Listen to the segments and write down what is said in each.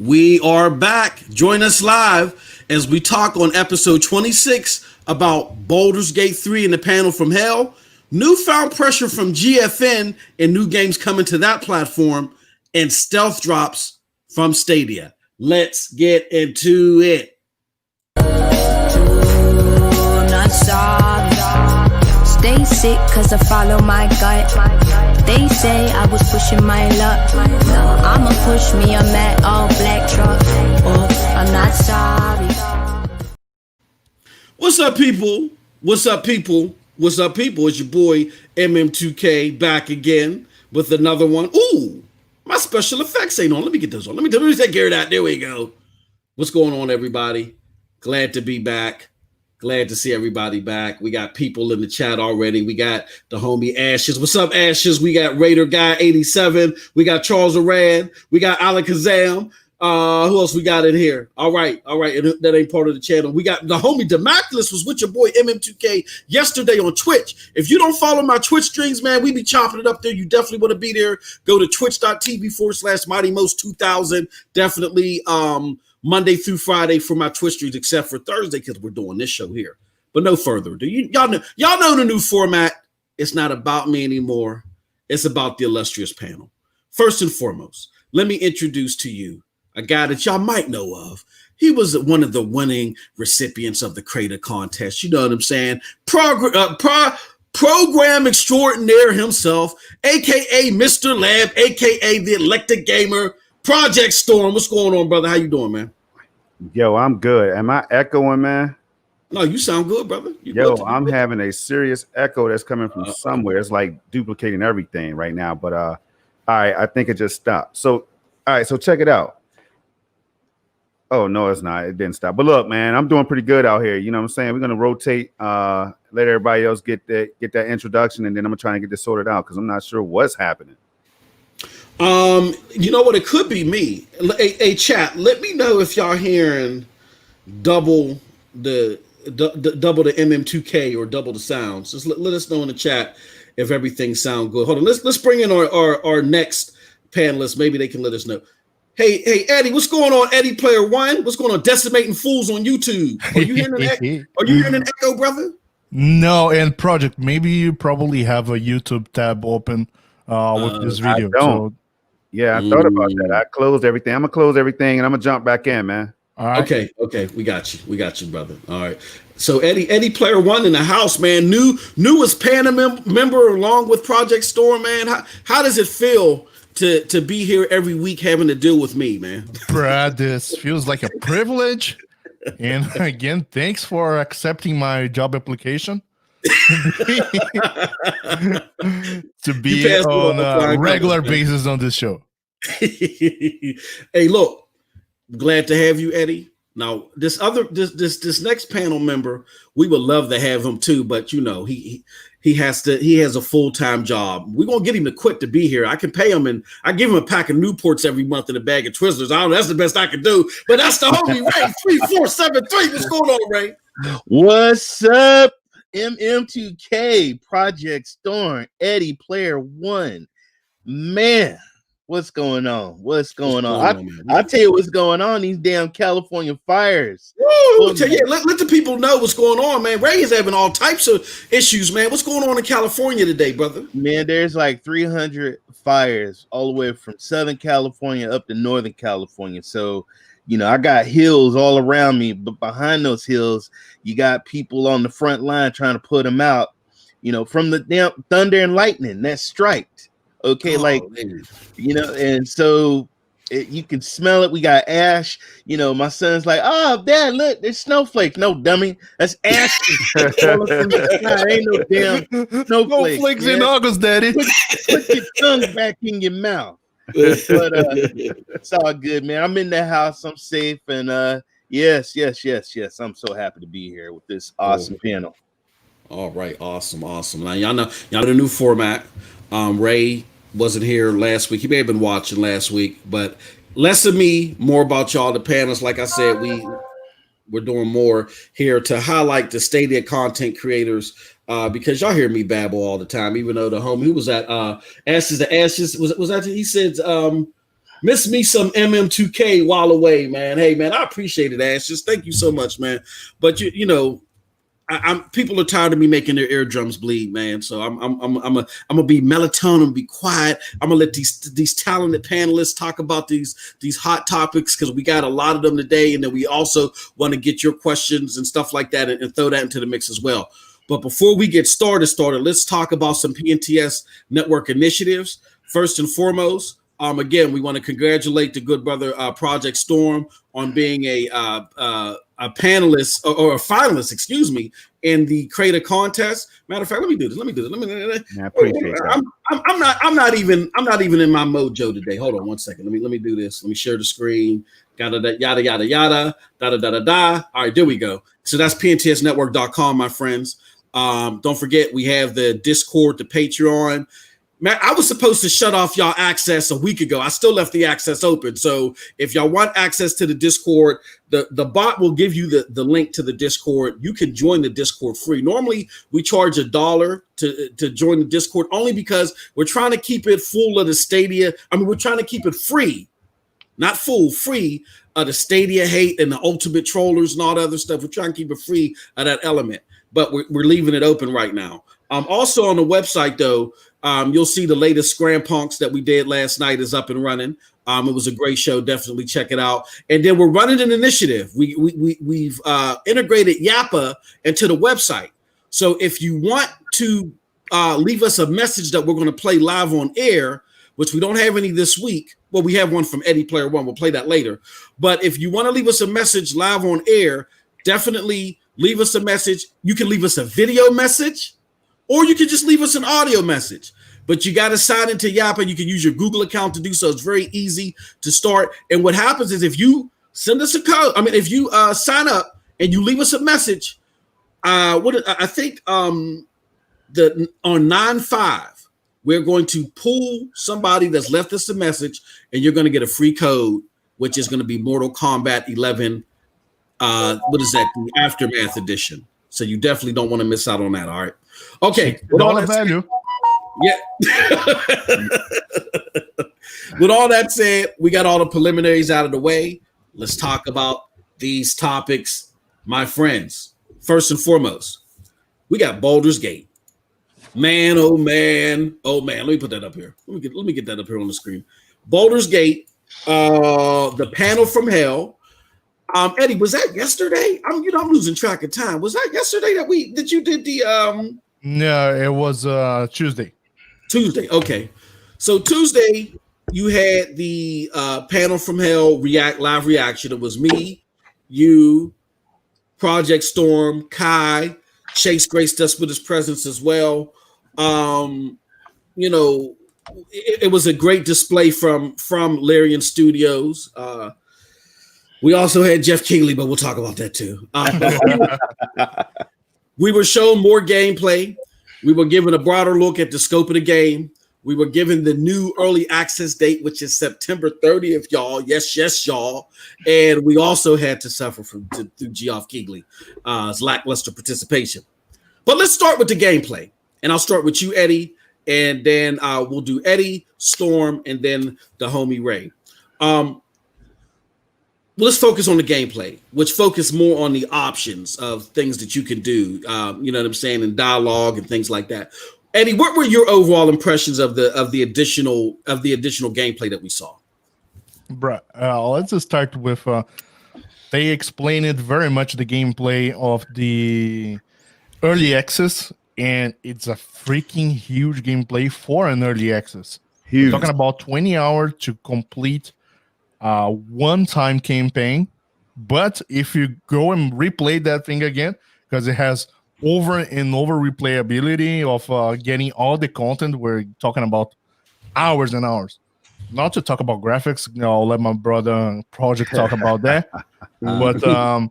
We are back. Join us live as we talk on episode 26 about Baldur's Gate 3 and the panel from hell, newfound pressure from GFN and new games coming to that platform, and stealth drops from Stadia. Let's get into it. Stay sick cause I follow my gut. They say I was pushing my luck. No, I'ma push me on that all black truck. Oh, I'm not sorry. What's up, people? What's up, people? What's up, people? It's your boy MM2K back again with another one. Ooh, my special effects ain't on. Let me get those on. Let me take care of that. There we go. What's going on, everybody? Glad to be back. Glad to see everybody back. We got people in the chat already. We got the homie Ashes. What's up, Ashes? We got Raider Guy 87. We got Charles Arad. We got Alakazam. Who else we got in here? All right. That ain't part of the channel. We got the homie Demaculus was with your boy MM2K yesterday on Twitch. If you don't follow my Twitch streams, man, we be chopping it up there. You definitely want to be there. Go to twitch.tv/MightyMost2000. Definitely Monday through Friday for my Twitch streams, except for Thursday because we're doing this show here. But no further ado, y'all know the new format. It's not about me anymore. It's about the illustrious panel. First and foremost, let me introduce to you a guy that y'all might know of. He was one of the winning recipients of the Creator Contest. You know what I'm saying? Program extraordinaire himself, a.k.a. Mr. Lab, a.k.a. the Electric Gamer, Project Storm. What's going on, brother? How you doing, man? Yo, I'm good. Am I echoing, man? No, you sound good, brother. I'm having a serious echo that's coming from somewhere. It's like duplicating everything right now. But all right, I think it just stopped. So, all right, so check it out. Oh, no, it's not. It didn't stop. But look, man, I'm doing pretty good out here. You know what I'm saying? We're gonna rotate, let everybody else get that introduction, and then I'm gonna try and get this sorted out because I'm not sure what's happening. You know what? It could be me. A chat. Let me know if y'all hearing double the MM2K or double the sounds. Just let us know in the chat if everything sound good. Hold on. Let's bring in our next panelist. Maybe they can let us know. Hey, Eddie, what's going on? Eddie Player One, what's going on? Decimating Fools on YouTube. Are you hearing an echo, brother? No, and Project. Maybe you probably have a YouTube tab open with this video. I don't. Yeah, I thought about that. I closed everything. I'm gonna close everything and I'm gonna jump back in, man. All right. Okay. We got you, brother. All right. So Eddie Player One in the house, man. Newest panel member along with Project Storm, man. How does it feel to be here every week having to deal with me, man? Brad, this feels like a privilege. And again, thanks for accepting my job application. to be on a regular basis on this show. Hey, look, glad to have you, Eddie. Now, this next panel member, we would love to have him too, but you know, he has a full-time job. We're gonna get him to quit to be here. I can pay him and I give him a pack of Newports every month and a bag of Twizzlers. I don't know, that's the best I can do, but that's the homie Ray 3473. What's going on, Ray? What's up? MM2K, Project Storm, Eddie Player One. Man, what's going on? I'll tell you what's going on. These damn California fires. Woo, let the people know what's going on, man. Ray is having all types of issues, man. What's going on in California today, brother? Man, there's like 300 fires all the way from Southern California up to Northern California. So, you know, I got hills all around me, but behind those hills, you got people on the front line trying to put them out, you know, from the damn thunder and lightning that striked. Okay, you know, and so you can smell it. We got ash. You know, my son's like, "Oh, Dad, look, there's snowflakes." No, dummy, that's ash. Ain't no damn snowflakes in August, Daddy. Put your tongue back in your mouth. But it's all good, man. I'm in the house. I'm safe, and yes. I'm so happy to be here with this awesome panel. All right, awesome. Now y'all know the new format. Ray wasn't here last week. He may have been watching last week, but less of me, more about y'all. The panels, like I said, we're doing more here to highlight the Stadia content creators because y'all hear me babble all the time. Even though the homie who was at Ashes to Ashes was that he said Miss me some MM2K while away, man. Hey, man, I appreciate it, Ash. Just thank you so much, man. But you know, I'm people are tired of me making their eardrums bleed, man. So I'm gonna be melatonin, be quiet. I'm gonna let these talented panelists talk about these hot topics because we got a lot of them today, and then we also want to get your questions and stuff like that and throw that into the mix as well. But before we get started, let's talk about some PNTS network initiatives. First and foremost, again, we want to congratulate the good brother Project Storm on being a panelist or a finalist, excuse me, in the Creator Contest. Matter of fact, let me do this. Yeah, I appreciate that. I'm not even in my mojo today. Hold on one second. Let me do this. Let me share the screen. Yada yada yada yada da da da da da. All right, there we go. So that's pntsnetwork.com, my friends. Don't forget we have the Discord, the Patreon. Man, I was supposed to shut off y'all access a week ago. I still left the access open. So if y'all want access to the Discord, the bot will give you the link to the Discord. You can join the Discord free. Normally, we charge $1 to join the Discord only because we're trying to keep it full of the Stadia. I mean, we're trying to keep it free, not full, free of the Stadia hate and the ultimate trollers and all the other stuff. We're trying to keep it free of that element, but we're leaving it open right now. Also on the website, though, you'll see the latest Scram Punks that we did last night is up and running. It was a great show. Definitely check it out. And then we're running an initiative. We've integrated Yappa into the website. So if you want to leave us a message that we're going to play live on air, which we don't have any this week. Well, we have one from Eddie Player One. We'll play that later. But if you want to leave us a message live on air, definitely leave us a message. You can leave us a video message, or you can just leave us an audio message. But you got to sign into Yappa. You can use your Google account to do so. It's very easy to start. And what happens is if you send us a code, if you sign up and you leave us a message, I think on 9/5, we're going to pull somebody that's left us a message, and you're going to get a free code, which is going to be Mortal Kombat 11. What is that? The Aftermath edition. So you definitely don't want to miss out on that. All right. Okay. With all that said, with all that said, we got all the preliminaries out of the way. Let's talk about these topics, my friends. First and foremost, we got Baldur's Gate. Man, oh man, oh man. Let me put that up here. Let me get that up here on the screen. Baldur's Gate, the panel from hell. Eddie, was that yesterday? I'm losing track of time. Was that yesterday that you did the No, it was Tuesday. Tuesday, okay. So Tuesday, you had the panel from hell live reaction. It was me, you, Project Storm, Kai, Chase graced us with his presence as well. It was a great display from Larian Studios. We also had Jeff Keighley, but we'll talk about that too. We were shown more gameplay. We were given a broader look at the scope of the game. We were given the new early access date, which is September 30th, y'all. Yes, y'all. And we also had to suffer through Geoff Keighley's lackluster participation. But let's start with the gameplay. And I'll start with you, Eddie. And then we'll do Eddie, Storm, and then the homie Ray. Let's focus on the gameplay, which focus more on the options of things that you can do. You know what I'm saying, and dialogue and things like that. Eddie, what were your overall impressions of the additional gameplay that we saw? Bruh, let's just start with they explained it very much the gameplay of the early access, and it's a freaking huge gameplay for an early access. Huge. We're talking about 20 hours to complete one-time campaign, but if you go and replay that thing again, because it has over and over replayability of getting all the content, we're talking about hours and hours. Not to talk about graphics, I'll let my brother Project talk about that. But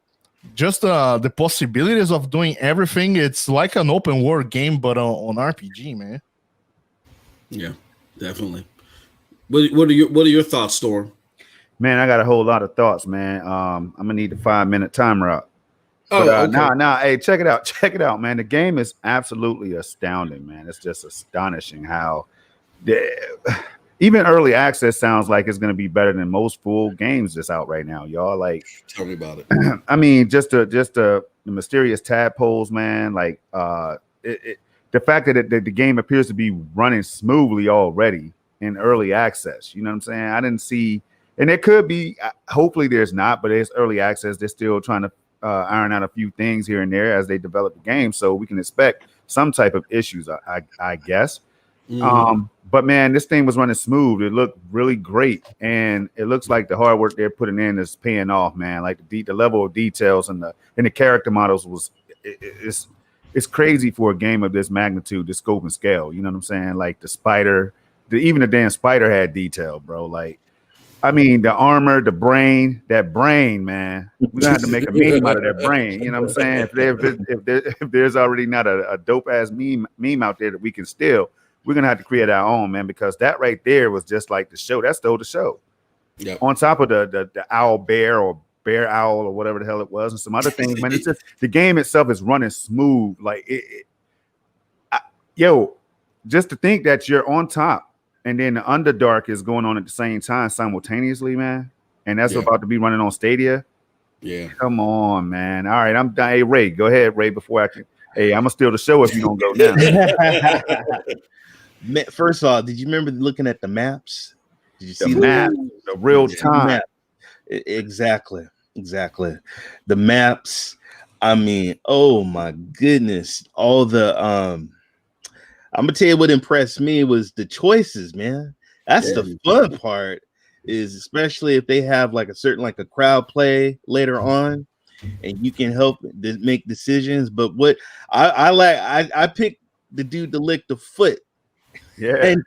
just the possibilities of doing everything, it's like an open world game, but on RPG, man. Yeah, definitely. What are your thoughts, Storm? Man, I got a whole lot of thoughts, man. I'm gonna need the 5-minute timer up. But, okay. Hey, check it out, man. The game is absolutely astounding, man. It's just astonishing how even early access sounds like it's going to be better than most full games that's out right now, y'all. Like, Tell me about it. I mean, just the mysterious tadpoles, man. Like, the fact that the game appears to be running smoothly already in early access. You know what I'm saying? I didn't see, and it could be. Hopefully, there's not, but it's early access. They're still trying to iron out a few things here and there as they develop the game, so we can expect some type of issues. I guess. But man, this thing was running smooth. It looked really great, and it looks like the hard work they're putting in is paying off, man. Like the level of details and the character models was it's crazy for a game of this magnitude, this scope and scale. You know what I'm saying? Like the spider, even the damn spider had detail, bro. Like, I mean, the armor, the brain, that brain, man. We're gonna have to make a meme out of that brain. You know what I'm saying? If there's already not a dope ass meme out there that we can steal, we're gonna have to create our own, man, because that right there was just like the show. That stole the show. Yep. On top of the owl bear or bear owl or whatever the hell it was, and some other things, man. It's just the game itself is running smooth. Like just to think that you're on top and then the Underdark is going on at the same time simultaneously, man. And that's about to be running on Stadia. Yeah. Come on, man. All right, hey, Ray, go ahead, Ray, before I can. Hey, I'm gonna steal the show if you don't go now. First off, did you remember looking at the maps? Did you see the map, the real time? Map. Exactly. The maps. I mean, oh my goodness! All the I'm gonna tell you what impressed me was the choices, man. That's the fun part. Is especially if they have like a crowd play later on, and you can help make decisions. But what I picked the dude to lick the foot. Yeah, and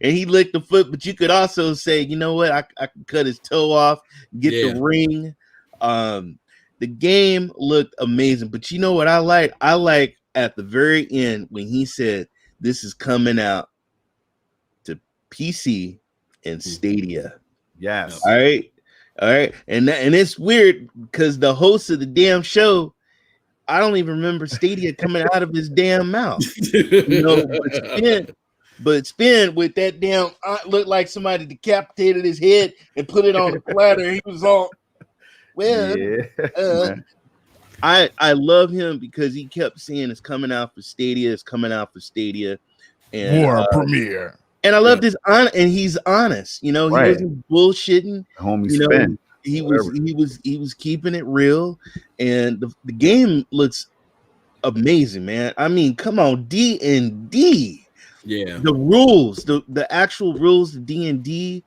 he licked the foot, but you could also say, you know what, I can cut his toe off, get the ring. The game looked amazing, but you know what I like? I like at the very end when he said this is coming out to PC and Stadia. Yes. All right. And it's weird because the host of the damn show, I don't even remember Stadia coming out of his damn mouth. You know, but Spin with that damn looked like somebody decapitated his head and put it on the platter. He was all I love him because he kept saying it's coming out for Stadia, and War premiere. And I love this and he's honest. You know, he wasn't bullshitting. Homie Spin. He was keeping it real, and the game looks amazing, man. I mean, come on, D&D. Yeah, the rules, the actual rules, the D&D,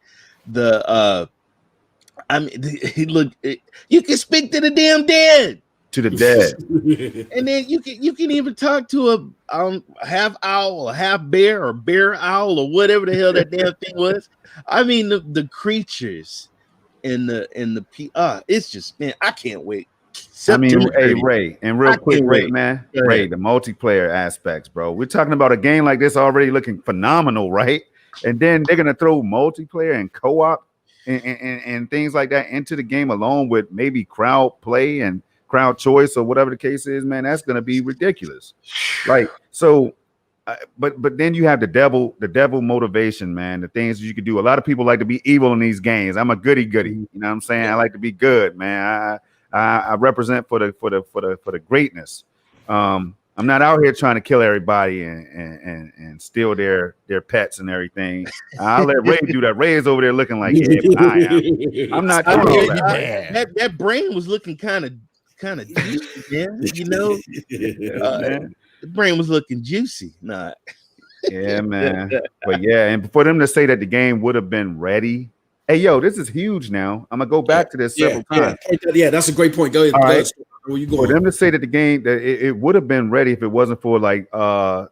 he looked. You can speak to the damn dead. To the dead, and then you can even talk to a half owl, or half bear, or bear owl, or whatever the hell that damn thing was. I mean, the creatures and the it's just, man, I can't wait. I mean, hey, Ray, and real quick, Ray, man, Ray, the multiplayer aspects, bro. We're talking about a game like this already looking phenomenal, right? And then they're gonna throw multiplayer and co-op and things like that into the game along with maybe crowd play and crowd choice or whatever the case is, man. That's gonna be ridiculous. Like, so, but then you have the devil motivation, man. The things you could do. A lot of people like to be evil in these games. I'm a goody. You know what I'm saying? I like to be good, man. I represent for the greatness. I'm not out here trying to kill everybody and steal their pets and everything. I'll let Ray do that. Ray is over there looking like, I'm not doing all that. That brain was looking kind of juicy, man. You know, the brain was looking juicy. Nah. Yeah, man. But yeah, and for them to say that the game would have been ready. Hey, yo, this is huge now. I'm gonna go back to this several times. Yeah, that's a great point. Go ahead. Right. Where you going? For them to say that the game that it would have been ready if it wasn't for like the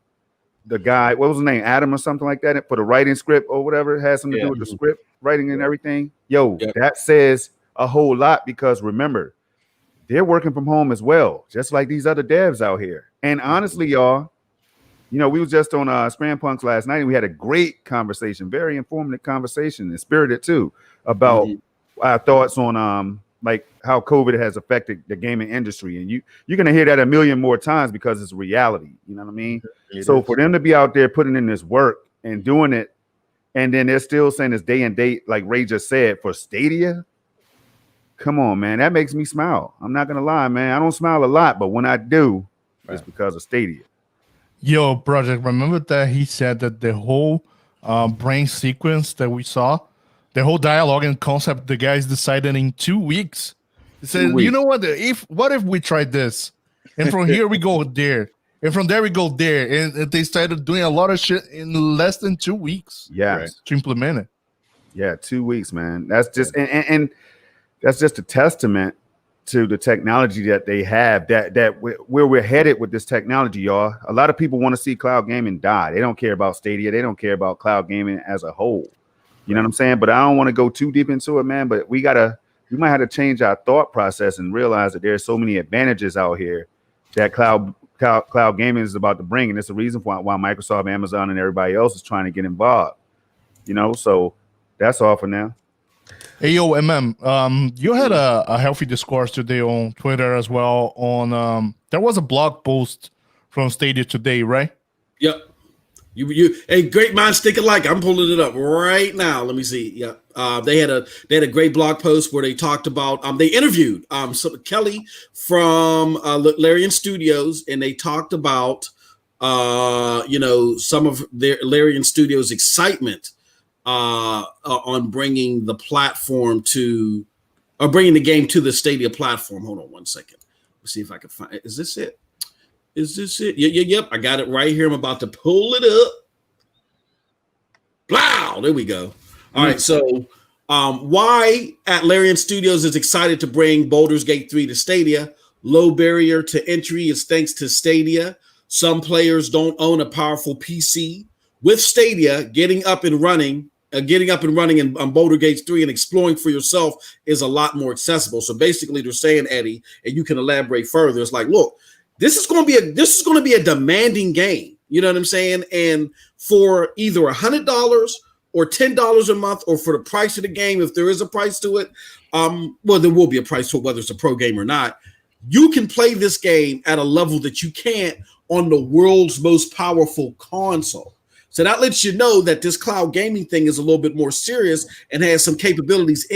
guy, what was his name, Adam or something like that, for the writing script or whatever, it has something to do with the script writing and everything. Yo, that says a whole lot because remember, they're working from home as well, just like these other devs out here. And honestly, y'all, you know, we was just on Scram Punks last night, and we had a great conversation, very informative conversation, and spirited too, about our thoughts on like how COVID has affected the gaming industry. And you're gonna hear that a million more times because it's reality. You know what I mean? So for them to be out there putting in this work and doing it and then they're still saying it's day and date, like Ray just said, for Stadia. Come on, man. That makes me smile. I'm not gonna lie, man. I don't smile a lot, but when I do, it's because of Stadia. Yo, Project, remember that he said that the whole brain sequence that we saw, the whole dialogue and concept, the guys decided in 2 weeks. He said, you know what? What if we tried this? And from here we go there. And from there we go there. And they started doing a lot of shit in less than 2 weeks. Yes. To implement it. Yeah, 2 weeks, man. That's just and that's just a testament to the technology that they have, that where we're headed with this technology, y'all. A lot of people want to see cloud gaming die. They don't care about Stadia. They don't care about cloud gaming as a whole. You know what I'm saying? But I don't want to go too deep into it, man. But we might have to change our thought process and realize that there's so many advantages out here that cloud gaming is about to bring. And it's the reason why Microsoft, Amazon, and everybody else is trying to get involved. You know, so that's all for now. Hey, yo, you had a healthy discourse today on Twitter as well. There was a blog post from Stadia today, right? Yep. You hey, great minds think alike. I'm pulling it up right now. Let me see. Yeah. They had a great blog post where they talked about they interviewed Kelly from Larian Studios, and they talked about some of their Larian Studios excitement on bringing the platform bringing the game to the Stadia platform. Hold on one second. Let's see if I can find it. Is this it? Yep. I got it right here. I'm about to pull it up. Wow. There we go. All right. So why at Larian Studios is excited to bring Baldur's Gate 3 to Stadia. Low barrier to entry is thanks to Stadia. Some players don't own a powerful PC. With Stadia, getting up and running on Baldur Gate 3 and exploring for yourself is a lot more accessible. So basically they're saying, Eddie, and you can elaborate further, it's like, look, this is going to be a demanding game. You know what I'm saying? And for either $100 or $10 a month, or for the price of the game, if there is a price to it, well, there will be a price to it, whether it's a pro game or not. You can play this game at a level that you can't on the world's most powerful console. So that lets you know that this cloud gaming thing is a little bit more serious and has some capabilities,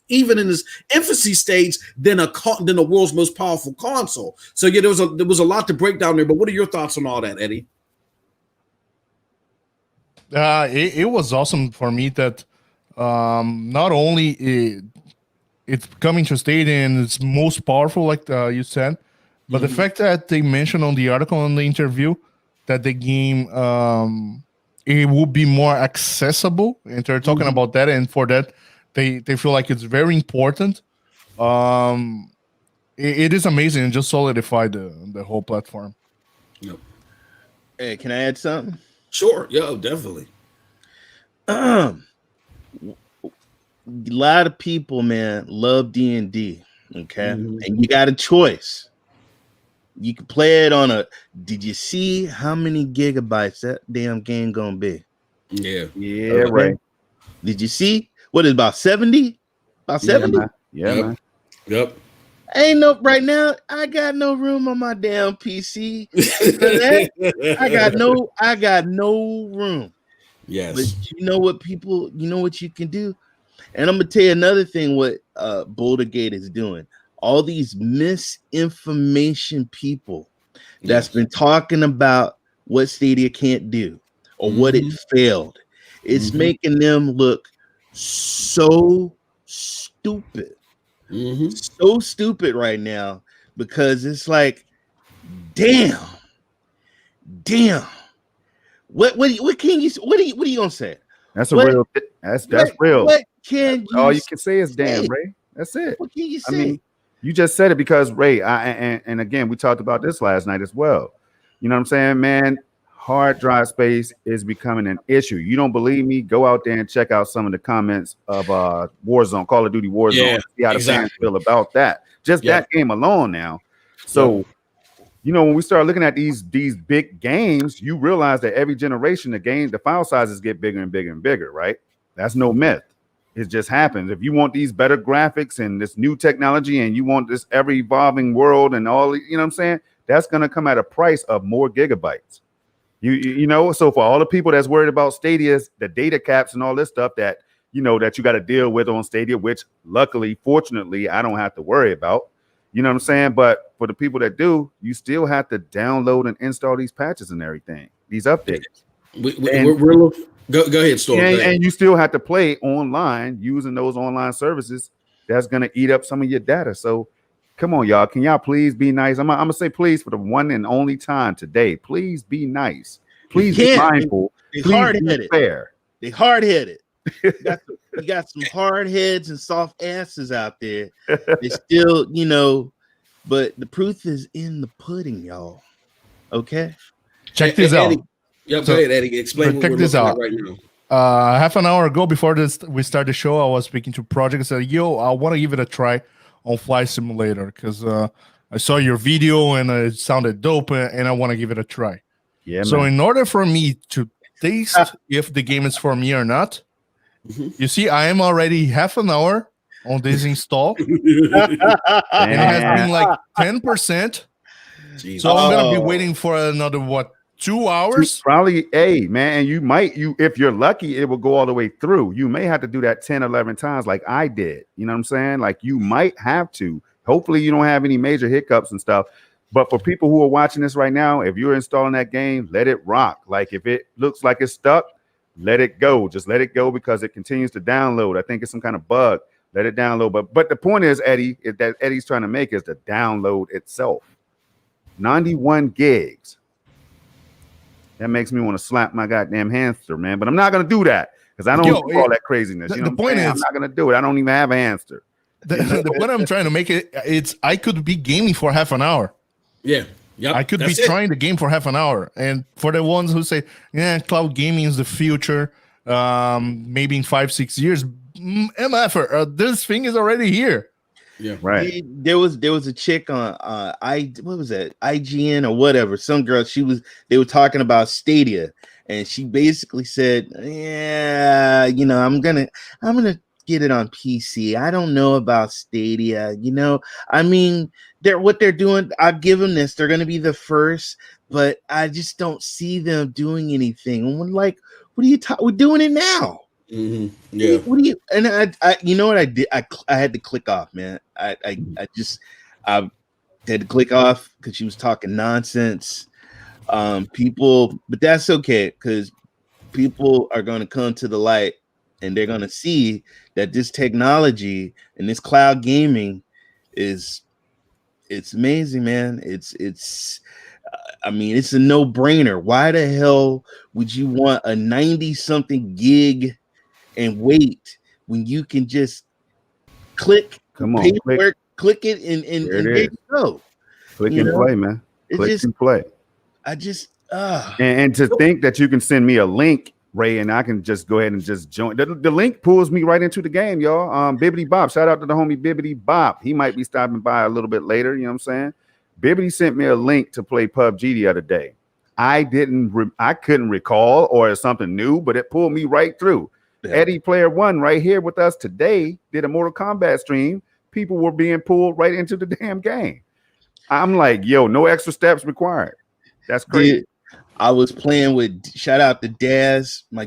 even in its infancy stage, than the world's most powerful console. So yeah, there was a lot to break down there. But what are your thoughts on all that, Eddie? It was awesome for me that not only it's coming to Stadia and it's most powerful, like you said, but the fact that they mentioned on the article in the interview that the game it will be more accessible, and they're talking about that, and for that they feel like it's very important. It is amazing and just solidified the whole platform. Yep. Hey, can I add something? Sure. Yeah, definitely. A lot of people, man, love D&D. Okay, and you got a choice. You can play it on did you see how many gigabytes that damn game gonna be? Yeah. Yeah, right. Did you see? What is about 70? About 70? Yeah, man. Yep. Right now, I got no room on my damn PC. I got no room. Yes. But you know what you can do? And I'm gonna tell you another thing what Boulder Gate is doing. All these misinformation people that's been talking about what Stadia can't do or what it failed. It's making them look so stupid. So stupid right now, because it's like, damn. What are you gonna say? That's real. That's real. What can you all you can say is damn, Ray. That's it. What can you say? I mean, you just said it because Ray, and again, we talked about this last night as well. You know what I'm saying, man? Hard drive space is becoming an issue. You don't believe me? Go out there and check out some of the comments of Warzone, Call of Duty Warzone. Yeah, see how the fans feel about that. Just that game alone now. So, you know, when we start looking at these big games, you realize that every generation, the file sizes get bigger and bigger and bigger, right? That's no myth. It just happens. If you want these better graphics and this new technology and you want this ever evolving world and all, you know what I'm saying? That's going to come at a price of more gigabytes. You know, so for all the people that's worried about Stadia's, the data caps and all this stuff that you know that you got to deal with on Stadia, which luckily, fortunately, I don't have to worry about. You know what I'm saying? But for the people that do, you still have to download and install these patches and everything, these updates. Go ahead, Storm. And you still have to play online using those online services. That's going to eat up some of your data. So come on, y'all. Can y'all please be nice? I'm going to say please for the one and only time today. Please be nice. Please be mindful. They please hard-headed. be fair. They hard-headed. You got some hard heads and soft asses out there. They still, you know, but the proof is in the pudding, y'all. Okay? Check this out. Yeah, go ahead, Eddie. Explain what we're looking at right now. Half an hour ago, before we start the show, I was speaking to Project and said, yo, I want to give it a try on Flight Simulator because I saw your video and it sounded dope and I want to give it a try. Yeah. So man. in order for me to taste if the game is for me or not, you see, I am already half an hour on this install. And it has been like 10%. Jeez. So I'm going to be waiting for another, 2 hours? Probably, man, and you if you're lucky, it will go all the way through. You may have to do that 10, 11 times like I did. You know what I'm saying? Like you might have to. Hopefully you don't have any major hiccups and stuff. But for people who are watching this right now, if you're installing that game, let it rock. Like if it looks like it's stuck, let it go. Just let it go because it continues to download. I think it's some kind of bug. Let it download. But the point is, Eddie, that Eddie's trying to make is the download itself. 91 gigs. That makes me want to slap my goddamn hamster, man. But I'm not going to do that because I don't do all that craziness. You know the point is, I'm not going to do it. I don't even have a hamster. The point I'm trying to make it's I could be gaming for half an hour. Yeah. Yep, I could be trying the game for half an hour. And for the ones who say, yeah, cloud gaming is the future, maybe in 5-6 years, MF, this thing is already here. Yeah, right. There was a chick on what was that, IGN or whatever, some girl, they were talking about Stadia, and she basically said, yeah, you know, I'm gonna get it on PC. I don't know about Stadia, you know. I mean, what they're doing, I'll give them this, they're gonna be the first, but I just don't see them doing anything. And we're like, what are you talking? We're doing it now. Mm-hmm. Yeah. What do you? And I, you know what I did? I had to click off, man. I had to click off because she was talking nonsense. People, but that's okay because people are going to come to the light and they're going to see that this technology and this cloud gaming it's amazing, man. I mean, it's a no-brainer. Why the hell would you want a 90-something gig and wait when you can just click it and there you go. Click and play, man. Click and play. I just and to think that you can send me a link, Ray, and I can just go ahead and just join. The link pulls me right into the game, y'all. Bibbity Bop. Shout out to the homie Bibbity Bop. He might be stopping by a little bit later. You know what I'm saying? Bibbity sent me a link to play PUBG the other day. I couldn't recall, or it's something new, but it pulled me right through. Yeah. Eddie Player One right here with us today did a Mortal Kombat stream. People were being pulled right into the damn game. I'm like, yo, no extra steps required. That's crazy. Dude, I was playing with, shout out to Daz, my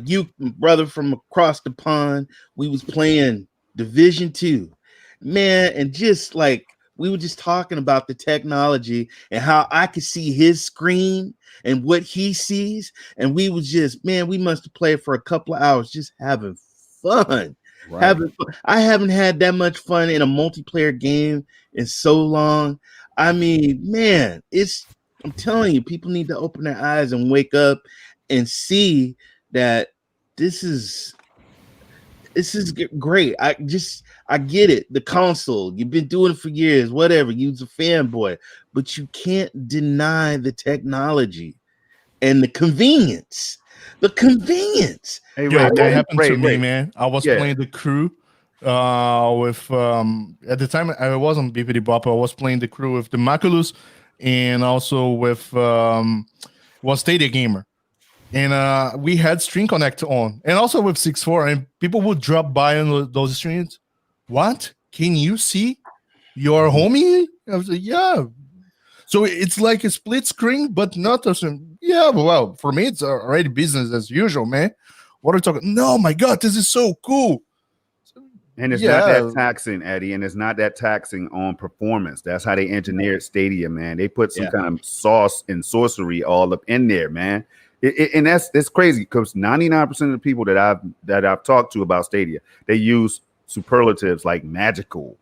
brother from across the pond. We was playing Division 2, man, and just like we were just talking about the technology and how I could see his screen and what he sees, and we was just, man, we must have played for a couple of hours just having fun. Right. I haven't had that much fun in a multiplayer game in so long. I mean, man, I'm telling you, people need to open their eyes and wake up and see that this is great. I get it. The console, you've been doing it for years, whatever. You're a fanboy, but you can't deny the technology and the convenience. The convenience. Hey, that happened to me, man. I was playing the crew with at the time I was on BPD Bop. I was playing the crew with the Maculus and also with was Stadia Gamer. And we had Stream Connect on, and also with 6.4, and people would drop by on those streams. What? Can you see your homie? I was like, yeah. So it's like a split screen, but not a. Yeah, well, for me, it's already business as usual, man. What are you talking? No, my God, this is so cool. And it's not that taxing, Eddie, and it's not that taxing on performance. That's how they engineered Stadia, man. They put some kind of sauce and sorcery all up in there, man. And that's crazy because 99% of the people that I've talked to about Stadia, they use superlatives like magical.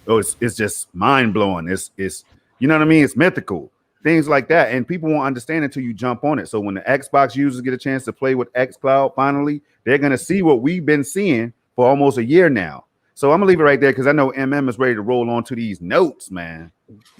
Oh, it's just mind blowing. It's you know what I mean? It's mythical, things like that, and people won't understand until you jump on it. So when the Xbox users get a chance to play with xCloud, finally, they're gonna see what we've been seeing for almost a year now. So I'm gonna leave it right there because I know MM is ready to roll on to these notes, man.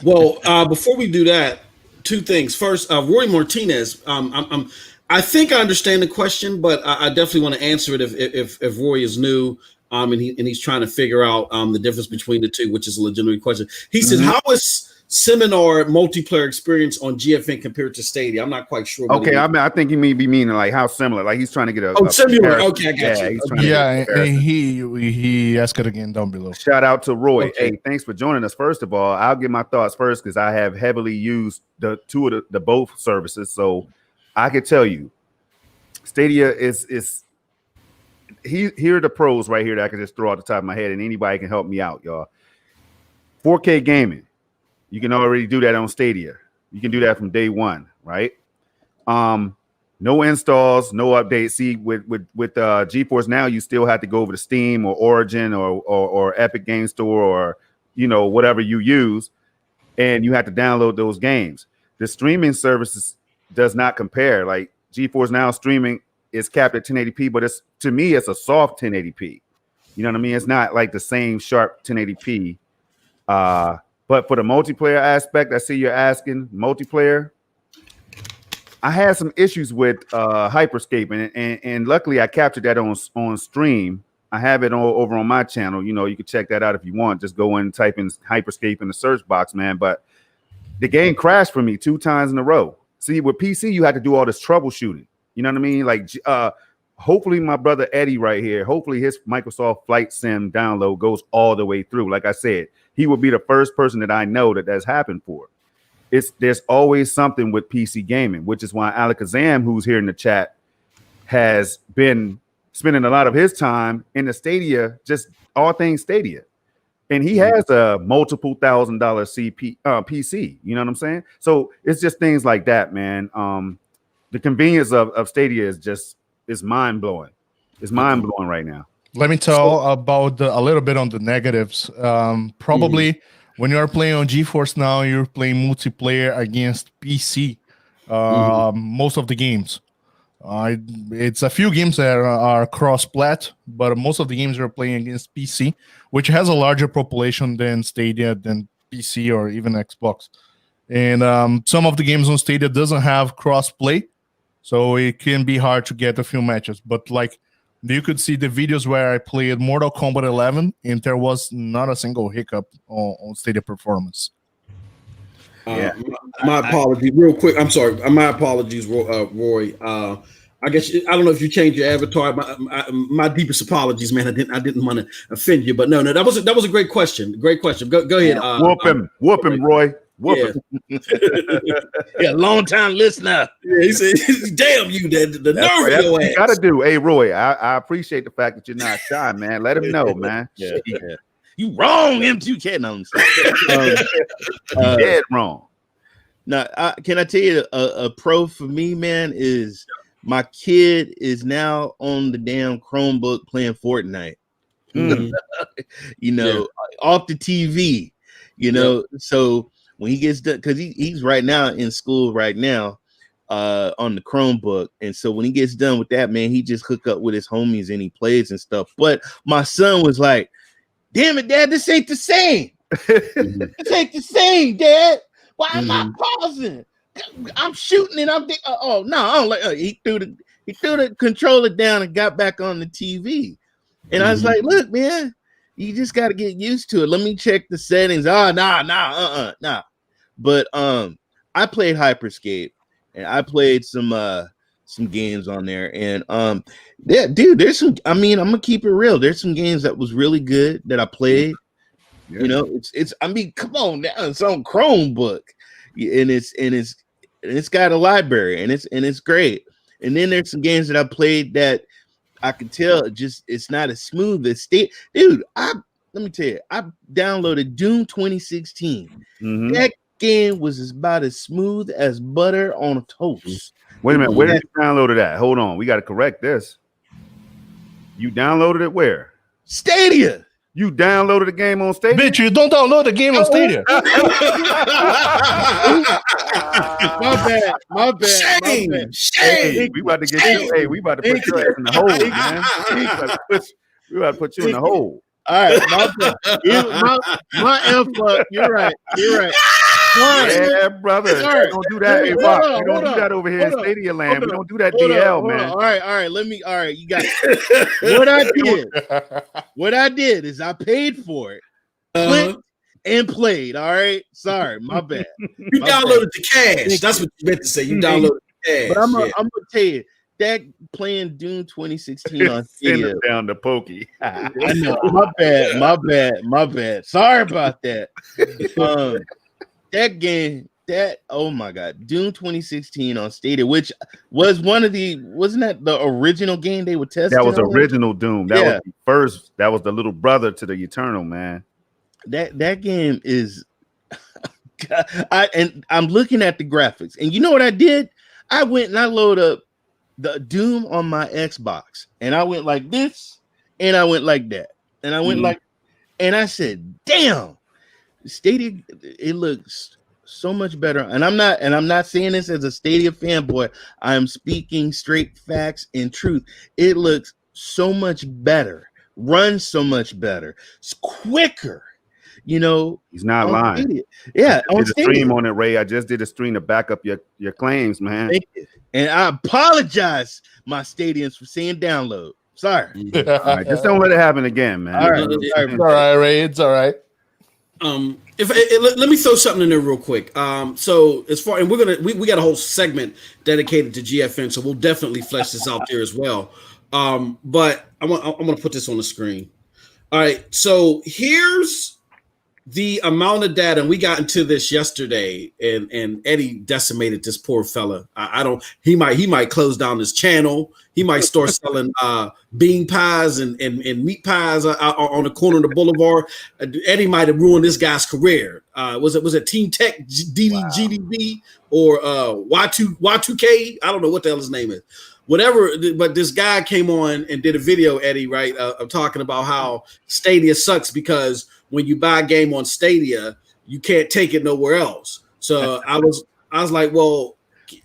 Well, before we do that, two things. First, Roy Martinez. I think I understand the question, but I definitely want to answer it if Roy is new, and he's trying to figure out the difference between the two, which is a legitimate question. He says, "How is Seminar multiplayer experience on GFN compared to Stadia?" I'm not quite sure. Okay, I think he may be meaning like how similar. Like he's trying to get a similar. Okay, I got you. Yeah, and he asked it again down below. Shout out to Roy. Okay. Hey, thanks for joining us. First of all, I'll give my thoughts first because I have heavily used the two of the both services, so I could tell you, Stadia is here are the pros right here that I can just throw out the top of my head, and anybody can help me out, y'all. 4K gaming. You can already do that on Stadia. You can do that from day one, right? No installs, no updates. See, with GeForce Now, you still have to go over to Steam or Origin or Epic Game Store or whatever you use, and you have to download those games. The streaming services does not compare. Like GeForce Now streaming is capped at 1080p, but to me it's a soft 1080p. You know what I mean? It's not like the same sharp 1080p. But for the multiplayer aspect, I see you're asking multiplayer. I had some issues with Hyperscape, and luckily I captured that on stream. I have it over on my channel. You can check that out if you want. Just go in and type in Hyperscape in the search box, man. But the game crashed for me 2 times in a row. See, with PC, you had to do all this troubleshooting. You know what I mean? Like, hopefully my brother Eddie right here, hopefully his Microsoft Flight Sim download goes all the way through. Like I said, he would be the first person that I know that's happened for. There's always something with PC gaming, which is why Alakazam, who's here in the chat, has been spending a lot of his time in the Stadia, just all things Stadia. And he has a multiple $1,000 PC. You know what I'm saying? So it's just things like that, man. The convenience of Stadia is mind blowing. It's mind blowing right now. Let me tell about a little bit on the negatives. Probably when you are playing on GeForce Now, you're playing multiplayer against PC. Most of the games. It's a few games that are cross-plat, but most of the games are playing against PC, which has a larger population than Stadia, than PC or even Xbox. And some of the games on Stadia doesn't have cross-play, so it can be hard to get a few matches. But like you could see the videos where I played Mortal Kombat 11, and there was not a single hiccup on Stadia performance. My apologies, real quick. I'm sorry. My apologies, Roy. I guess I don't know if you changed your avatar. My deepest apologies, man. I didn't want to offend you, but no, that was a great question. Great question. Go ahead. Whoop him, Roy. Whoop him. Yeah, long time listener. Yeah, he said, "Damn you, the nerve of your ass." You gotta do. Hey, Roy, I appreciate the fact that you're not shy, man. Let him know, man. Yeah. You wrong, M2K. No, dead wrong. Now, can I tell you a pro for me, man, is my kid is now on the damn Chromebook playing Fortnite. Off the TV, so when he gets done, because he's right now in school right now on the Chromebook. And so when he gets done with that, man, he just hook up with his homies and he plays and stuff. But my son was like, "Damn it, Dad, this ain't the same. This ain't the same, Dad. Why am I pausing? I'm shooting and I'm thinking, oh no, I don't like." He threw the controller down and got back on the TV. And I was like, "Look, man, you just got to get used to it. Let me check the settings." Nah. But I played Hyperscape and I played some games on there. And yeah, dude, there's some. I mean, I'm gonna keep it real. There's some games that was really good that I played. Yeah. It's. I mean, come on now, it's on Chromebook. it's got a library, and it's great. And then there's some games that I played that I can tell it's not as smooth as State. Dude, let me tell you, I downloaded Doom 2016. Mm-hmm. That game was about as smooth as butter on a toast. Wait a minute, where did you download it at? Hold on, we got to correct this. You downloaded it where? Stadia. You downloaded the game on Stadia? Bitch, you don't download the game on Stadia. My bad. Shame. Hey, we about to get you. Hey, we about to put you in the hole, man. We about to put you in the hole. All right, my F up. You're right. Yeah, brother. Sorry. Don't do that. Hey, Rock, we don't do that over here in Stadia land. We don't do that DL, man. All right. You got it. What I did is I paid for it, clicked, and played. All right. Sorry, my bad. You downloaded the cash. That's what you meant to say. You downloaded the cash. But I'm gonna tell you that playing Doom 2016 on Stadia down to Pokey. I know. My bad. Sorry about that. That game, oh my god, Doom 2016 on Stadia, which was wasn't that the original game they would test? That was original Doom. That was the first. That was the little brother to the Eternal, man. That game is. I'm looking at the graphics, and you know what I did? I went and I loaded up the Doom on my Xbox, and I went like this, and I went like that, and I went like, and I said, "Damn, Stadia, it looks so much better." And I'm not saying this as a Stadia fanboy. I'm speaking straight facts and truth. It looks so much better, runs so much better, it's quicker. You know, he's not lying. Stadia. Yeah, I did a stream on it, Ray. I just did a stream to back up your claims, man. Thank you. And I apologize, my Stadiums, for saying download. Sorry. All right, just don't let it happen again, man. All right, it's all right, Ray. It's all right. Let me throw something in there real quick. So as far, and we got a whole segment dedicated to GFN, so we'll definitely flesh this out there as well. But I'm gonna put this on the screen. All right, so here's the amount of data, and we got into this yesterday, and Eddie decimated this poor fella. He might close down his channel. He might start selling bean pies and meat pies on the corner of the boulevard. Eddie might have ruined this guy's career. Was it Team Tech GDB or Y2K? I don't know what the hell his name is. Whatever, but this guy came on and did a video, Eddie, right, of talking about how Stadia sucks because when you buy a game on Stadia, you can't take it nowhere else. So I was like, well,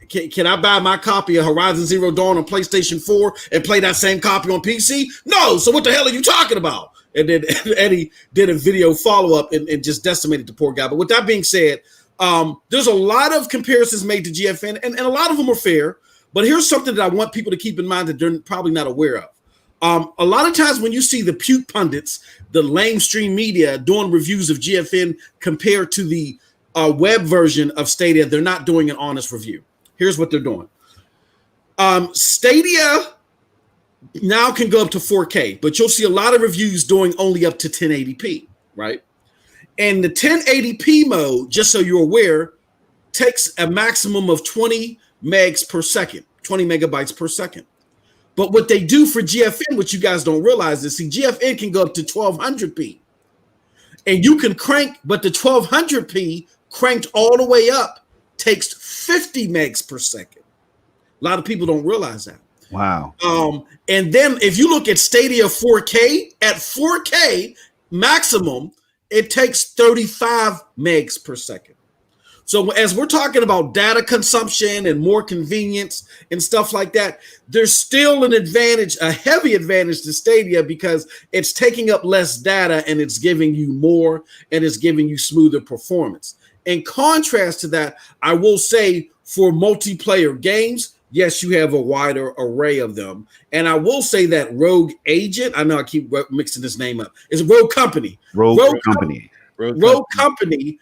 can I buy my copy of Horizon Zero Dawn on PlayStation 4 and play that same copy on PC? No. So what the hell are you talking about? And then Eddie did a video follow-up and just decimated the poor guy. But with that being said, there's a lot of comparisons made to GFN, and a lot of them are fair. But here's something that I want people to keep in mind that they're probably not aware of. A lot of times when you see the puke pundits, the lamestream media doing reviews of GFN compared to the web version of Stadia, they're not doing an honest review. Here's what they're doing. Stadia now can go up to 4K, but you'll see a lot of reviews doing only up to 1080p, right? And the 1080p mode, just so you're aware, takes a maximum of 20 megs per second, 20 megabytes per second. But what they do for GFN, which you guys don't realize is, see, GFN can go up to 1200p. And you can crank, but the 1200p cranked all the way up takes 50 megs per second. A lot of people don't realize that. Wow. And then if you look at Stadia 4K, at 4K maximum, it takes 35 megs per second. So as we're talking about data consumption and more convenience and stuff like that, there's still an advantage, a heavy advantage to Stadia because it's taking up less data and it's giving you more and it's giving you smoother performance. In contrast to that, I will say for multiplayer games, yes, you have a wider array of them. And I will say that Rogue Agent, I know I keep mixing this name up, it's Rogue Company. Rogue Company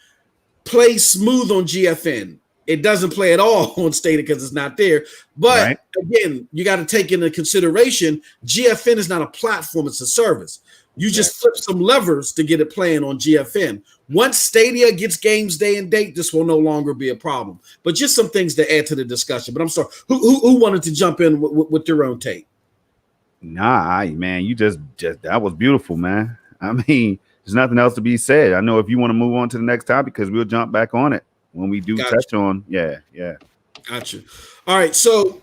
plays smooth on GFN. It doesn't play at all on Stadia because it's not there. But again, you got to take into consideration GFN is not a platform, it's a service. You just flip some levers to get it playing on GFN. Once Stadia gets games day and date, this will no longer be a problem. But just some things to add to the discussion. But I'm sorry, who wanted to jump in with your own take? Nah, man, you just that was beautiful, man. I mean, there's nothing else to be said. I know if you want to move on to the next topic, because we'll jump back on it when we do touch on. Yeah. Gotcha. All right, so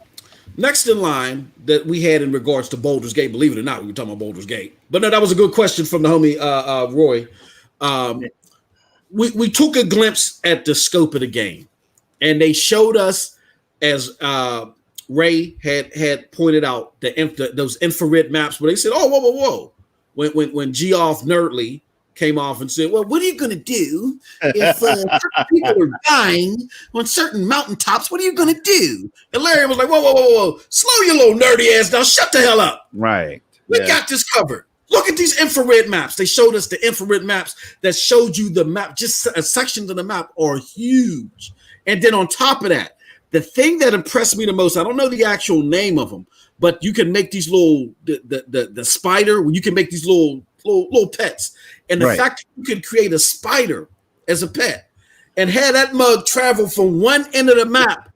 next in line that we had in regards to Baldur's Gate, believe it or not, we were talking about Baldur's Gate. But no, that was a good question from the homie Roy. We took a glimpse at the scope of the game, and they showed us, as Ray had pointed out, those infrared maps where they said, "Oh, whoa!" When Geoff Nerdly came off and said, "Well, what are you going to do if people are dying on certain mountaintops? What are you going to do?" And Larry was like, "Whoa! Slow your little nerdy ass down. Shut the hell up. Right. We got this covered. Look at these infrared maps. They showed us the infrared maps that showed you the map. Just sections of the map are huge. And then on top of that, the thing that impressed me the most, I don't know the actual name of them, but you can make these little the spider. You can make these little pets." And the fact that you could create a spider as a pet and have that mug travel from one end of the map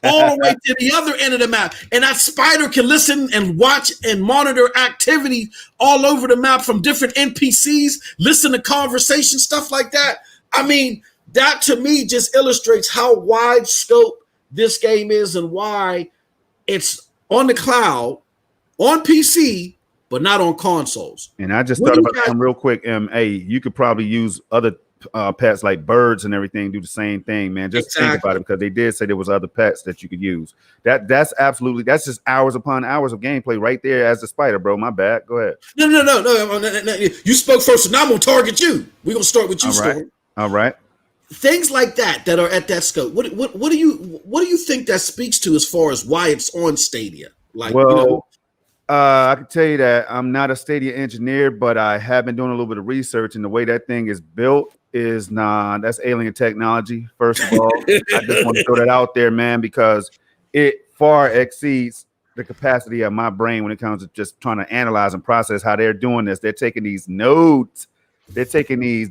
all the way to the other end of the map. And that spider can listen and watch and monitor activity all over the map from different NPCs, listen to conversation, stuff like that. I mean, that to me just illustrates how wide scope this game is and why it's on the cloud, on PC, but not on consoles. And I just thought about them real quick. You could probably use other pets like birds and everything, do the same thing, man. Just think about it, because they did say there was other pets that you could use. That's just hours upon hours of gameplay right there as the spider, bro. My bad. Go ahead. No. You spoke first, so now I'm gonna target you. We're gonna start with you, Storm. All right. Things like that are at that scope. What do you think that speaks to as far as why it's on Stadia? Like, well, I can tell you that I'm not a Stadia engineer, but I have been doing a little bit of research, and the way that thing is built is that's alien technology. First of all, I just want to throw that out there, man, because it far exceeds the capacity of my brain when it comes to just trying to analyze and process how they're doing this. They're taking these nodes, they're taking these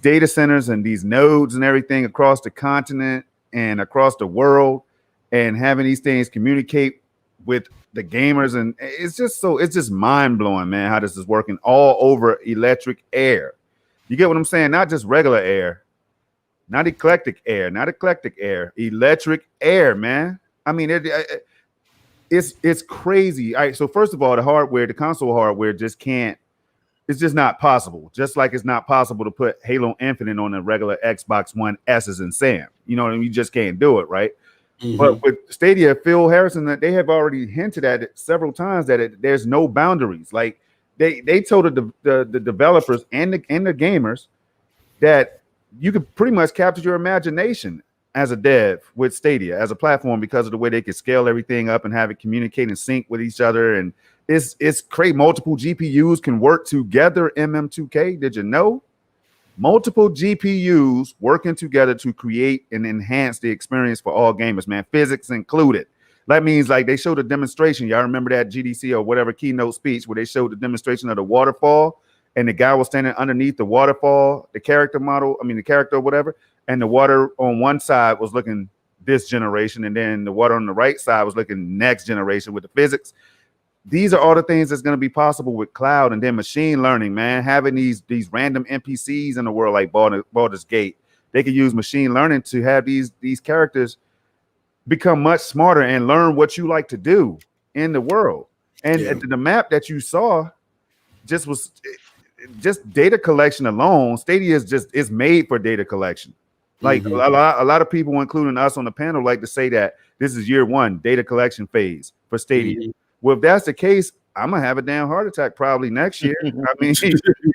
data centers and these nodes and everything across the continent and across the world, and having these things communicate with the gamers. And it's just mind-blowing, man, how this is working all over electric air. You get what I'm saying? Not just regular air, not eclectic air, electric air, man. I mean, it's crazy. All right, so first of all, the console hardware it's just not possible. Just like it's not possible to put Halo Infinite on a regular Xbox One S's and Sam. You know what I mean? You just can't do it, right? Mm-hmm. But with Stadia, Phil Harrison, that they have already hinted at it several times that there's no boundaries. Like they told the developers and the gamers that you could pretty much capture your imagination as a dev with Stadia as a platform, because of the way they could scale everything up and have it communicate and sync with each other. And it's crazy. Multiple GPUs can work together. MM2K, did you know? Multiple GPUs working together to create and enhance the experience for all gamers, man. Physics included. That means, like, they showed a demonstration. Y'all remember that GDC or whatever keynote speech where they showed the demonstration of the waterfall, and the guy was standing underneath the waterfall, the character or whatever, and the water on one side was looking this generation, and then the water on the right side was looking next generation with the physics. These are all the things that's going to be possible with cloud, and then machine learning, man. Having these random NPCs in the world like Baldur's Gate, they could use machine learning to have these characters become much smarter and learn what you like to do in the world. And the map that you saw was data collection alone. Stadia is made for data collection. Like a lot of people, including us on the panel, like to say that this is year one data collection phase for Stadia. Mm-hmm. Well, if that's the case, I'm gonna have a damn heart attack probably next year. I mean,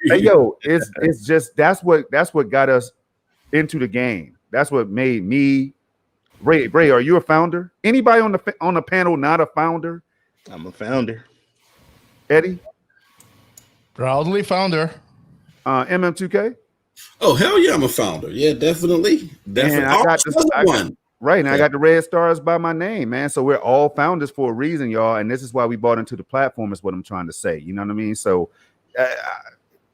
hey, yo, it's just that's what got us into the game. That's what made me. Ray, are you a founder? Anybody on the panel not a founder? I'm a founder. Eddie, proudly founder. MM2K. Oh hell yeah, I'm a founder. Yeah, definitely. I Right. And I got the red stars by my name, man. So we're all founders for a reason, y'all. And this is why we bought into the platform, is what I'm trying to say. You know what I mean? So,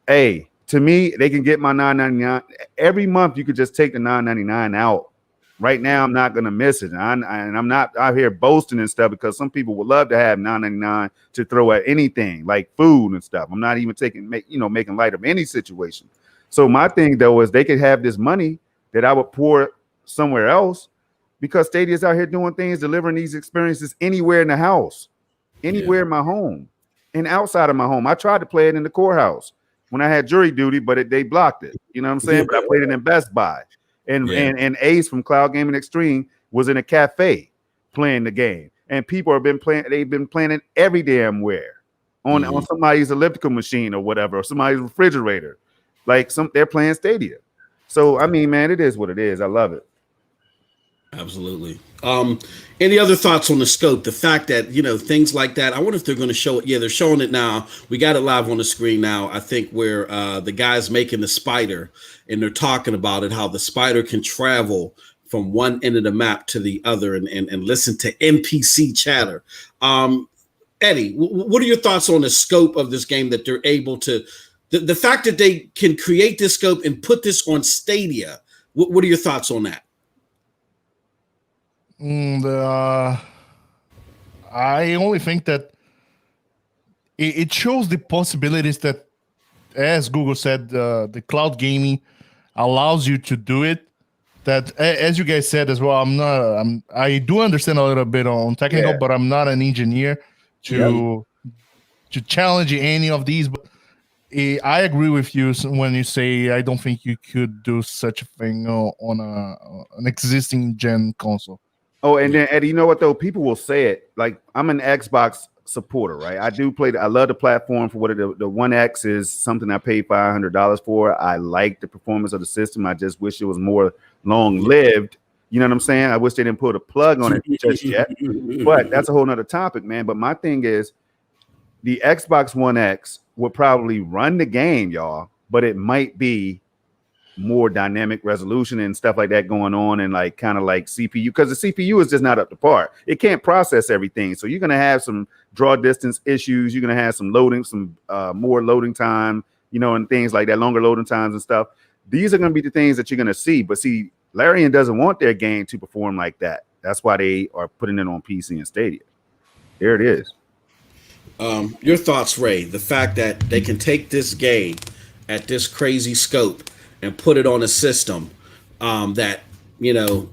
hey, to me, they can get my $9.99 every month. You could just take the $9.99 out. Right now, I'm not gonna miss it, and I'm not out here boasting and stuff, because some people would love to have $9.99 to throw at anything like food and stuff. I'm not even making light of any situation. So my thing though is they could have this money that I would pour somewhere else, because Stadia's out here doing things, delivering these experiences anywhere in the house, anywhere in my home, and outside of my home. I tried to play it in the courthouse when I had jury duty, but they blocked it. You know what I'm saying? But I played it in Best Buy. And Ace from Cloud Gaming Extreme was in a cafe playing the game. And people have been playing, they've been playing it every damn where. On somebody's elliptical machine or whatever, or somebody's refrigerator. Like they're playing Stadia. So I mean, man, it is what it is. I love it. Absolutely. Any other thoughts on the scope? The fact that, things like that, I wonder if they're going to show it. Yeah, they're showing it now. We got it live on the screen now. I think where the guy's making the spider, and they're talking about it, how the spider can travel from one end of the map to the other and listen to NPC chatter. Eddie, what are your thoughts on the scope of this game, that they're able to, the fact that they can create this scope and put this on Stadia? What are your thoughts on that? I only think that it shows the possibilities that, as Google said, the cloud gaming allows you to do it. That, as you guys said as well, I do understand a little bit on technical, but I'm not an engineer to challenge any of these. But I agree with you when you say I don't think you could do such a thing on an existing gen console. Oh, and then Eddie, you know what though? People will say it. Like, I'm an Xbox supporter, right? I do play. I love the platform for what it is. The One X is something I paid $500 for. I like the performance of the system. I just wish it was more long lived. You know what I'm saying? I wish they didn't put a plug on it just yet. But that's a whole nother topic, man. But my thing is, the Xbox One X would probably run the game, y'all, but it might be more dynamic resolution and stuff like that going on, and like kind of like CPU, because the CPU is just not up to par. It can't process everything. So you're going to have some draw distance issues. You're going to have some more loading time, and things like that, longer loading times and stuff. These are going to be the things that you're going to see. But see, Larian doesn't want their game to perform like that. That's why they are putting it on PC and Stadia. There it is. Your thoughts, Ray, the fact that they can take this game at this crazy scope and put it on a system that,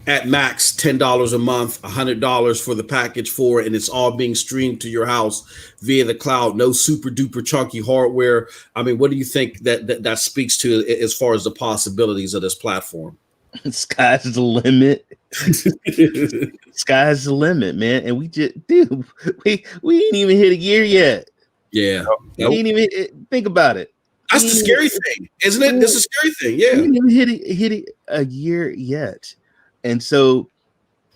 at max $10 a month, $100 for the package for it, and it's all being streamed to your house via the cloud, no super duper chunky hardware. I mean, what do you think that speaks to as far as the possibilities of this platform? Sky's the limit. Sky's the limit, man. And we ain't even hit a year yet. Yeah. We ain't even think about it. That's the scary thing, isn't it? That's a scary thing. Yeah. We didn't even hit it a year yet. And so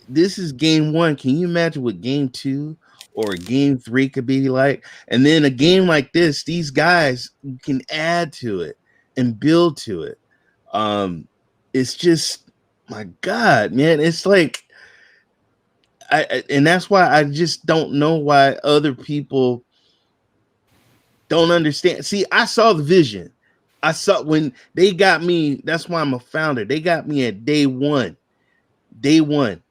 this is game one. Can you imagine what game 2 or game 3 could be like? And then a game like this, these guys can add to it and build to it. It's just, my God, man. It's like, and that's why I just don't know why other people don't understand. See, I saw the vision. I saw when they got me. That's why I'm a founder. They got me at day one, when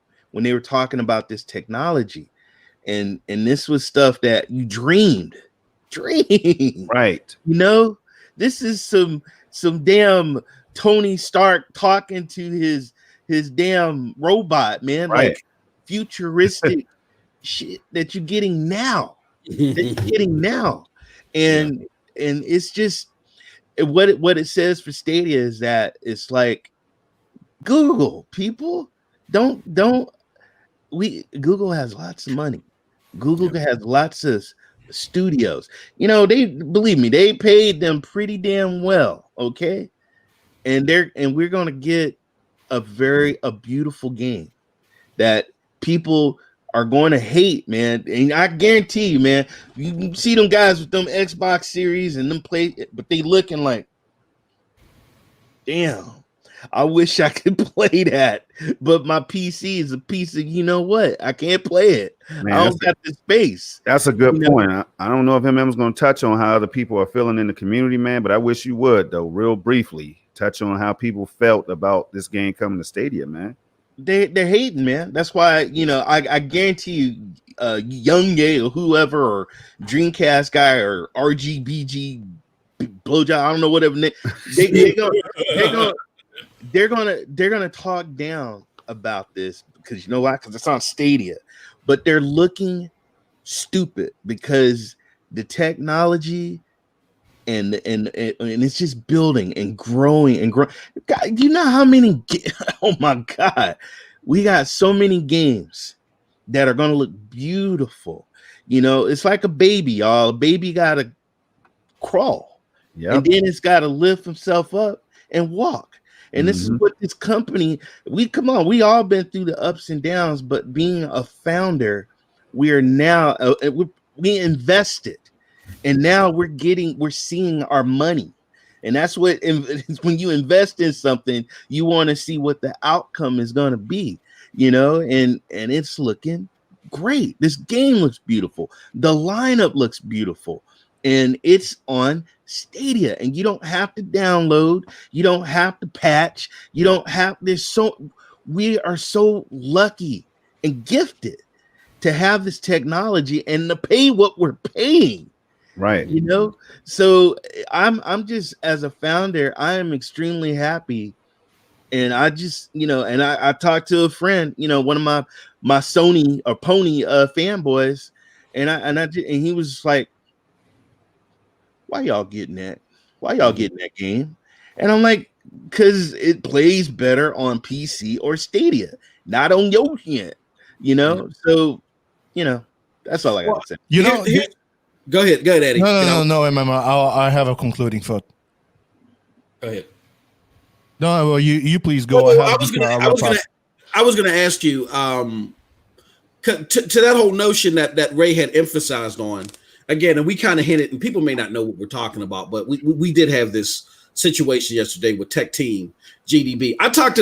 they were talking about this technology, and this was stuff that you dreamed, right? This is some damn Tony Stark talking to his damn robot, man. Right. Like futuristic shit that you're getting now. And it's just what it says for Stadia is that it's like Google, people Google has lots of money. Google has lots of studios. They, believe me, they paid them pretty damn well. Okay. And we're gonna get a beautiful game that people are going to hate, man. And I guarantee you, man, you see them guys with them Xbox Series and them play, but they looking like, damn, I wish I could play that, but my PC is a piece of, you know what? I can't play it. Man, I don't got the space. That's a good You know? point. I don't know if was going to touch on how other people are feeling in the community, man, but I wish you would, though, real briefly touch on how people felt about this game coming to Stadia, man. They're hating, man. That's why, you know, I guarantee you, Young Gay or whoever, or Dreamcast guy, or RGBG blowjob, I don't know, whatever. They're gonna talk down about this because, you know why? Because it's on Stadia, but they're looking stupid because the technology and it's just building and growing and growing. God, you know how many? Oh my God, we got so many games that are gonna look beautiful. You know, it's like a baby, y'all. A baby gotta crawl, and then it's gotta lift himself up and walk. And this is what this company. We all been through the ups and downs, but being a founder, we are now we invested. And now we're seeing our money. And that's what, when you invest in something, you want to see what the outcome is going to be, you know, and it's looking great. This game looks beautiful. The lineup looks beautiful, and it's on Stadia, and you don't have to download. You don't have to patch. You don't have we are so lucky and gifted to have this technology and to pay what we're paying. Right. You know, so I'm just, as a founder, I am extremely happy. And I just, you know, and I talked to a friend, you know, one of my Sony or Pony fanboys, and he was like, why y'all getting that? Why y'all getting that game? And I'm like, because it plays better on PC or Stadia, not on your end, you know? So, you know, that's all I got to say. You know, Go ahead, Eddie. No, I have a concluding thought. Go ahead. No, well, you please go. I was gonna ask you to that whole notion that Ray had emphasized on again, and we kind of hinted, and people may not know what we're talking about, but we did have this situation yesterday with Tech Team GDB. I talked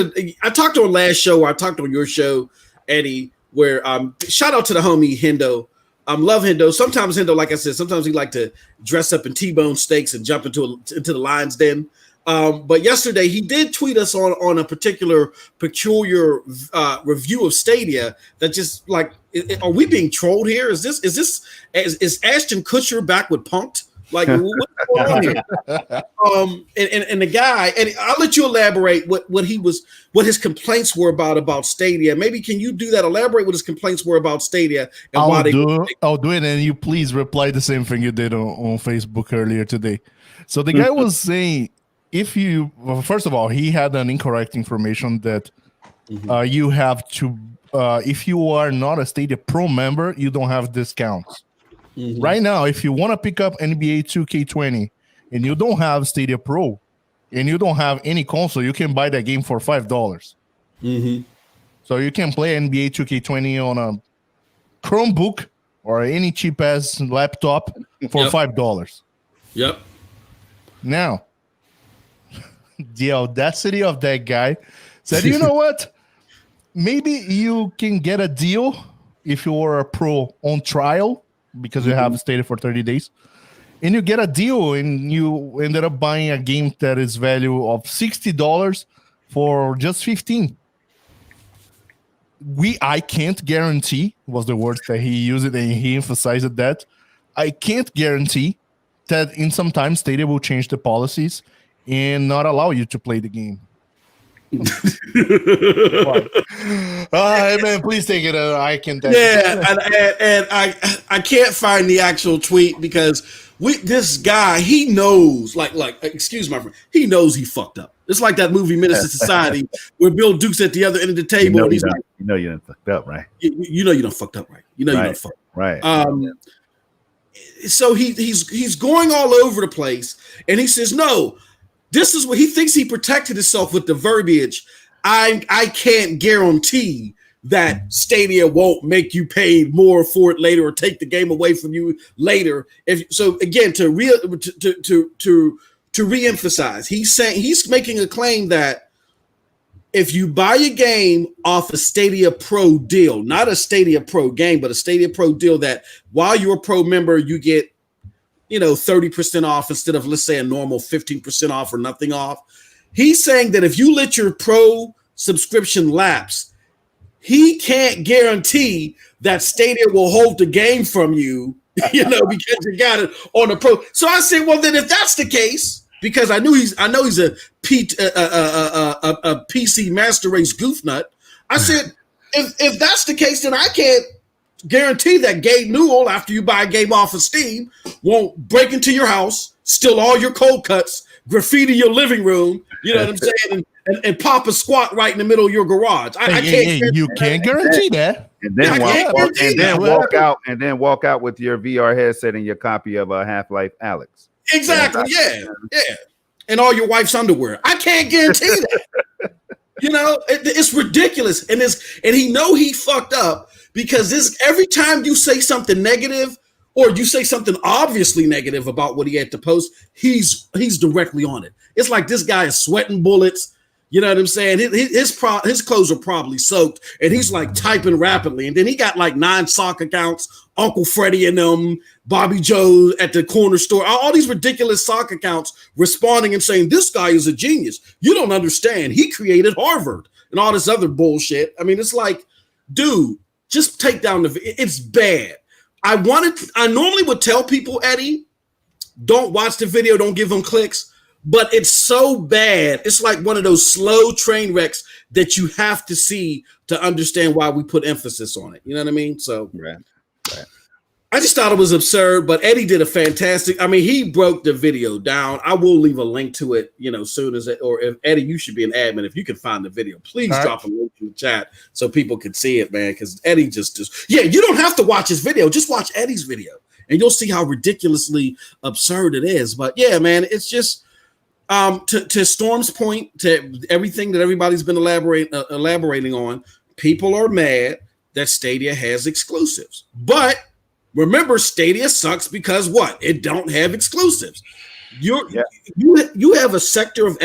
on last show, or I talked on your show, Eddie, where shout out to the homie Hendo. Love Hendo. Sometimes Hendo, like I said, sometimes he like to dress up in T-bone steaks and jump into the lion's den. But yesterday he did tweet us on a particular peculiar review of Stadia that just like, are we being trolled here? Is Ashton Kutcher back with Punk'd? Like, what's going on here? And the guy, and I'll let you elaborate what his complaints were about Stadia. Maybe can you do that? Elaborate what his complaints were about Stadia and I'll do it, and you please reply the same thing you did on Facebook earlier today. So the guy was saying, first of all, he had an incorrect information that you have to, if you are not a Stadia Pro member, you don't have discounts. Right now, if you want to pick up NBA 2K20 and you don't have Stadia Pro and you don't have any console, you can buy that game for $5. So you can play NBA 2K20 on a Chromebook or any cheap ass laptop for $5. Yep. Now, the audacity of that guy said, you know what? Maybe you can get a deal if you are a pro on trial, because you have Stadia for 30 days, and you get a deal and you ended up buying a game that is value of $60 for just $15. I can't guarantee, was the words that he used, and he emphasized that. I can't guarantee that in some time Stadia will change the policies and not allow you to play the game. Hey man, please take it. I can. And I can't find the actual tweet because this guy, he knows, like excuse my friend, he knows he fucked up. It's like that movie Menace to Society where Bill Duke's at the other end of the table, and he's like, "You know you done fucked up, right? You know you done fucked up, right? You know you done fucked up, right?" So he's going all over the place, and he says, "No, this is what he thinks he protected himself with the verbiage. I can't guarantee that Stadia won't make you pay more for it later or take the game away from you later." So again, to reemphasize, he's saying, he's making a claim that if you buy a game off a Stadia Pro deal, not a Stadia Pro game, but a Stadia Pro deal that while you're a Pro member, you get, 30% off instead of, let's say, a normal 15% off or nothing off. He's saying that if you let your Pro subscription lapse, he can't guarantee that Stadia will hold the game from you, because you got it on a Pro. So I said, well, then if that's the case, because I know he's a PC Master Race goof nut. I said, if that's the case, then I can't guarantee that Gabe Newell, after you buy a game off of Steam, won't break into your house, steal all your cold cuts, graffiti your living room, you know what I'm saying, and pop a squat right in the middle of your garage. I can't. You can't guarantee that. And then walk out with your VR headset and your copy of Half-Life Alex. Exactly. Yeah. And all your wife's underwear. I can't guarantee that. It's ridiculous, and he fucked up because every time you say something negative or you say something obviously negative about what he had to post, he's directly on it. It's like this guy is sweating bullets. You know what I'm saying? His clothes are probably soaked, and he's like typing rapidly. And then he got like 9 sock accounts, Uncle Freddie and them, Bobby Joe at the corner store, all these ridiculous sock accounts responding and saying, this guy is a genius. You don't understand. He created Harvard and all this other bullshit. I mean, it's like, dude, just take down it's bad. I normally would tell people, Eddie, don't watch the video, don't give them clicks. But it's so bad. It's like one of those slow train wrecks that you have to see to understand why we put emphasis on it. You know what I mean? So right. I just thought it was absurd, but Eddie did a fantastic. I mean, he broke the video down. I will leave a link to it, soon as or if Eddie, you should be an admin. If you can find the video, please drop a link in the chat so people can see it, man. Because Eddie you don't have to watch his video. Just watch Eddie's video and you'll see how ridiculously absurd it is. But yeah, man, it's just, to Storm's point, to everything that everybody's been elaborating on, people are mad that Stadia has exclusives. But remember, Stadia sucks because what? It don't have exclusives. You have a sector of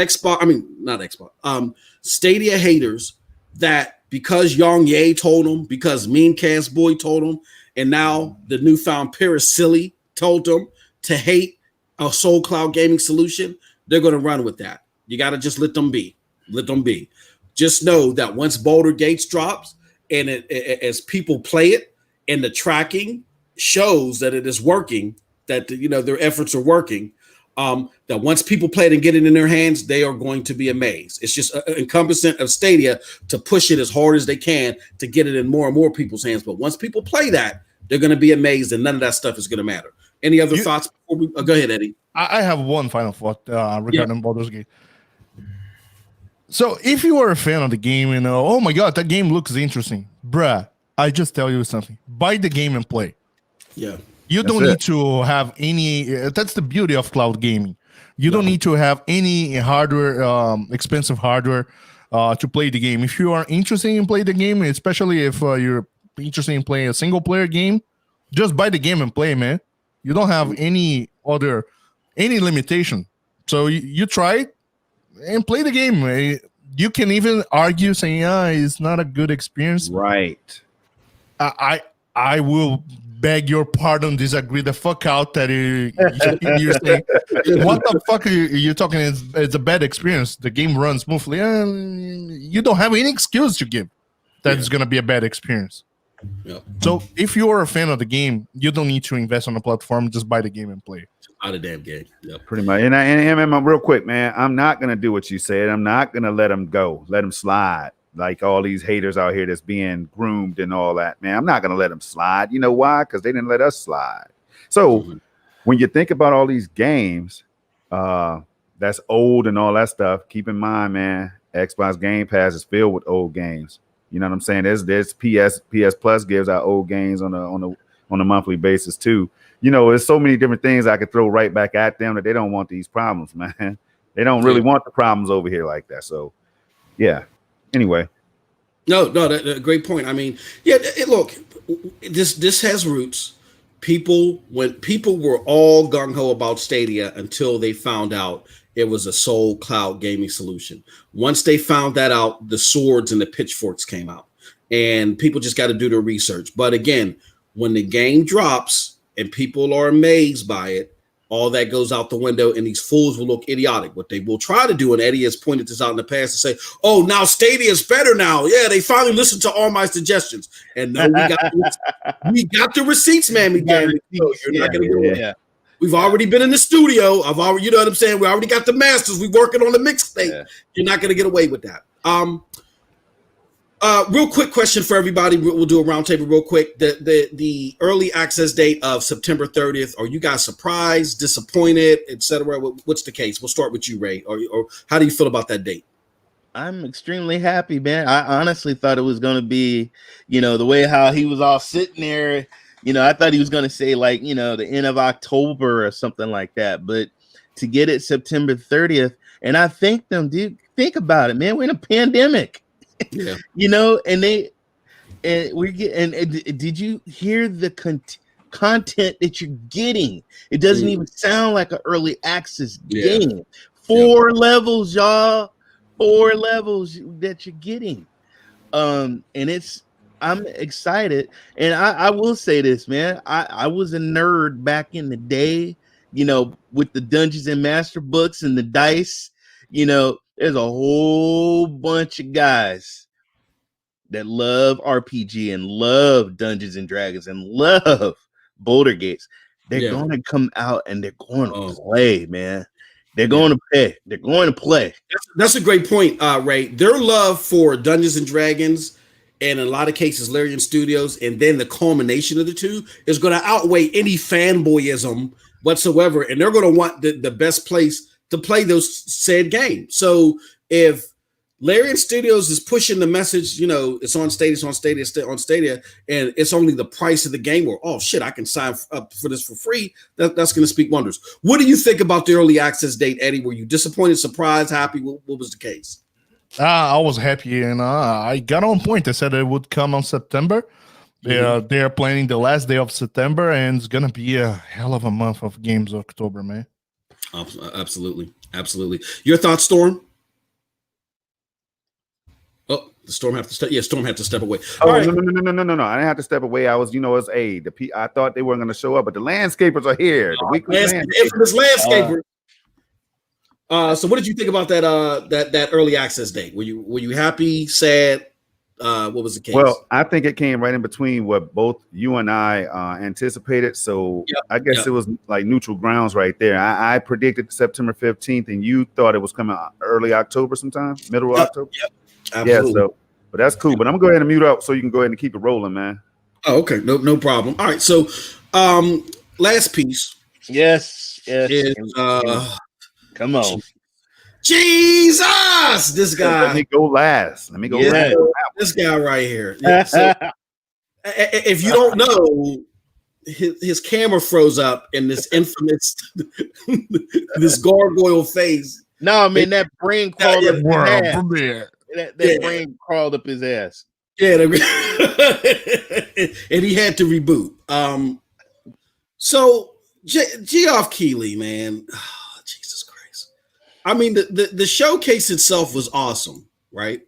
Stadia haters that because Yang Ye told them, because Meancast Boy told them, and now the newfound Paris Silly told them to hate a Soul Cloud gaming solution, they're going to run with that. You got to just let them be. Let them be. Just know that once Baldur Gates drops and as people play it and the tracking shows that it is working, that their efforts are working, that once people play it and get it in their hands, they are going to be amazed. It's just encompassing of Stadia to push it as hard as they can to get it in more and more people's hands. But once people play that, they're going to be amazed, and none of that stuff is going to matter. Any other thoughts before we go ahead, Eddie? I have one final thought regarding Baldur's Gate. So if you are a fan of the game and oh my god, that game looks interesting, bruh, I just tell you something. Buy the game and play. Yeah. You don't need to have any that's the beauty of cloud gaming. You don't need to have any hardware, expensive hardware to play the game. If you are interested in playing the game, especially if you're interested in playing a single player game, just buy the game and play, man. You don't have any limitation. So you try it and play the game. You can even argue saying, it's not a good experience. Right. I will beg your pardon, disagree the fuck out that you're saying. What the fuck are you talking? It's a bad experience. The game runs smoothly. You don't have any excuse to give that it's going to be a bad experience. Yep. So if you're a fan of the game, you don't need to invest on a platform. Just buy the game and play. Out of damn game. Yep. Pretty much. And real quick, man, I'm not gonna do what you said. I'm not gonna let him go, let him slide. Like all these haters out here that's being groomed and all that, man. I'm not gonna let them slide. You know why? Because they didn't let us slide. So when you think about all these games, that's old and all that stuff, keep in mind, man, Xbox Game Pass is filled with old games. You know what I'm saying? There's PS Plus gives out old games on a monthly basis too. There's so many different things I could throw right back at them that they don't want these problems, man. They don't really want the problems over here like that. So, yeah. Anyway. No, that great point. I mean, look, this has roots. When people were all gung ho about Stadia until they found out it was a sole cloud gaming solution. Once they found that out, the swords and the pitchforks came out, and people just got to do their research. But again, when the game drops and people are amazed by it, all that goes out the window, and these fools will look idiotic. What they will try to do, and Eddie has pointed this out in the past, to say, "Oh, now Stadia is better now. Yeah, they finally listened to all my suggestions." And no, we got the receipts, man. You're not gonna get away. Yeah. We've already been in the studio. I've already, you know what I'm saying? We already got the masters. We're working on the mixtape. Yeah. You're not going to get away with that. Real quick question for everybody. We'll do a roundtable real quick. The early access date of September 30th. Are you guys surprised, disappointed, etc.? What's the case? We'll start with you, Ray. Or how do you feel about that date? I'm extremely happy, man. I honestly thought it was going to be, the way how he was all sitting there. I thought he was going to say like, the end of October or something like that. But to get it September 30th, and I thank them, dude. Think about it, man. We're in a pandemic, yeah. And did you hear the content that you're getting? It doesn't even sound like an early access game. 4 levels, y'all. 4 levels that you're getting. And I'm excited, and I will say this, man. I was a nerd back in the day, with the Dungeons and Master books and the dice. There's a whole bunch of guys that love RPG and love Dungeons and Dragons and love Boulder Gates. They're going to come out and they're going to play, man. They're going to pay. They're going to play. That's a great point, Ray. Their love for Dungeons and Dragons, and in a lot of cases, Larian Studios, and then the culmination of the two is going to outweigh any fanboyism whatsoever. And they're going to want the best place to play those said games. So if Larian Studios is pushing the message, it's on Stadia, and it's only the price of the game, or, oh shit, I can sign up for this for free. That's going to speak wonders. What do you think about the early access date, Eddie? Were you disappointed, surprised, happy? What was the case? I was happy, and I got on point. I said it would come on September. They're planning the last day of September, and it's gonna be a hell of a month of games. October, man. Absolutely. Your thoughts, Storm? Oh, the Storm have to step. Yeah, Storm had to step away. Oh, right. No! I didn't have to step away. I was, it's I thought they weren't going to show up, but the landscapers are here. The weekly infamous landscaper. So what did you think about that early access date? Were you happy, sad? What was the case? Well, I think it came right in between what both you and I anticipated. So I guess it was like neutral grounds right there. I predicted September 15th, and you thought it was coming early October sometime, middle of October. Yep. Absolutely. Yeah, so but that's cool. But I'm gonna go ahead and mute up so you can go ahead and keep it rolling, man. Oh, okay. No problem. All right. So last piece. Yes. Is, come on. Jesus, this guy. Let me go last. This guy right here. Yeah, so, if you don't know, his camera froze up in this infamous this gargoyle face. No, man, that brain crawled up his ass. That brain crawled up his ass. Yeah, and he had to reboot. So Geoff Keighley, man. Jesus Christ. I mean, the showcase itself was awesome, right?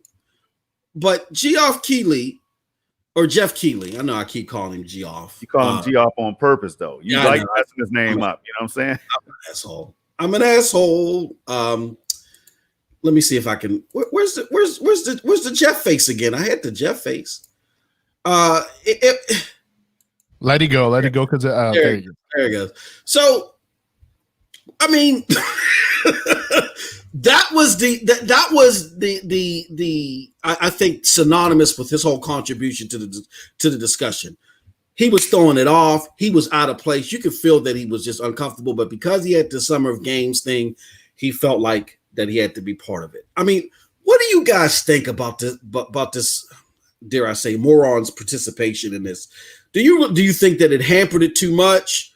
But Geoff Keighley, or Jeff Keighley, I know I keep calling him Geoff. You call him Geoff on purpose, though. You like messing his name up. You know what I'm saying? I'm an asshole. Let me see if I can. Where's the Jeff face again? I had the Jeff face. Let it go, because there it goes. So, I mean, that was the I think synonymous with his whole contribution to the discussion. He was throwing it off. He was out of place. You could feel that he was just uncomfortable, but because he had the Summer of Games thing, he felt like that he had to be part of it. I mean, what do you guys think about this? Dare I say, moron's participation in this? Do you think that it hampered it too much?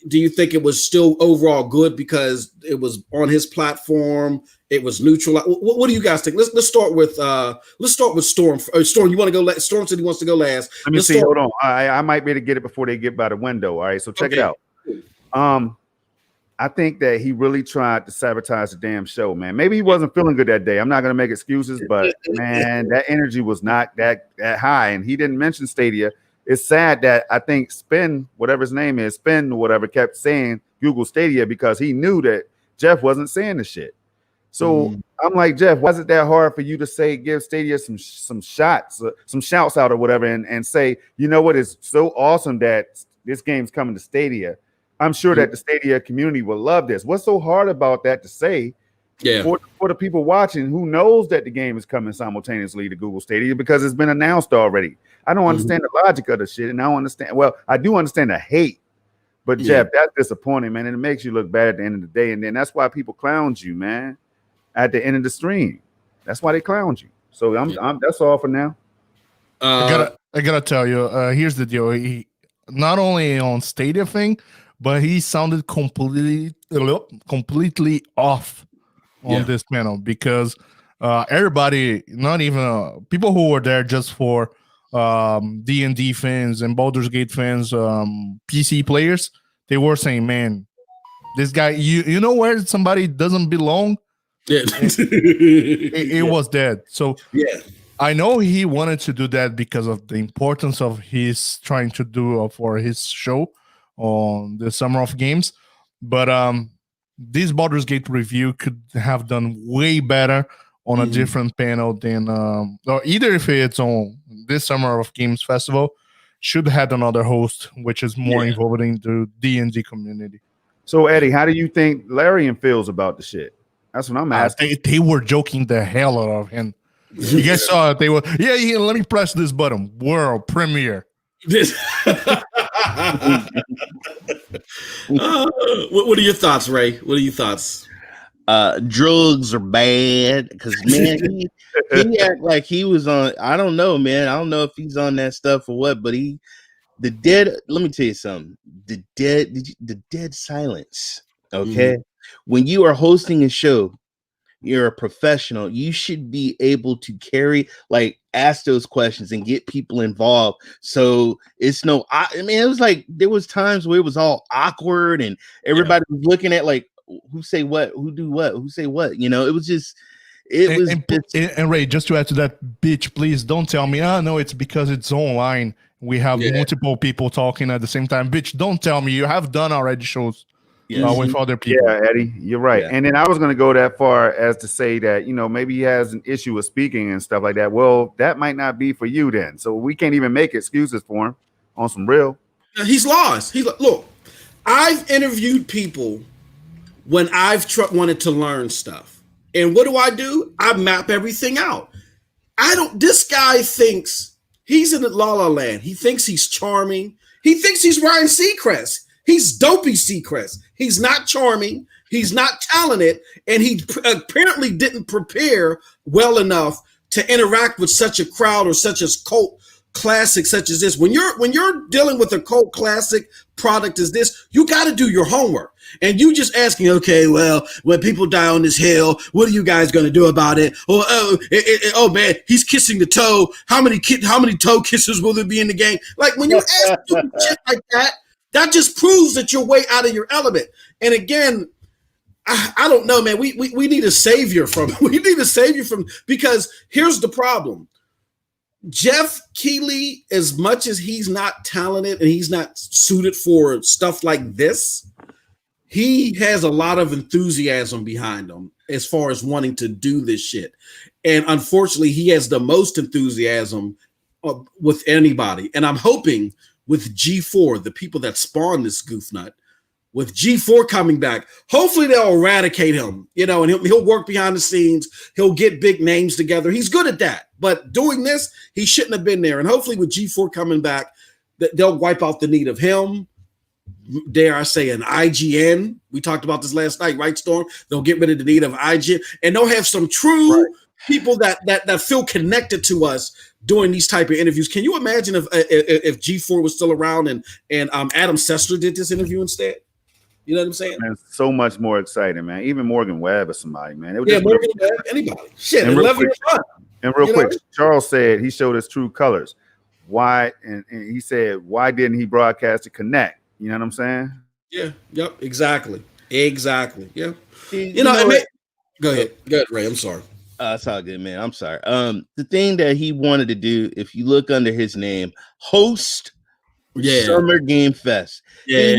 Do you think it was still overall good because it was on his platform? It was neutral. What do you guys think? Let's start with Storm. Storm, you want to go? Storm said he wants to go last. Let me see. Hold on. I might be able to get it before they get by the window. All right. So check it out. I think that he really tried to sabotage the damn show, man. Maybe he wasn't feeling good that day. I'm not gonna make excuses, but man, that energy was not that high, and he didn't mention Stadia. It's sad that I think Spin, whatever his name is, Spin, whatever, kept saying Google Stadia because he knew that Jeff wasn't saying the shit. So I'm like, Jeff, why is it that hard for you to say, give Stadia some shots, some shouts out or whatever, and say, you know what, it's so awesome that this game's coming to Stadia. I'm sure that the Stadia community will love this. What's so hard about that to say? Yeah. For the people watching who knows that the game is coming simultaneously to Google Stadia because it's been announced already. I don't understand the logic of the shit, and I don't understand. Well, I do understand the hate, but Jeff, that's disappointing, man, and it makes you look bad at the end of the day. And then that's why people clowned you, man, at the end of the stream. That's why they clowned you. So I'm that's all for now. I gotta tell you, here's the deal. He not only on Stadia thing, but he sounded completely off on this panel because everybody, not even people who were there just for D&D fans and Baldur's Gate fans, PC players, they were saying, man, this guy, you know where somebody doesn't belong? Yeah. it was dead. So yeah. I know he wanted to do that because of the importance of his trying to do for his show on the Summer of Games, but this Baldur's Gate review could have done way better on a different panel than or either if it's on this Summer of Games festival, should have had another host which is more involved in the D&D community. So Eddie, how do you think Larian feels about the shit? That's what I'm asking. They were joking the hell out of him. You guys saw it. They were, yeah, let me press this button. World premiere. What are your thoughts, Ray? What are your thoughts? Drugs are bad because man, he act like he was on. I don't know, man. I don't know if he's on that stuff or what, but the dead. Let me tell you something. The dead silence. Okay, when you are hosting a show, you're a professional. You should be able to ask those questions and get people involved. So it's I mean, it was like there was times where it was all awkward and everybody was looking at like who say what, who do what, who say what. You know, it was just and Ray, just to add to that, bitch, please don't tell me, no, it's because it's online. We have multiple people talking at the same time. Bitch, don't tell me. You have done already shows. With other people. Yeah, Eddie, you're right. Yeah. And then I was going to go that far as to say that, maybe he has an issue with speaking and stuff like that. Well, that might not be for you then. So we can't even make excuses for him on some real. He's lost. Look, I've interviewed people when I've wanted to learn stuff. And what do? I map everything out. This guy thinks he's in La La Land. He thinks he's charming. He thinks he's Ryan Seacrest. He's dopey Seacrest. He's not charming. He's not talented. And he apparently didn't prepare well enough to interact with such a crowd or such a cult classic such as this. When you're dealing with a cult classic product as this, you got to do your homework. And you just asking, okay, well, when people die on this hill, what are you guys going to do about it? Or, oh man, he's kissing the toe. How many toe kisses will there be in the game? Like when you ask shit like that, that just proves that you're way out of your element. And again, I don't know, man. We need a savior from. Because here's the problem. Jeff Keighley, as much as he's not talented and he's not suited for stuff like this, he has a lot of enthusiasm behind him as far as wanting to do this shit. And unfortunately, he has the most enthusiasm with anybody. And I'm hoping with G4, the people that spawned this goofnut, with G4 coming back, hopefully they'll eradicate him, and he'll work behind the scenes. He'll get big names together. He's good at that. But doing this, he shouldn't have been there. And hopefully with G4 coming back, they'll wipe out the need of him. Dare I say an IGN. We talked about this last night, right, Storm? They'll get rid of the need of IGN. And they'll have some true people that feel connected to us doing these type of interviews. Can you imagine if G4 was still around and Adam Sessler did this interview instead? You know what I'm saying? Man, it's so much more exciting, man. Even Morgan Webb or somebody, man. Morgan Webb, anybody. Shit, and real quick, Charles said he showed us true colors. Why? And he said, why didn't he broadcast to Connect? You know what I'm saying? Yeah. Yep. Exactly. Exactly. Yeah. You know what? Go ahead. Go ahead, Ray. I'm sorry. It's all good, man. I'm sorry. The thing that he wanted to do, if you look under his name, host Summer Game Fest. Yeah.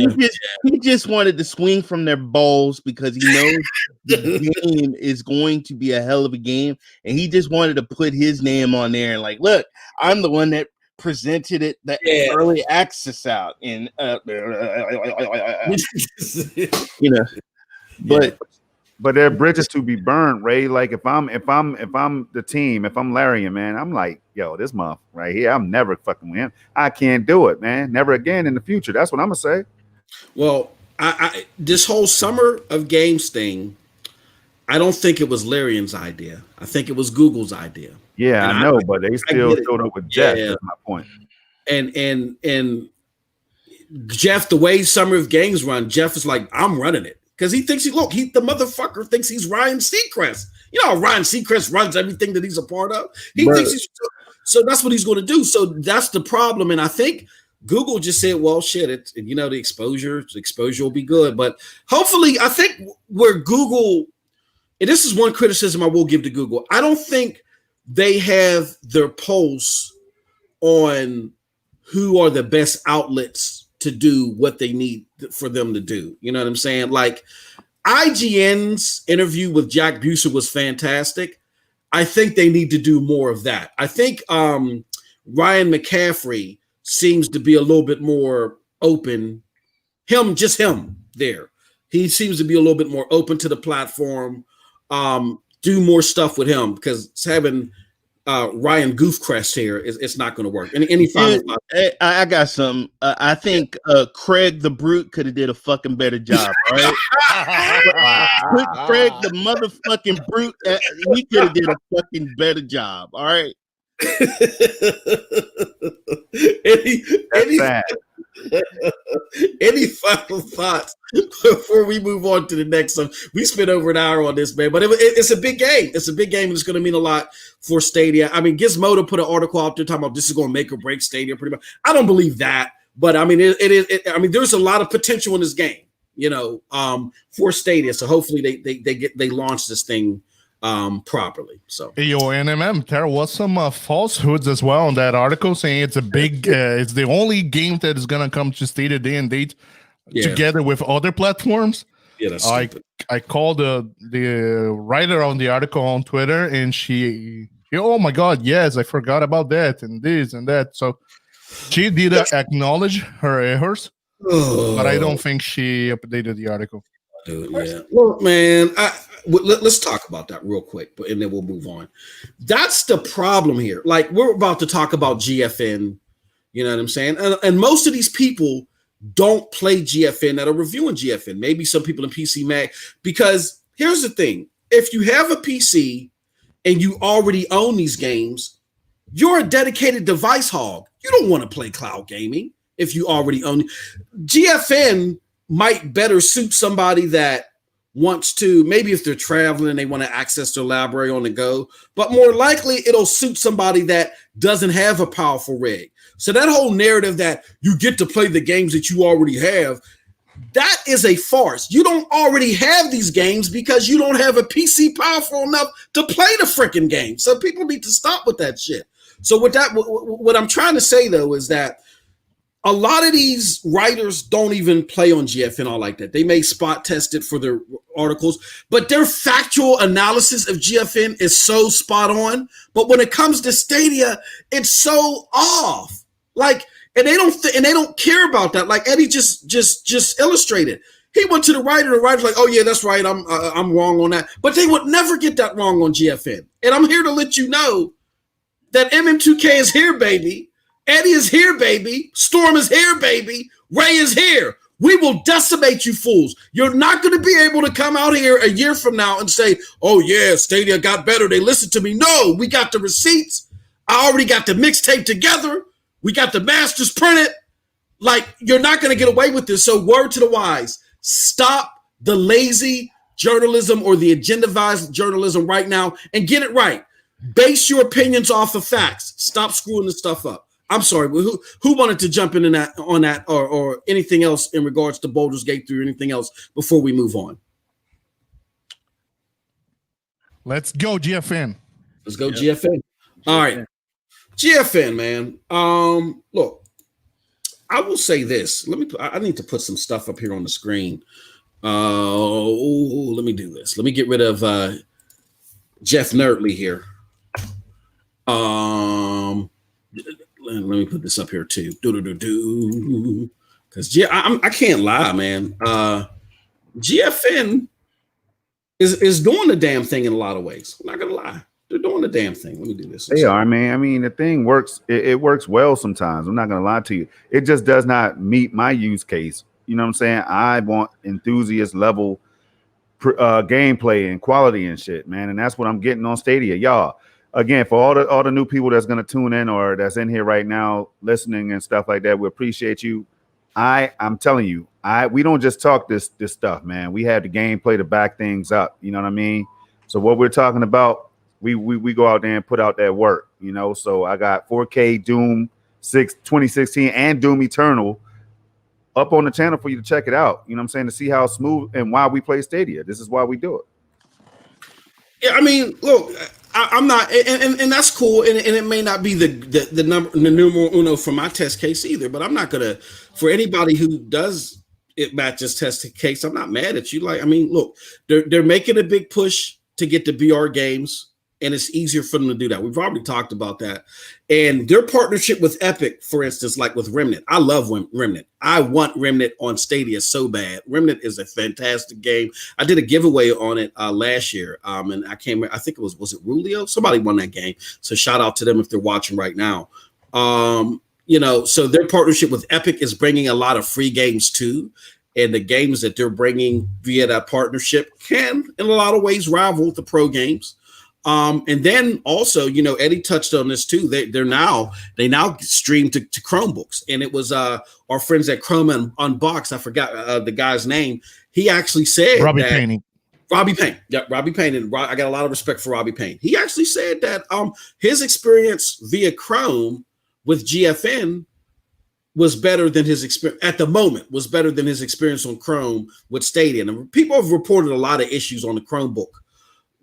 He just wanted to swing from their balls because he knows the game is going to be a hell of a game, and he just wanted to put his name on there and like, look, I'm the one that presented it, the early access out, and you know, but there are bridges to be burned, Ray. Like if I'm the team, if I'm Larry, man, I'm like, yo, this month right here, I'm never fucking with him. I can't do it, man. Never again in the future. That's what I'm gonna say. Well, I this whole Summer of Games thing, I don't think it was Larian's idea. I think it was Google's idea. Yeah, I know, but they still showed up with Jeff. That's my point. And Jeff, the way Summer of Games run, Jeff is like, I'm running it. Because he thinks the motherfucker thinks he's Ryan Seacrest. You know how Ryan Seacrest runs everything that he's a part of? Thinks so that's what he's going to do. So that's the problem. And I think Google just said, well, shit, the exposure will be good. But hopefully, I think where Google, and this is one criticism I will give to Google, I don't think they have their pulse on who are the best outlets to do what they need for them to do. You know what I'm saying? Like IGN's interview with Jack Buser was fantastic. I think they need to do more of that. I think Ryan McCaffrey seems to be a little bit more open. Him there. He seems to be a little bit more open to the platform. Do more stuff with him because having Ryan Goofcrest here it's not going to work. Any final thoughts? I got something. I think Craig the Brute could have did a fucking better job. All right, put Craig the motherfucking Brute. He could have did a fucking better job. All right. Any final thoughts before we move on to the next one? We spent over an hour on this, man, but it's a big game. It's a big game, and it's going to mean a lot for Stadia. I mean, Gizmodo put an article out there talking about this is going to make or break Stadia. Pretty much, I don't believe that, but I mean, I mean, there's a lot of potential in this game, for Stadia. So hopefully they launch this thing properly. So there was some falsehoods as well in that article saying it's a big it's the only game that is gonna come to Stadia day and date together with other platforms. That's I called the writer on the article on Twitter, and she oh my god, yes, I forgot about that and this and that. So she did acknowledge her errors, but I don't think she updated the article. Dude, yeah. Well, man, let's talk about that real quick, and then we'll move on. That's the problem here. Like, we're about to talk about GFN, you know what I'm saying? And most of these people don't play GFN that are reviewing GFN. Maybe some people in PC Mag, because here's the thing. If you have a PC and you already own these games, you're a dedicated device hog. You don't want to play cloud gaming if you already own it. GFN might better suit somebody that wants to, maybe if they're traveling and they want to access their library on the go, but more likely it'll suit somebody that doesn't have a powerful rig. So that whole narrative that you get to play the games that you already have, that is a farce. You don't already have these games because you don't have a PC powerful enough to play the freaking game. So people need to stop with that shit. So what I'm trying to say though is that a lot of these writers don't even play on GFN all like that. They may spot test it for their articles, but their factual analysis of GFN is so spot on. But when it comes to Stadia, it's so off. Like, and they don't care about that. Like Eddie just illustrated. He went to the writer. The writer's like, "Oh yeah, that's right. I'm wrong on that." But they would never get that wrong on GFN. And I'm here to let you know that MM2K is here, baby. Eddie is here, baby. Storm is here, baby. Ray is here. We will decimate you fools. You're not going to be able to come out here a year from now and say, oh, yeah, Stadia got better. They listened to me. No, we got the receipts. I already got the mixtape together. We got the masters printed. Like, you're not going to get away with this. So word to the wise, stop the lazy journalism or the agendized journalism right now and get it right. Base your opinions off of facts. Stop screwing this stuff up. I'm sorry, who wanted to jump in on that or anything else in regards to Baldur's Gate 3 or anything else before we move on? Let's go, GFN. Let's go, GFN. All right. GFN, man. Look, I will say this. I need to put some stuff up here on the screen. Let me do this. Let me get rid of Jeff Nerdley here. Let me put this up here too. Because I can't lie, man. GFN is doing the damn thing in a lot of ways. I'm not gonna lie. They're doing the damn thing. Let me do this. They are, man. I mean, the thing works. It works well sometimes. I'm not gonna lie to you. It just does not meet my use case. You know what I'm saying? I want enthusiast level gameplay and quality and shit, man. And that's what I'm getting on Stadia, y'all. Again, for all the new people that's gonna tune in or that's in here right now listening and stuff like that, we appreciate you. I'm telling you, we don't just talk this stuff, man. We have the gameplay to back things up. You know what I mean? So what we're talking about, we go out there and put out that work. You know, so I got 4K Doom 2016 and Doom Eternal up on the channel for you to check it out. You know what I'm saying? To see how smooth and why we play Stadia. This is why we do it. Yeah, I mean, look, I'm not, and that's cool, and it may not be the numero uno for my test case either. But I'm not gonna, for anybody who does it matches test case, I'm not mad at you. Like, I mean, look, they're making a big push to get the VR games, and it's easier for them to do that. We've already talked about that. And their partnership with Epic, for instance, like with Remnant. I love Remnant. I want Remnant on Stadia so bad. Remnant is a fantastic game. I did a giveaway on it last year. And I think it was it Rulio? Somebody won that game. So shout out to them if they're watching right now. You know, so their partnership with Epic is bringing a lot of free games too. And the games that they're bringing via that partnership can, in a lot of ways, rival the pro games. And then also, you know, Eddie touched on this too. They now stream to Chromebooks, and it was our friends at Chrome Unboxed. I forgot the guy's name. He actually said Robbie Payne. Yeah, Robbie Payne. And I got a lot of respect for Robbie Payne. He actually said that his experience via Chrome with GFN was better than his experience at the moment. Was better than his experience on Chrome with Stadia. And people have reported a lot of issues on the Chromebook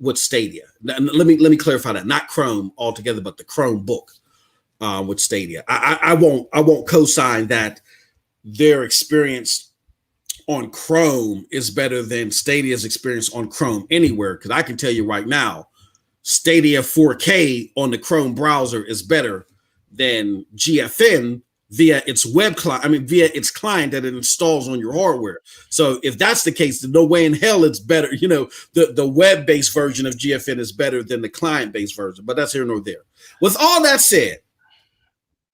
with Stadia. Now, let me clarify that. Not Chrome altogether, but the Chromebook with Stadia. I won't co-sign that their experience on Chrome is better than Stadia's experience on Chrome anywhere. Because I can tell you right now, Stadia 4K on the Chrome browser is better than GFN via its web client. I mean, via its client that it installs on your hardware. So if that's the case, then no way in hell it's better. You know, the web-based version of GFN is better than the client-based version, but that's here nor there. With all that said,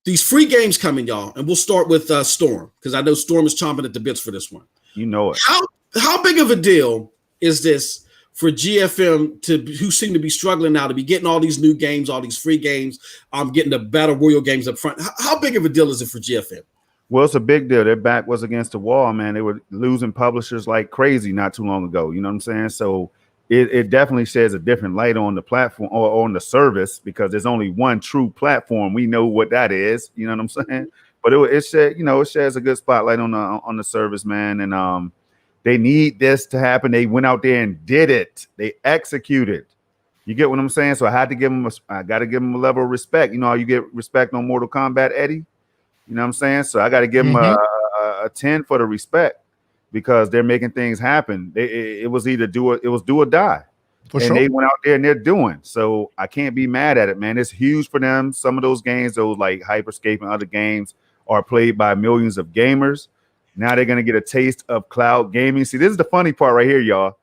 these free games coming, y'all, and we'll start with Storm, because I know Storm is chomping at the bits for this one. You know it. How big of a deal is this for GFM who seem to be struggling now to be getting all these new games, all these free games, getting the Battle Royale games up front? How big of a deal is it for GFM? Well, it's a big deal. Their back was against the wall, man. They were losing publishers like crazy not too long ago. You know what I'm saying? So it definitely sheds a different light on the platform or on the service, because there's only one true platform. We know what that is. You know what I'm saying? But it sheds a good spotlight on the service, man. And they need this to happen. They went out there and did it. They executed. You get what I'm saying? So I got to give them a level of respect. You know how you get respect on Mortal Kombat, Eddie? You know what I'm saying? So I got to give them a 10 for the respect, because they're making things happen. It was do or die. They went out there and they're doing. So I can't be mad at it, man. It's huge for them. Some of those games, those like Hyperscape and other games, are played by millions of gamers. Now they're going to get a taste of cloud gaming. See, this is the funny part right here, y'all.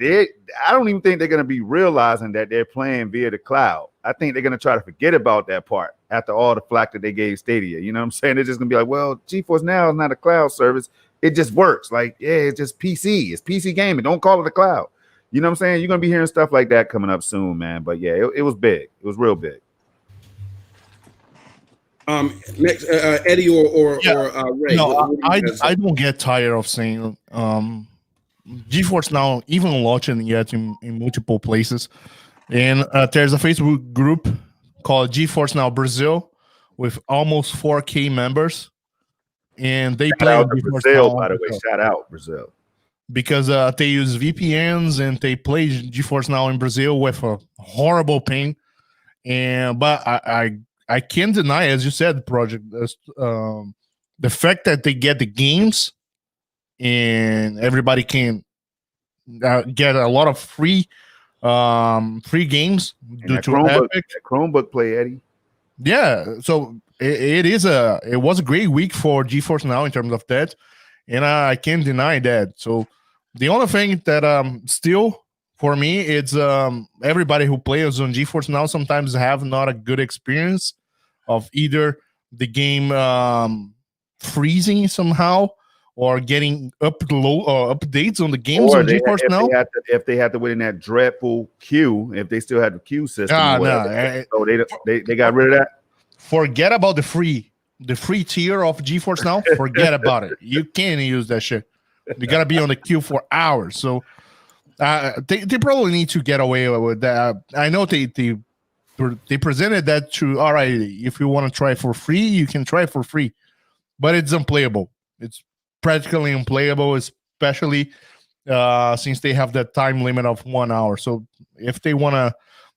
I don't even think they're going to be realizing that they're playing via the cloud. I think they're going to try to forget about that part after all the flack that they gave Stadia. You know what I'm saying? They're just going to be like, well, GeForce Now is not a cloud service. It just works. Like, yeah, it's just PC. It's PC gaming. Don't call it a cloud. You know what I'm saying? You're going to be hearing stuff like that coming up soon, man. But yeah, it was big. It was real big. Next, Eddie or Ray. No, I don't get tired of saying GeForce Now even launching yet in multiple places, and there's a Facebook group called GeForce Now Brazil, with almost 4K members, and they Shout play on out to GeForce Brazil, Now by the way. Shout out Brazil. because they use VPNs and they play GeForce Now in Brazil with a horrible ping. But I can't deny, as you said, Project, the fact that they get the games and everybody can get a lot of free games And due that to Chromebook, Epic. that Chromebook play, Eddie. Yeah, so it was a great week for GeForce Now in terms of that, and I can't deny that. So the only thing that still for me, it's everybody who plays on GeForce Now sometimes have not a good experience of either the game freezing somehow or getting updates on the games Or on GeForce Now. if they had to wait in that dreadful queue, if they still had the queue system, or whatever. So they got rid of that. Forget about the free tier of GeForce Now. Forget about it. You can't use that shit. You gotta be on the queue for hours. So they probably need to get away with that. I know they presented that to, all right, if you want to try for free, you can try for free, but it's unplayable. It's practically unplayable, especially since they have that time limit of 1 hour. So if they want to,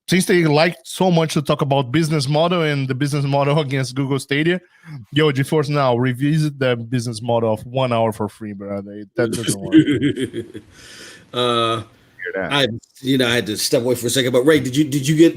since they like so much to talk about business model and the business model against Google Stadia, GeForce Now revisit the business model of 1 hour for free, brother. That doesn't work. I had to step away for a second. But Ray, did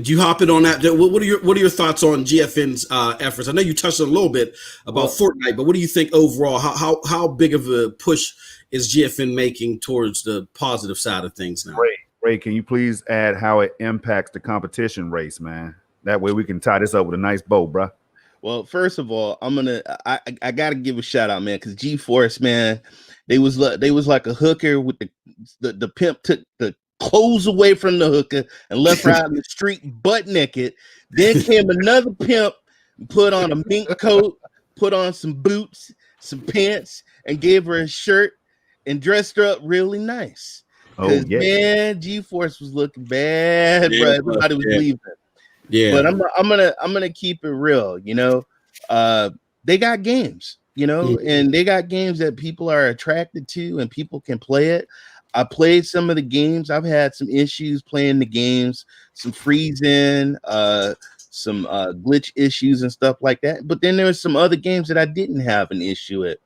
you hop in on that? What are your thoughts on GFN's efforts? I know you touched on a little bit about Fortnite, but what do you think overall? How big of a push is GFN making towards the positive side of things now? Ray, can you please add how it impacts the competition race, man? That way we can tie this up with a nice bow, bro. Well, first of all, I gotta give a shout out, man, because GeForce, man, they was like a hooker with the pimp took the clothes away from the hooker and left her out in the street butt naked. Then came another pimp, put on a mink coat, put on some boots, some pants, and gave her a shirt and dressed her up really nice. Because man, GeForce was looking bad, bro. Everybody was leaving. Yeah, but I'm gonna keep it real. They got games, and they got games that people are attracted to, and people can play it. I played some of the games. I've had some issues playing the games, some freezing, some glitch issues and stuff like that. But then there was some other games that I didn't have an issue with.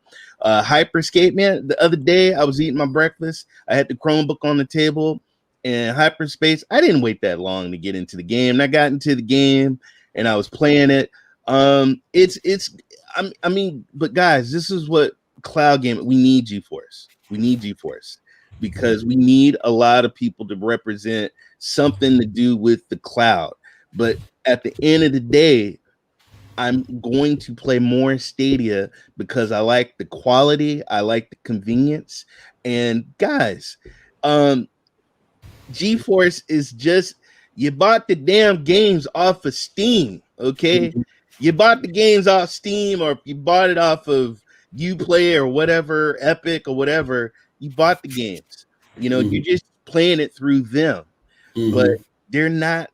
Hyperscape, man. The other day I was eating my breakfast. I had the Chromebook on the table, and Hyperspace. I didn't wait that long to get into the game. And I got into the game and I was playing it. But guys, this is what cloud game. We need GeForce. We need GeForce because we need a lot of people to represent something to do with the cloud. But at the end of the day, I'm going to play more Stadia because I like the quality, I like the convenience, and guys, GeForce is just, you bought the damn games off of Steam, okay? You bought the games off Steam, or you bought it off of Uplay or whatever, Epic or whatever. You bought the games, you're just playing it through them, but they're not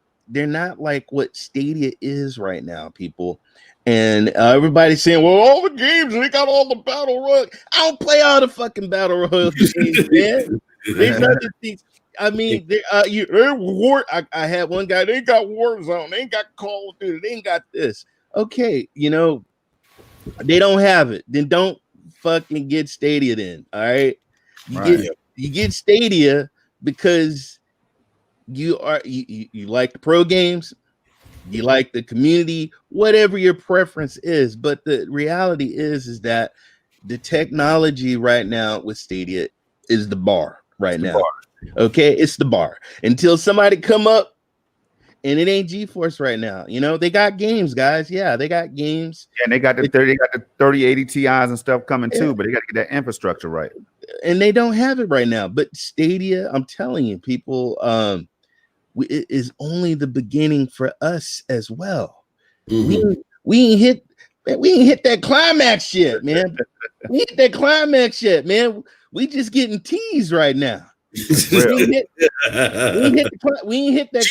like what Stadia is right now, people. And everybody's saying, well, all the games, they got all the battle royale. I don't play all the fucking battle royale games, man. There's other things. I mean, I had one guy, they got Warzone, they ain't got Call of Duty, they ain't got this. Okay, they don't have it. Then don't fucking get Stadia then, all right? You get Stadia because you like the pro games, you like the community, whatever your preference is. But the reality is that the technology right now with Stadia is the bar right now. Okay, it's the bar until somebody come up, and it ain't GeForce right now. They got games, guys. Yeah, they got games. Yeah, and they got the 3080 Ti's and stuff coming too, but they got to get that infrastructure right. And they don't have it right now. But Stadia, I'm telling you, people, it is only the beginning for us as well. We ain't hit that climax yet, man. We hit that climax yet, man. We just getting teased right now. Real. We ain't hit that.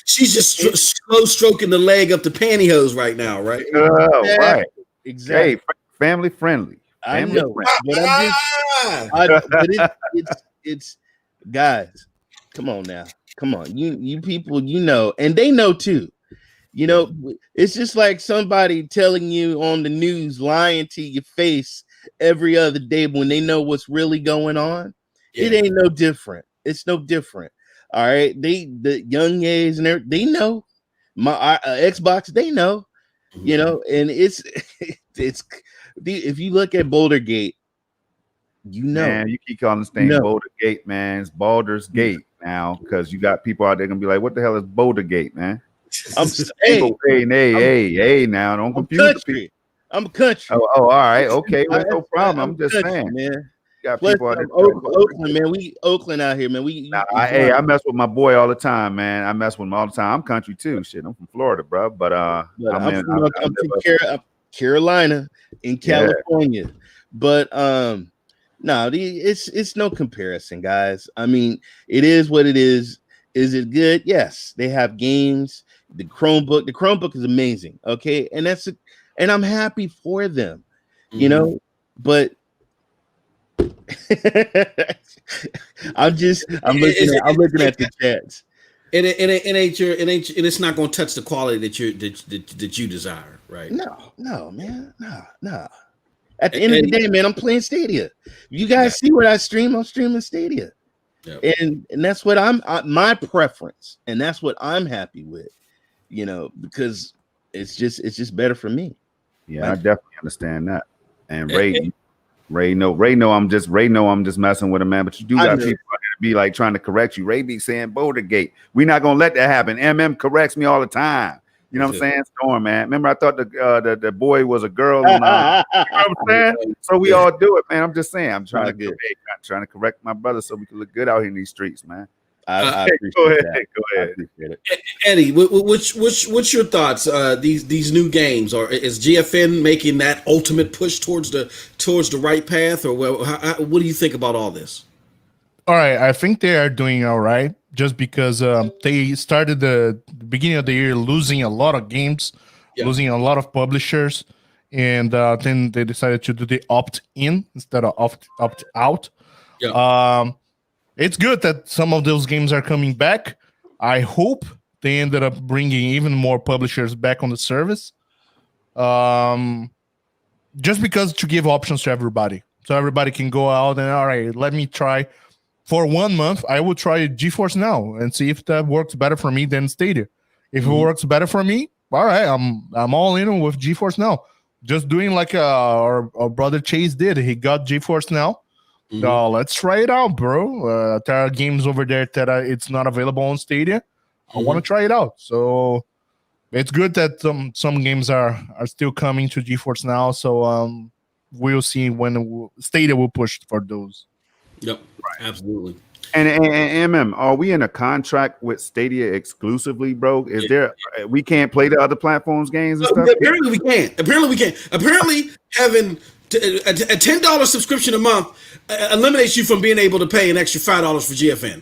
She's just slow stroking the leg up the pantyhose right now, right? Oh, right. Exactly. Hey, family friendly. I Family know, friendly. but it's guys. Come on now, come on, you people, and they know too. It's just like somebody telling you on the news, lying to your face every other day when they know what's really going on. Yeah. It ain't no different. It's no different. All right, the young A's and they know my Xbox. They know, and it's if you look at Boulder Gate, Man, you keep calling this thing Boulder Gate, man. It's Baldur's Gate now because you got people out there gonna be like, "What the hell is Boulder Gate, man?" Hey, now don't confuse the people. I'm a country. Oh, all right, okay, well, no problem. I'm just saying, man. You got Plus, people out there. Oakland, man. We Oakland out here, man. I mess with my boy all the time, man. I mess with him all the time. I'm country too. Shit, I'm from Florida, bro. But I'm from Carolina in California. But no, it's no comparison, guys. I mean, it is what it is. Is it good? Yes, they have games. The Chromebook is amazing. Okay, and and I'm happy for them, but I'm looking at the chats. And it's not going to touch the quality that you desire, right? No, man, no. At the end of the day, man, I'm playing Stadia. You guys see what I stream? I'm streaming Stadia, and that's what my preference, and that's what I'm happy with, because it's just better for me. Yeah, I definitely understand that. And Ray know I'm just messing with him, man. But you do got people out there be like trying to correct you. Ray be saying Boulder Gate. We're not gonna let that happen. MM corrects me all the time. You know what I'm saying? Storm, man. Remember, I thought the boy was a girl. You know what I'm saying? So we all do it, man. I'm just saying. I'm trying to correct my brother so we can look good out here in these streets, man. I go ahead. I appreciate it. Eddie, what's your thoughts? These new games, or is GFN making that ultimate push towards the right path, or what do you think about all this? All right, I think they are doing all right, just because they started the beginning of the year losing a lot of games, losing a lot of publishers, and then they decided to do the opt-in instead of opt-out. Yeah. It's good that some of those games are coming back. I hope they ended up bringing even more publishers back on the service. Just because to give options to everybody. So everybody can go out and, all right, let me try. For 1 month, I will try GeForce Now and see if that works better for me than Stadia. If it works better for me, all right, I'm all in with GeForce Now. Just doing like our brother Chase did. He got GeForce Now. Let's try it out, bro. There are games over there that it's not available on Stadia. I want to try it out. So it's good that some games are still coming to GeForce Now. So we'll see when Stadia will push for those. Yep, absolutely. And MM, are we in a contract with Stadia exclusively, bro? Is there we can't play the other platforms games and stuff? Apparently we can. Apparently having a $10 subscription a month eliminates you from being able to pay an extra $5 for GFN.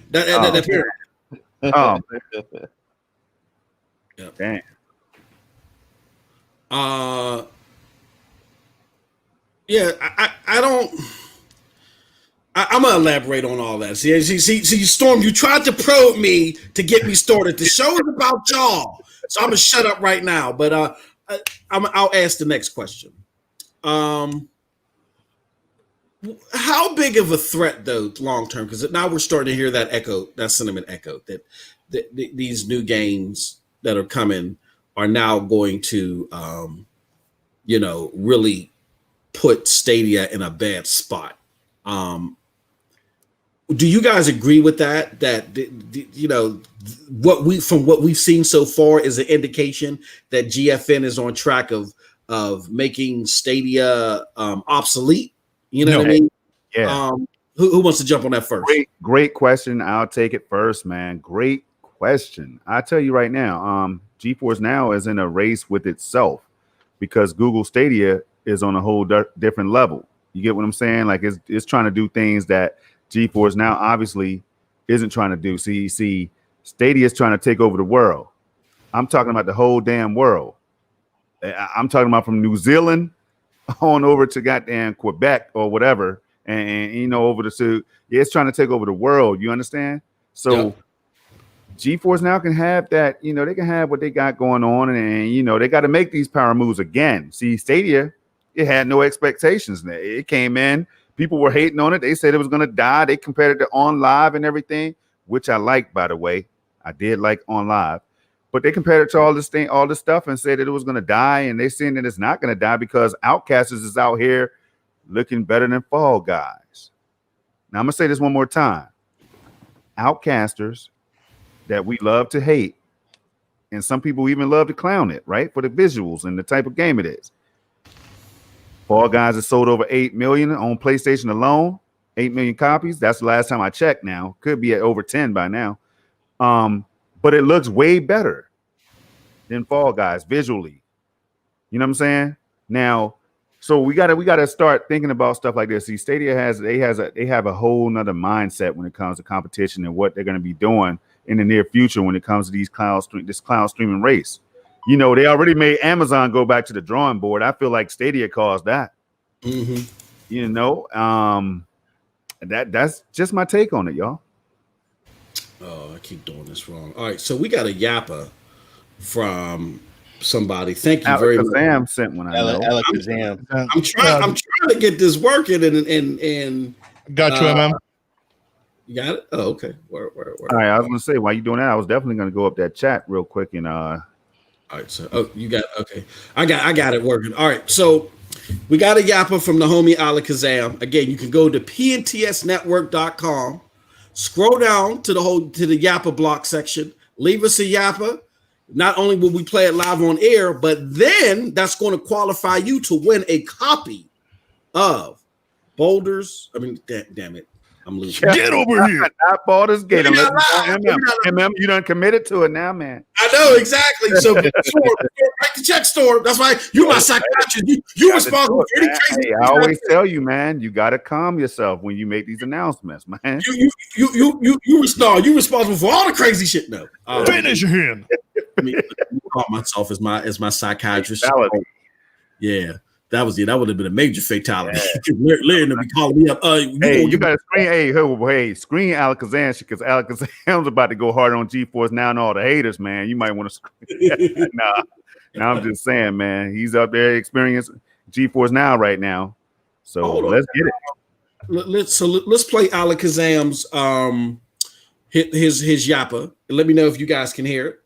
Damn. I don't. I'm gonna elaborate on all that. See, Storm, you tried to probe me to get me started. The show is about y'all, so I'm gonna shut up right now. But I'll ask the next question. How big of a threat, though, long term? Because now we're starting to hear that sentiment echoed that these new games that are coming are now going to, really put Stadia in a bad spot. Do you guys agree with that? That what we've seen so far is an indication that GFN is on track of making Stadia obsolete. You know what I mean? Yeah. Who wants to jump on that first? Great question. I'll take it first, man. Great question. I tell you right now, GeForce Now is in a race with itself because Google Stadia is on a whole different level. You get what I'm saying? Like it's trying to do things that GeForce Now obviously isn't trying to do. See, Stadia is trying to take over the world. I'm talking about the whole damn world. I'm talking about from New Zealand on over to goddamn Quebec or whatever, and over to it's trying to take over the world. You understand? So GeForce Now can have that. They can have what they got going on, and they got to make these power moves again. See, Stadia, it had no expectations. It came in. People were hating on it. They said it was going to die. They compared it to On Live and everything, which I like, by the way. I did like On Live. But they compared it to all this stuff, and said that it was going to die, and they're saying that it's not going to die because Outcasters is out here looking better than Fall Guys. Now, I'm going to say this one more time. Outcasters that we love to hate, and some people even love to clown it, right, for the visuals and the type of game it is. Fall Guys has sold over 8 million on PlayStation alone, 8 million copies. That's the last time I checked now. Could be at over 10 by now. But it looks way better than Fall Guys visually. You know what I'm saying? Now, so we gotta start thinking about stuff like this. See, Stadia they have a whole nother mindset when it comes to competition and what they're gonna be doing in the near future when it comes to this cloud streaming race. They already made Amazon go back to the drawing board. I feel like Stadia caused that. That's just my take on it, y'all. Oh, I keep doing this wrong. All right, so we got a yappa from somebody. Thank you very much. Sam sent one. Alakazam. I'm trying to get this working and got you, MM. You got it? Oh, okay. Where? All right, I was gonna say, while you doing that, I was definitely gonna go up that chat real quick and All right, so you got okay. I got it working. All right, so we got a yappa from the homie Alakazam. Again, you can go to pntsnetwork.com. Scroll down to the Yappa block section. Leave us a Yappa. Not only will we play it live on air, but then that's going to qualify you to win a copy of Baldur's. I mean, damn it, I'm losing. Get over here. Not Baldur's Gate. MM, you done committed to it now, man. I know exactly. So, write the check, store. That's why you're my psychiatrist. You responsible for any crazy. Hey, I always tell you, man, you got to calm yourself when you make these announcements, man. You responsible for all the crazy shit. No, Finish him. Let me call myself as my psychiatrist. Yeah. That would have been a major fatality. Larry would be calling me up. You got to screen. Hey, screen Alakazam because Alakazam's about to go hard on GeForce Now and all the haters, man. You might want to screen. Nah, I'm just saying, man. He's up there experiencing GeForce Now right now. So let's get it. Let's play Alakazam's his yappa. Let me know if you guys can hear it,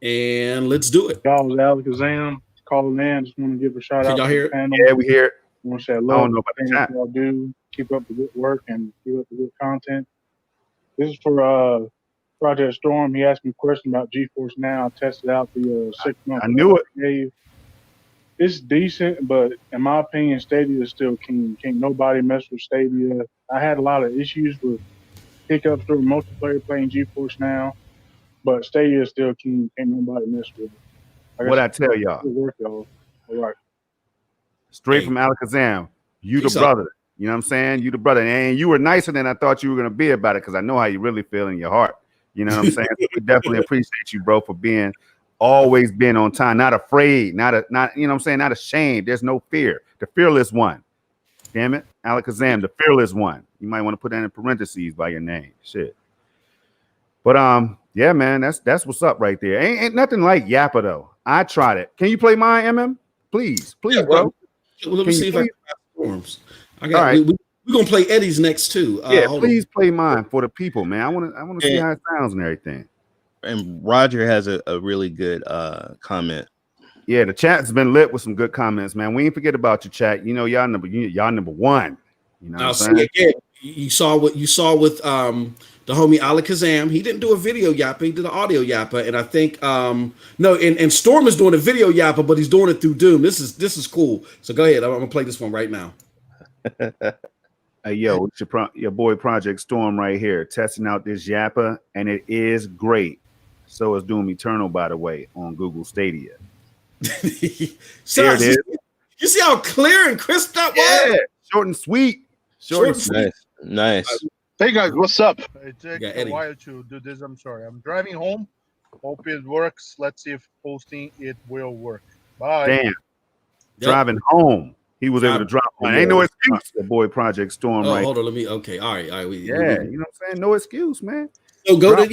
and let's do it. Y'all was Alakazam. Calling in, just want to give a shout out. Can y'all hear it? Panel. Yeah, we hear it. I want to say I don't know about the chat. Y'all do keep up the good work and keep up the good content. This is for Project Storm. He asked me a question about GeForce Now. I tested out the 6 months. I knew it. It's decent, but in my opinion, Stadia is still king. Can't nobody mess with Stadia. I had a lot of issues with hiccups through multiplayer playing GeForce Now, but Stadia is still king. Can't nobody mess with it. What I tell y'all. All right. Straight from Alakazam. You the brother. You know what I'm saying? You the brother. And you were nicer than I thought you were going to be about it because I know how you really feel in your heart. You know what I'm saying? So we definitely appreciate you, bro, for always being on time, not afraid, not you know what I'm saying? Not ashamed. There's no fear. The fearless one. Damn it. Alakazam, the fearless one. You might want to put that in parentheses by your name. Shit. But yeah, man, that's what's up right there. Ain't nothing like Yappa though. I tried it. Can you play mine, MM? Please, yeah, bro. Let me see if I can find Storms. All right. We're gonna play Eddie's next too. Please play mine for the people, man. I want to see how it sounds and everything. And Roger has a really good comment. Yeah, the chat's been lit with some good comments, man. We ain't forget about your chat. You know, y'all number one. You know, now see again. You saw what you saw with the homie Alakazam. He didn't do a video yappa, he did an audio yappa, and I think and Storm is doing a video yappa, but he's doing it through Doom. This is cool. So go ahead. I'm gonna play this one right now. Hey yo, it's your boy Project Storm right here, testing out this yappa, and it is great. So is Doom Eternal, by the way, on Google Stadia. So there it is. You see how clear and crisp that was? Short and sweet. Nice. Hey guys, what's up? It Yeah, takes a Eddie. while to do this. I'm sorry. I'm driving home. Hope it works. Let's see if posting it will work. Bye. Damn. Yep. Driving home, he was able to Driving drop one. home, Ain't no yeah. excuse. The boy Project Storm, Oh, right? hold on. Let me. Okay. All right. Yeah, you know what I'm saying? No excuse, man. So go Drop.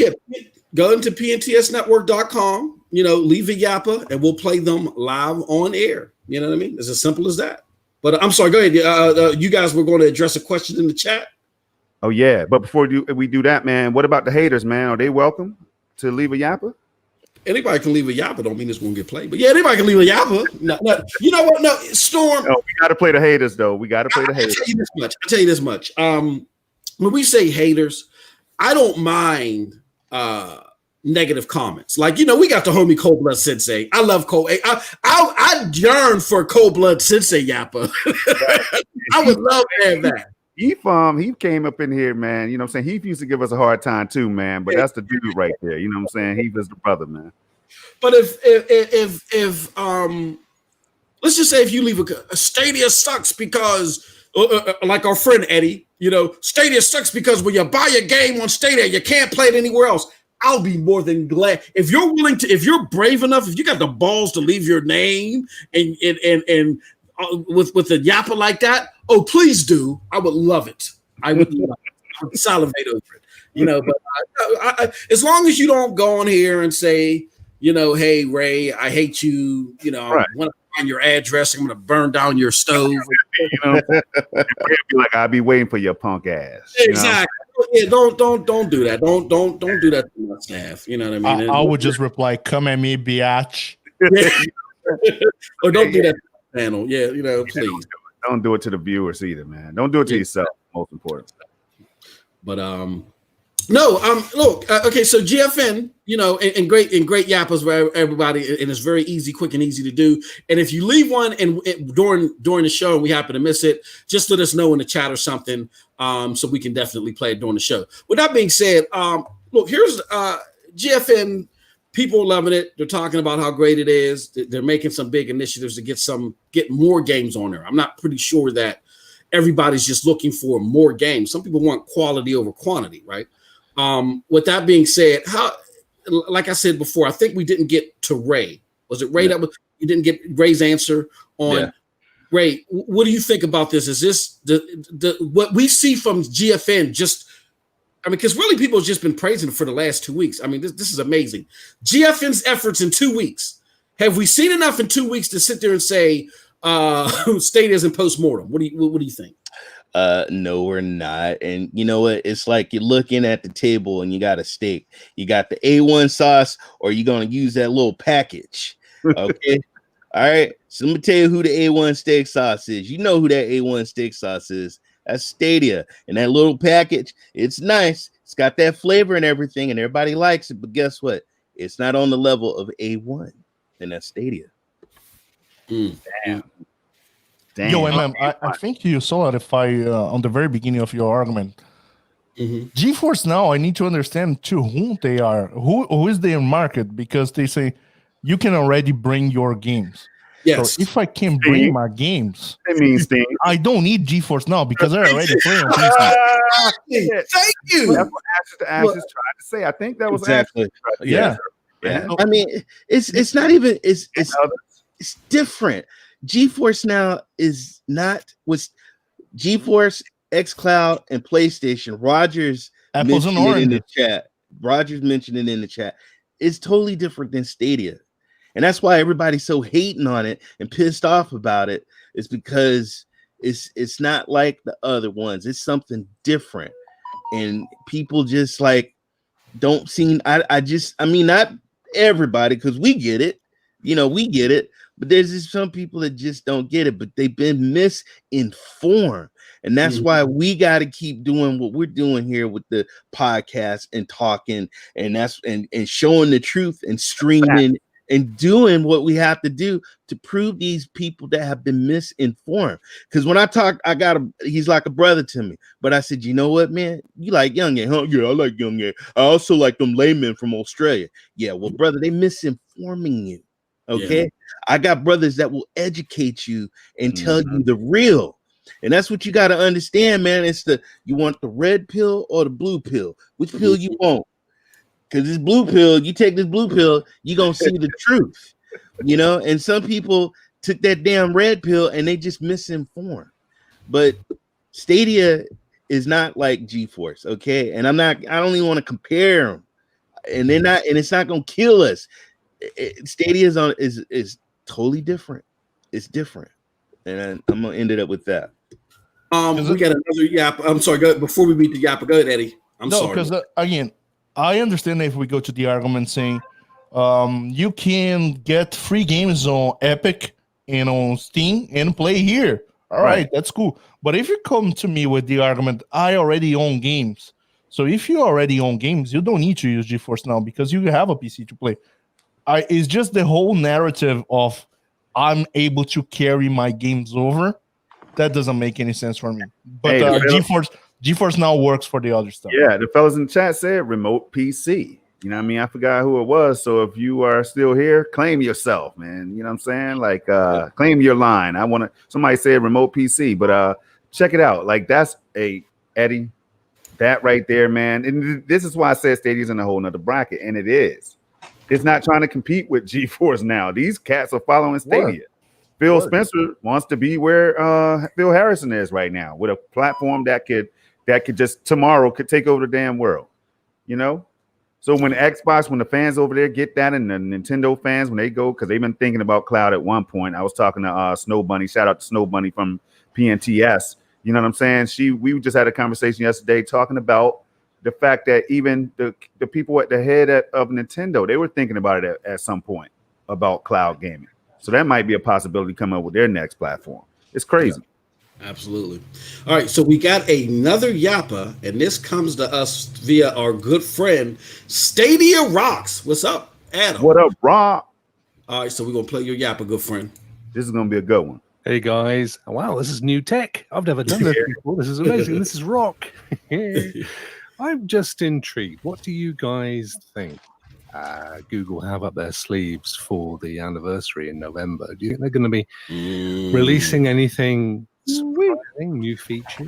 go into pntsnetwork.com, leave a yappa and we'll play them live on air. You know what I mean? It's as simple as that. But I'm sorry, go ahead. You guys were going to address a question in the chat. Oh yeah, but before we do that, man, what about the haters, man? Are they welcome to leave a yappa? Anybody can leave a yappa, don't mean it's going to get played. But yeah, anybody can leave a yappa. No, you know what? No, Storm. No, we got to play the haters, though. We got to play the haters. I'll tell you this much. When we say haters, I don't mind negative comments. Like, we got the homie Cold Blood Sensei. I love Cold. I yearn for Cold Blood Sensei yappa. I would love to have that. He came up in here, man. You know what I'm saying? He used to give us a hard time too, man. But that's the dude right there. You know what I'm saying? He was the brother, man. But if let's just say if you leave a Stadia sucks because like our friend Eddie, Stadia sucks because when you buy a game on Stadia, you can't play it anywhere else. I'll be more than glad if you're willing to, if you're brave enough, if you got the balls to leave your name and with a yappa like that. Oh, please do. I would love it. I would salivate over it. But as long as you don't go on here and say, hey Ray, I hate you. I want to find your address. I'm going to burn down your stove. Be like, I'll be waiting for your punk ass. Exactly. Yeah, don't do that. Don't do that to my staff. You know what I mean? I would just reply, "Come at me, biatch." Or don't do that to the panel. Yeah, please. Don't do it to the viewers either, man. Don't do it to yourself. Most important. But look, okay, so GFN, and great yappas for everybody, and it's very easy, quick, and easy to do. And if you leave one and during the show and we happen to miss it, just let us know in the chat or something, so we can definitely play it during the show. With that being said, look, here's GFN. People are loving it. They're talking about how great it is. They're making some big initiatives to get more games on there. I'm not pretty sure that everybody's just looking for more games. Some people want quality over quantity, right? With that being said, like I said before, I think we didn't get to Ray. Was it Ray you didn't get Ray's answer on? Yeah. Ray, what do you think about this? Is this the what we see from GFN just? Because really people have just been praising it for the last 2 weeks. This is amazing. GFN's efforts in 2 weeks. Have we seen enough in 2 weeks to sit there and say Stadia's in postmortem? What do you think? No, we're not. And you know what? It's like you're looking at the table and you got a steak. You got the A1 sauce, or you're gonna use that little package. Okay. All right. So let me tell you who the A1 steak sauce is. You know who that A1 steak sauce is. That's Stadia. And that little package, it's nice. It's got that flavor and everything, and everybody likes it. But guess what? It's not on the level of A1, and that's Stadia. Damn. Yo, MM, I think you solidify on the very beginning of your argument. Mm-hmm. GeForce Now, I need to understand to whom they are. Who is their market? Because they say you can already bring your games. Yes. So if I can bring my games, I don't need GeForce Now because they're already playing on PC. Thank you. That's what Ashes tried to say. I think that was exactly. Yeah. It's not even. It's different. GeForce Now is not with GeForce, xCloud, and PlayStation. Rogers Apples and mentioned it in the oranges. chat. Rogers mentioned it in the chat. It's totally different than Stadia. And that's why everybody's so hating on it and pissed off about it. Is because it's not like the other ones. It's something different. And people just like don't seem not everybody, because we get it. We get it. But there's just some people that just don't get it, but they've been misinformed. And that's why we got to keep doing what we're doing here with the podcast and talking, and that's and showing the truth and streaming and doing what we have to do to prove these people that have been misinformed. Because when I talk, he's like a brother to me. But I said, you know what, man? You like Youngin, huh? Yeah, I like Youngin. I also like them laymen from Australia. Yeah, well, brother, they misinforming you. Okay, I got brothers that will educate you and tell you the real. And that's what you got to understand, man. You want the red pill or the blue pill? Which pill you want? Because this blue pill, you take this blue pill, you're going to see the truth, And some people took that damn red pill and they just misinformed. But Stadia is not like GeForce, okay? And I don't even want to compare them. And it's not going to kill us. Stadia is totally different. It's different. And I'm going to end it up with that. We got another yap. I'm sorry. Go ahead. Before we meet the yapper, go ahead, Eddie. I'm sorry. No, because again, I understand if we go to the argument saying you can get free games on Epic and on Steam and play here. All right, that's cool. But if you come to me with the argument, I already own games. So if you already own games, you don't need to use GeForce Now because you have a PC to play. It's just the whole narrative of I'm able to carry my games over. That doesn't make any sense for me. But GeForce Now works for the other stuff. Yeah, the fellas in the chat said remote PC. You know what I mean? I forgot who it was. So if you are still here, claim yourself, man. You know what I'm saying? Like claim your line. Somebody said remote PC, but check it out. Like that's Eddie, that right there, man. And this is why I said Stadia's in a whole nother bracket, and it is. It's not trying to compete with GeForce Now. These cats are following Stadia. Phil Spencer wants to be where Phil Harrison is right now, with a platform that could just tomorrow could take over the damn world. So when Xbox, when the fans over there get that, and the Nintendo fans when they go, because they've been thinking about cloud at one point. I was talking to Snow Bunny. Shout out to Snow Bunny from PNTS. You know what I'm saying? We just had a conversation yesterday talking about the fact that even the people at the head of Nintendo, they were thinking about it at some point about cloud gaming. So that might be a possibility coming up with their next platform. It's crazy. Yeah, absolutely. All right, so we got another yappa, and this comes to us via our good friend Stadia Rocks. What's up, Adam? What up, Rock? All right, so we're gonna play your yappa, good friend. This is gonna be a good one. Hey guys! Wow, this is new tech. I've never done this before. This is amazing. This is rock. I'm just intrigued. What do you guys think Google have up their sleeves for the anniversary in November? Do you think they're going to be releasing anything surprising, new features?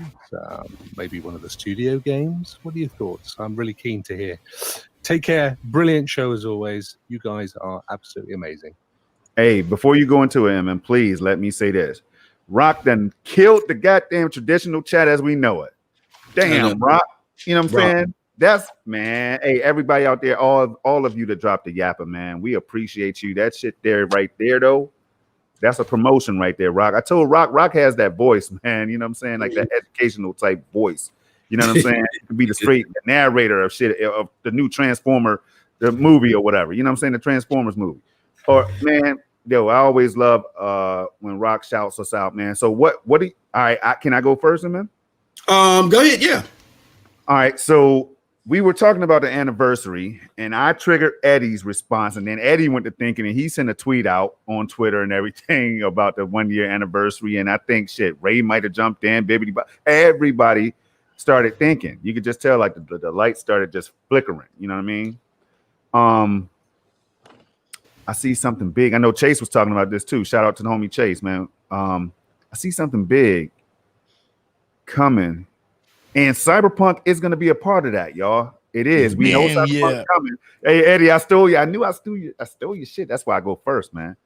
Maybe one of the studio games? What are your thoughts? I'm really keen to hear. Take care. Brilliant show as always. You guys are absolutely amazing. Hey, before you go into it, and please let me say this. Rock done killed the goddamn traditional chat as we know it. Damn, Rock. You know what I'm saying? That's, man. Hey, everybody out there, all of you that dropped the yapper, man. We appreciate you. That shit there, right there, though. That's a promotion right there, Rock. I told Rock has that voice, man. You know what I'm saying? Like that educational type voice. You know what I'm saying? You can be the straight narrator of shit, of the new Transformer, the movie or whatever. You know what I'm saying? The Transformers movie. Or, man, yo, I always love when Rock shouts us out, man. So what do you, all right, can I go first, man? Go ahead, yeah. All right, so we were talking about the anniversary, and I triggered Eddie's response, and then Eddie went to thinking, and he sent a tweet out on Twitter and everything about the 1 year anniversary, and I think Ray might have jumped in, everybody started thinking. You could just tell like the lights started just flickering. You know what I mean? I see something big. I know Chase was talking about this too. Shout out to the homie Chase, man. I see something big coming. And Cyberpunk is going to be a part of that, y'all. It is. We know Cyberpunk's coming. Hey, Eddie, I stole you. I knew I stole your shit. That's why I go first, man.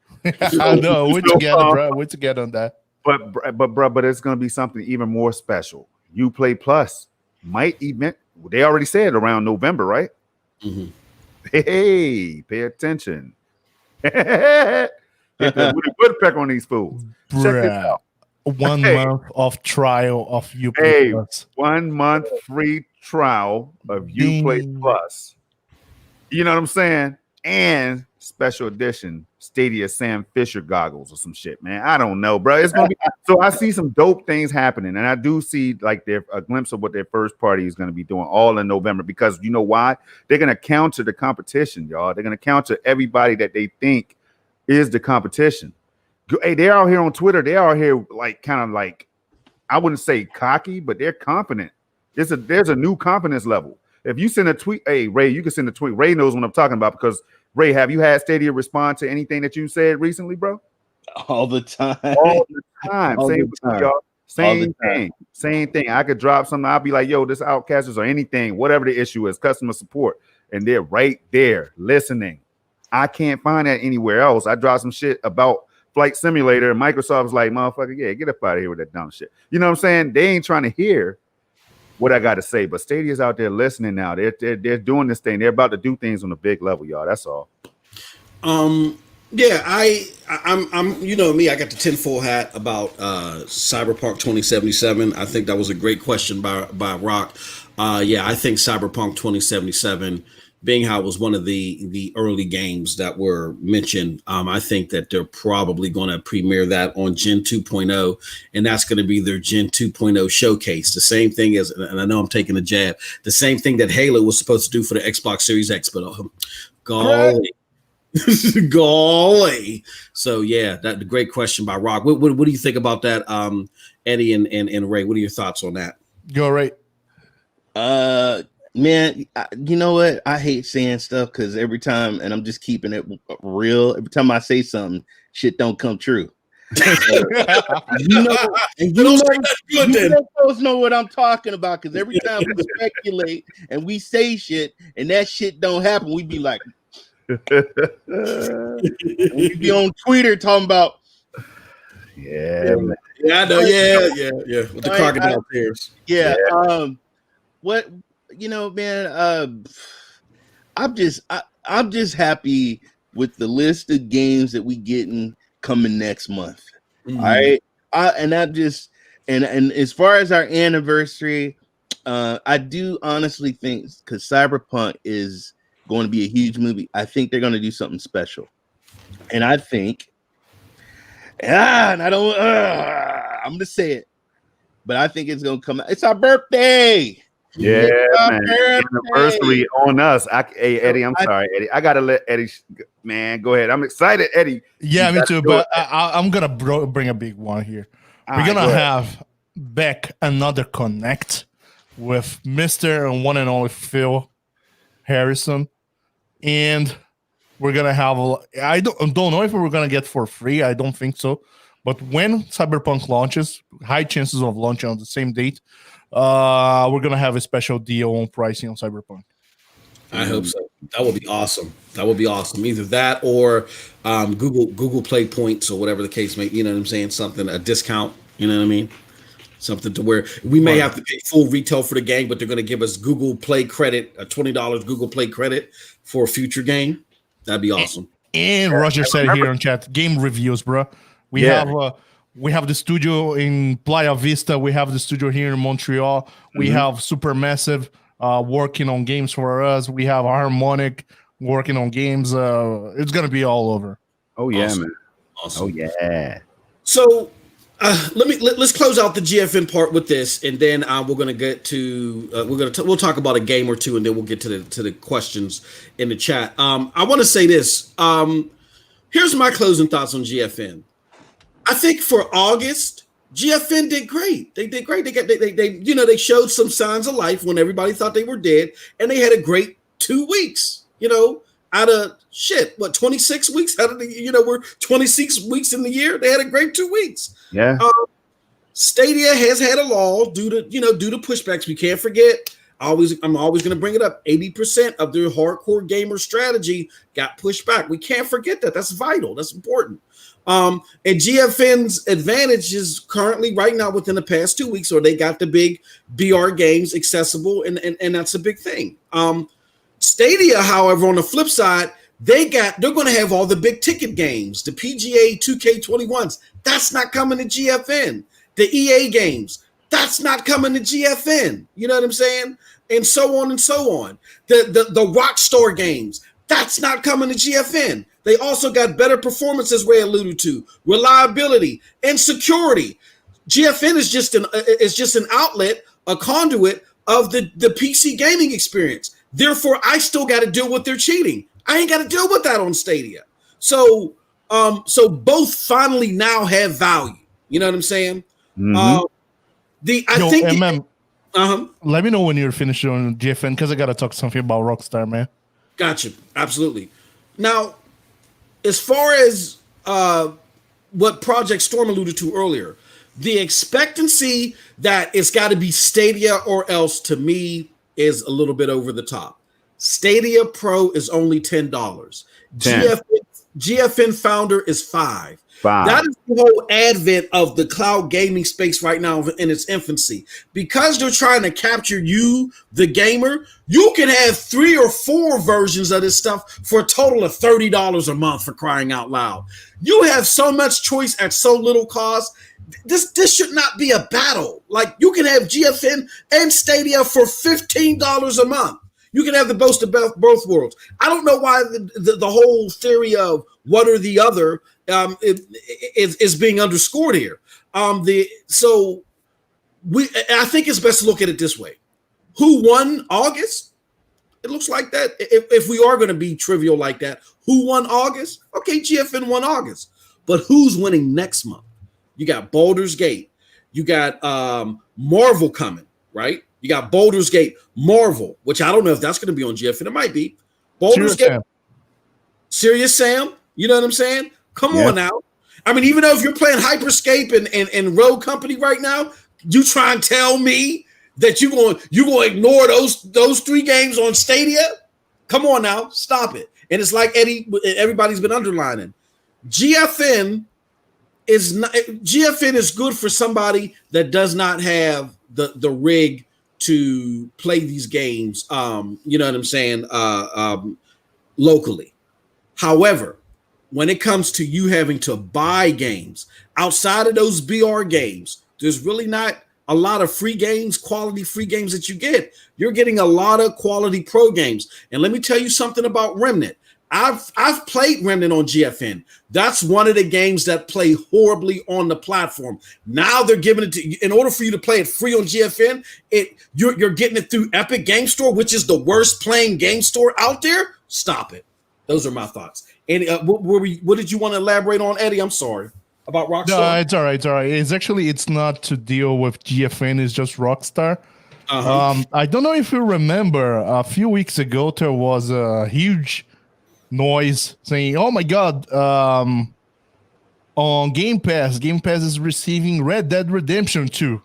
I know. We're together, bro. We're together on that. But it's going to be something even more special. Uplay Plus might even. They already said around November, right? Mm-hmm. Hey, pay attention. With a woodpecker on these fools. Check this out. 1 month of trial of Uplay Plus. 1 month free trial of Uplay Plus. You know what I'm saying? And special edition Stadia Sam Fisher goggles or some shit, man. I don't know, bro. It's gonna be so. I see some dope things happening, and I do see like a glimpse of what their first party is going to be doing all in November. Because you know why? They're going to counter the competition, y'all. They're going to counter everybody that they think is the competition. Hey, they're out here on Twitter. They're out here like kind of like, I wouldn't say cocky, but they're confident. There's a new confidence level. If you send a tweet, hey Ray, you can send a tweet. Ray knows what I'm talking about because Ray, have you had Stadia respond to anything that you said recently, bro? All the time. All the time. All Same the with time. y'all. Same thing. I could drop something. I'll be like, yo, this Outcasters or anything, whatever the issue is, customer support. And they're right there listening. I can't find that anywhere else. I dropped some shit about Flight Simulator, and Microsoft's like, motherfucker, yeah, get up out of here with that dumb shit. You know what I'm saying? They ain't trying to hear what I got to say, but Stadia's out there listening now. They're doing this thing. They're about to do things on a big level, y'all. That's all. Yeah, I'm you know me, I got the tinfoil hat about Cyberpunk 2077. I think that was a great question by Rock. Yeah, I think Cyberpunk 2077, being how it was one of the early games that were mentioned, I think that they're probably going to premiere that on Gen 2.0, and that's going to be their Gen 2.0 showcase. The same thing as, and I know I'm taking a jab, the same thing that Halo was supposed to do for the Xbox Series X, but golly. Golly. So yeah, that the great question by Rock. What do you think about that, Eddie and Ray? What are your thoughts on that? Go right. Man, you know what? I hate saying stuff because every time, and I'm just keeping it real. Every time I say something, shit don't come true. You folks know what I'm talking about, because every time we speculate and we say shit and that shit don't happen, we be like, we be on Twitter talking about, yeah, man. Yeah, I know, yeah, with the crocodile tears. Yeah. What, you know, man, I'm just happy with the list of games that we getting coming next month. Mm-hmm. All right. And as far as our anniversary, I do honestly think, because Cyberpunk is going to be a huge movie, I think they're going to do something special. And I think, and I don't, I'm going to say it, but I think it's going to come out. It's our birthday. Yeah, man. Anniversary on us. Hey, Eddie, I'm sorry, Eddie. I gotta let Eddie, man, go ahead. I'm excited, Eddie. Yeah, me too. But I'm gonna bring a big one here. We're gonna have back another connect with Mr. and one and only Phil Harrison, and we're gonna have. I don't know if we're gonna get for free. I don't think so. But when Cyberpunk launches, high chances of launching on the same date. We're gonna have a special deal on pricing on Cyberpunk. I hope so. That would be awesome. That would be awesome. Either that or Google Play points or whatever the case may. You know what I'm saying? Something, a discount. You know what I mean? Something to where we may have to pay full retail for the game, but they're going to give us Google Play credit, a $20 Google Play credit for a future game. That'd be awesome. And Roger said here on chat, game reviews, bro. We have the studio in Playa Vista. We have the studio here in Montreal. We have Supermassive working on games for us. We have Harmonic working on games. It's going to be all over. Oh, yeah, awesome. man. Awesome. Oh, yeah. So let's close out the GFN part with this, and then we're going to get to we'll talk about a game or two, and then we'll get to the questions in the chat. I want to say this. Here's my closing thoughts on GFN. I think for August, GFN did great. They did great. They showed some signs of life when everybody thought they were dead, and they had a great 2 weeks. Out of 26 weeks out of the we're 26 weeks in the year. They had a great 2 weeks. Yeah. Stadia has had a lull due to pushbacks. We can't forget. I'm always going to bring it up. 80% of their hardcore gamer strategy got pushed back. We can't forget that. That's vital. That's important. And GFN's advantage is currently right now within the past 2 weeks, or they got the big BR games accessible, and that's a big thing. Stadia, however, on the flip side, they're going to have all the big ticket games, the PGA 2K21s. That's not coming to GFN. The EA games, that's not coming to GFN. You know what I'm saying? And so on and so on. The Rockstar games, that's not coming to GFN. They also got better performance, as Ray alluded to, reliability and security. GFN is just an outlet, a conduit of the PC gaming experience. Therefore, I still got to deal with their cheating. I ain't got to deal with that on Stadia. So both finally now have value. You know what I'm saying? MM, let me know when you're finished on GFN, because I got to talk something about Rockstar, man. Gotcha. Absolutely. Now, as far as what Project Storm alluded to earlier, The expectancy that it's got to be Stadia or else, to me, is a little bit over the top. Stadia Pro is only $10. GFN Founder is $5. That is the whole advent of the cloud gaming space right now in its infancy. Because they're trying to capture you, the gamer, you can have 3 or 4 versions of this stuff for a total of $30 a month, for crying out loud. You have so much choice at so little cost. This should not be a battle. Like, you can have GFN and Stadia for $15 a month. You can have the best of both worlds. I don't know why the whole theory of one or the other is being underscored here. I think it's best to look at it this way. Who won August? It looks like that. If we are going to be trivial like that, who won August? Okay, GFN won August. But who's winning next month? You got Baldur's Gate. You got Marvel coming, right? You got Baldur's Gate, Marvel, which I don't know if that's going to be on GFN. It might be. Baldur's Gate. Serious Sam. You know what I'm saying? Come on now. I mean, even though if you're playing Hyperscape and Rogue Company right now, you try and tell me that you're going to ignore those 3 games on Stadia? Come on now. Stop it. And it's like everybody's been underlining. GFN is good for somebody that does not have the rig to play these games, you know what I'm saying, locally. However, when it comes to you having to buy games outside of those BR games, there's really not a lot of free games, quality free games that you get. You're getting a lot of quality pro games. And let me tell you something about Remnant. I've played Remnant on GFN. That's one of the games that play horribly on the platform. Now they're giving it to you. In order for you to play it free on GFN, you're getting it through Epic Game Store, which is the worst playing game store out there. Stop it. Those are my thoughts. And what did you want to elaborate on, Eddie? I'm sorry about Rockstar. No, it's all right. It's all right. It's not to deal with GFN. It's just Rockstar. I don't know if you remember, a few weeks ago there was a huge noise saying, "Oh my God, on Game Pass is receiving Red Dead Redemption 2,"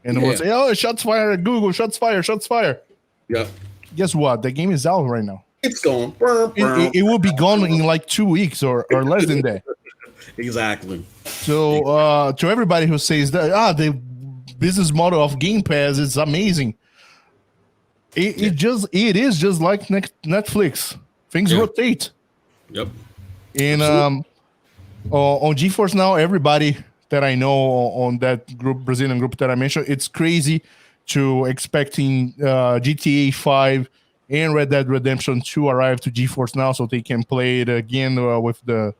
and it was, "Oh, shots fired at Google, shots fired." Yeah. Guess what? The game is out right now. It's gone. It will be gone in like 2 weeks or less than that. Exactly. So to everybody who says that the business model of Game Pass is amazing, it is just like Netflix. Things rotate. Yep. And on GeForce Now, everybody that I know on that group, Brazilian group that I mentioned, it's crazy to expecting GTA 5 and Red Dead Redemption 2 arrive to GeForce Now so they can play it again with the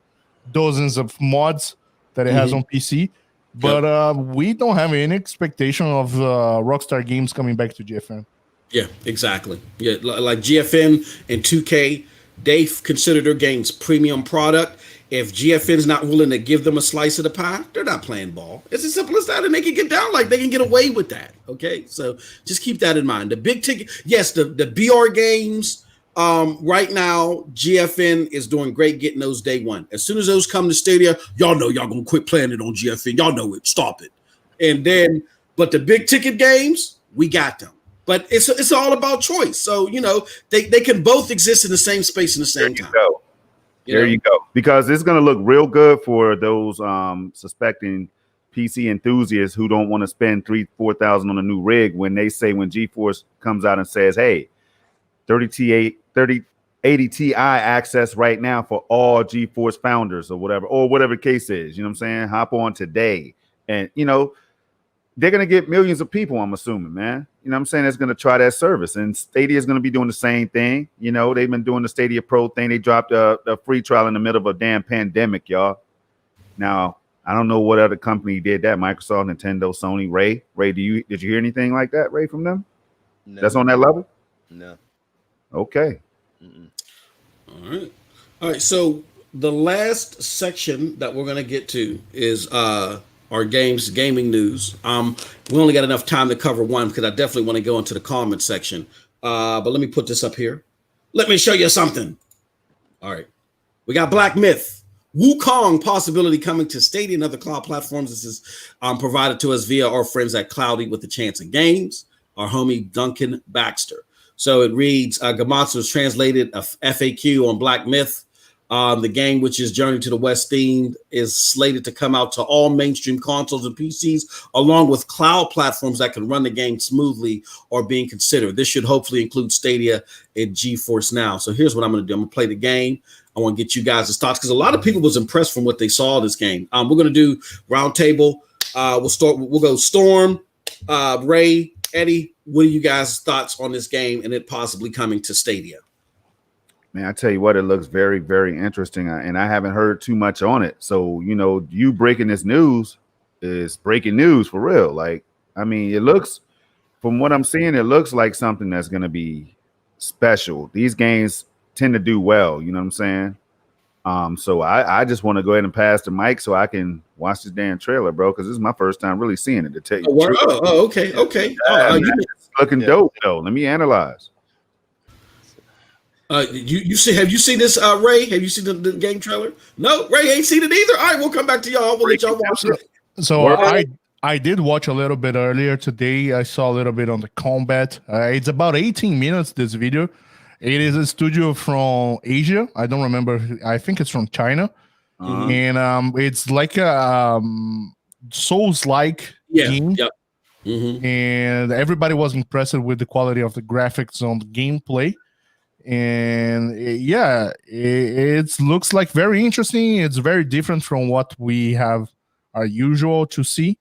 dozens of mods that it has on PC. But we don't have any expectation of Rockstar Games coming back to GFN. Yeah, exactly. Yeah, like GFN and 2K, they consider their games premium product. If GFN's not willing to give them a slice of the pie, they're not playing ball. It's as simple as that, and they can get down like they can get away with that. Okay, so just keep that in mind. The big ticket, yes, the BR games. Right now, GFN is doing great getting those day one. As soon as those come to Stadia, y'all know y'all gonna quit playing it on GFN. Y'all know it. Stop it. And then, but the big ticket games, we got them. But it's all about choice. So, you know, they can both exist in the same space in the same time. There you go. Because it's going to look real good for those suspecting PC enthusiasts who don't want to spend $3,000-$4,000 on a new rig when they say, when GeForce comes out and says, hey, 3080 Ti access right now for all GeForce founders or whatever the case is. You know what I'm saying? Hop on today. And, you know, they're going to get millions of people, I'm assuming, man. You know what I'm saying? That's going to try that service. And Stadia is going to be doing the same thing. You know, they've been doing the Stadia Pro thing. They dropped a free trial in the middle of a damn pandemic, y'all. Now, I don't know what other company did that. Microsoft, Nintendo, Sony, Ray. Ray, did you hear anything like that, Ray, from them? No. That's on that level? No. Okay. All right. So the last section that we're going to get to is our gaming news. We only got enough time to cover one because I definitely want to go into the comment section. But let me put this up here. Let me show you something. All right. We got Black Myth. Wukong possibility coming to Stadia and other cloud platforms. This is provided to us via our friends at Cloudy with the Chance of Games, our homie Duncan Baxter. So it reads, Gamatsu has translated a FAQ on Black Myth. The game, which is Journey to the West themed, is slated to come out to all mainstream consoles and PCs, along with cloud platforms that can run the game smoothly or being considered. This should hopefully include Stadia and GeForce Now. So here's what I'm going to do. I'm going to play the game. I want to get you guys' thoughts because a lot of people was impressed from what they saw this game. We're going to do roundtable. We'll go Storm, Ray, Eddie. What are you guys' thoughts on this game and it possibly coming to Stadia? Man, I tell you what, it looks very, very interesting, and I haven't heard too much on it. So, you breaking this news is breaking news for real. Like, I mean, it looks, from what I'm seeing, it looks like something that's going to be special. These games tend to do well, you know what I'm saying? So I just want to go ahead and pass the mic so I can watch this damn trailer, bro, because this is my first time really seeing it. To tell you the truth. Okay. It's looking dope, though. Let me analyze. You see? Have you seen this, Ray? Have you seen the game trailer? No, Ray ain't seen it either. All right, we'll come back to y'all. We'll let y'all watch it. So I did watch a little bit earlier today. I saw a little bit on the combat. It's about 18 minutes. This video. It is a studio from Asia. I don't remember. I think it's from China, and it's like a Souls-like game. Yep. Mm-hmm. And everybody was impressed with the quality of the graphics on the gameplay. And it looks like very interesting. It's very different from what we have are usual to see,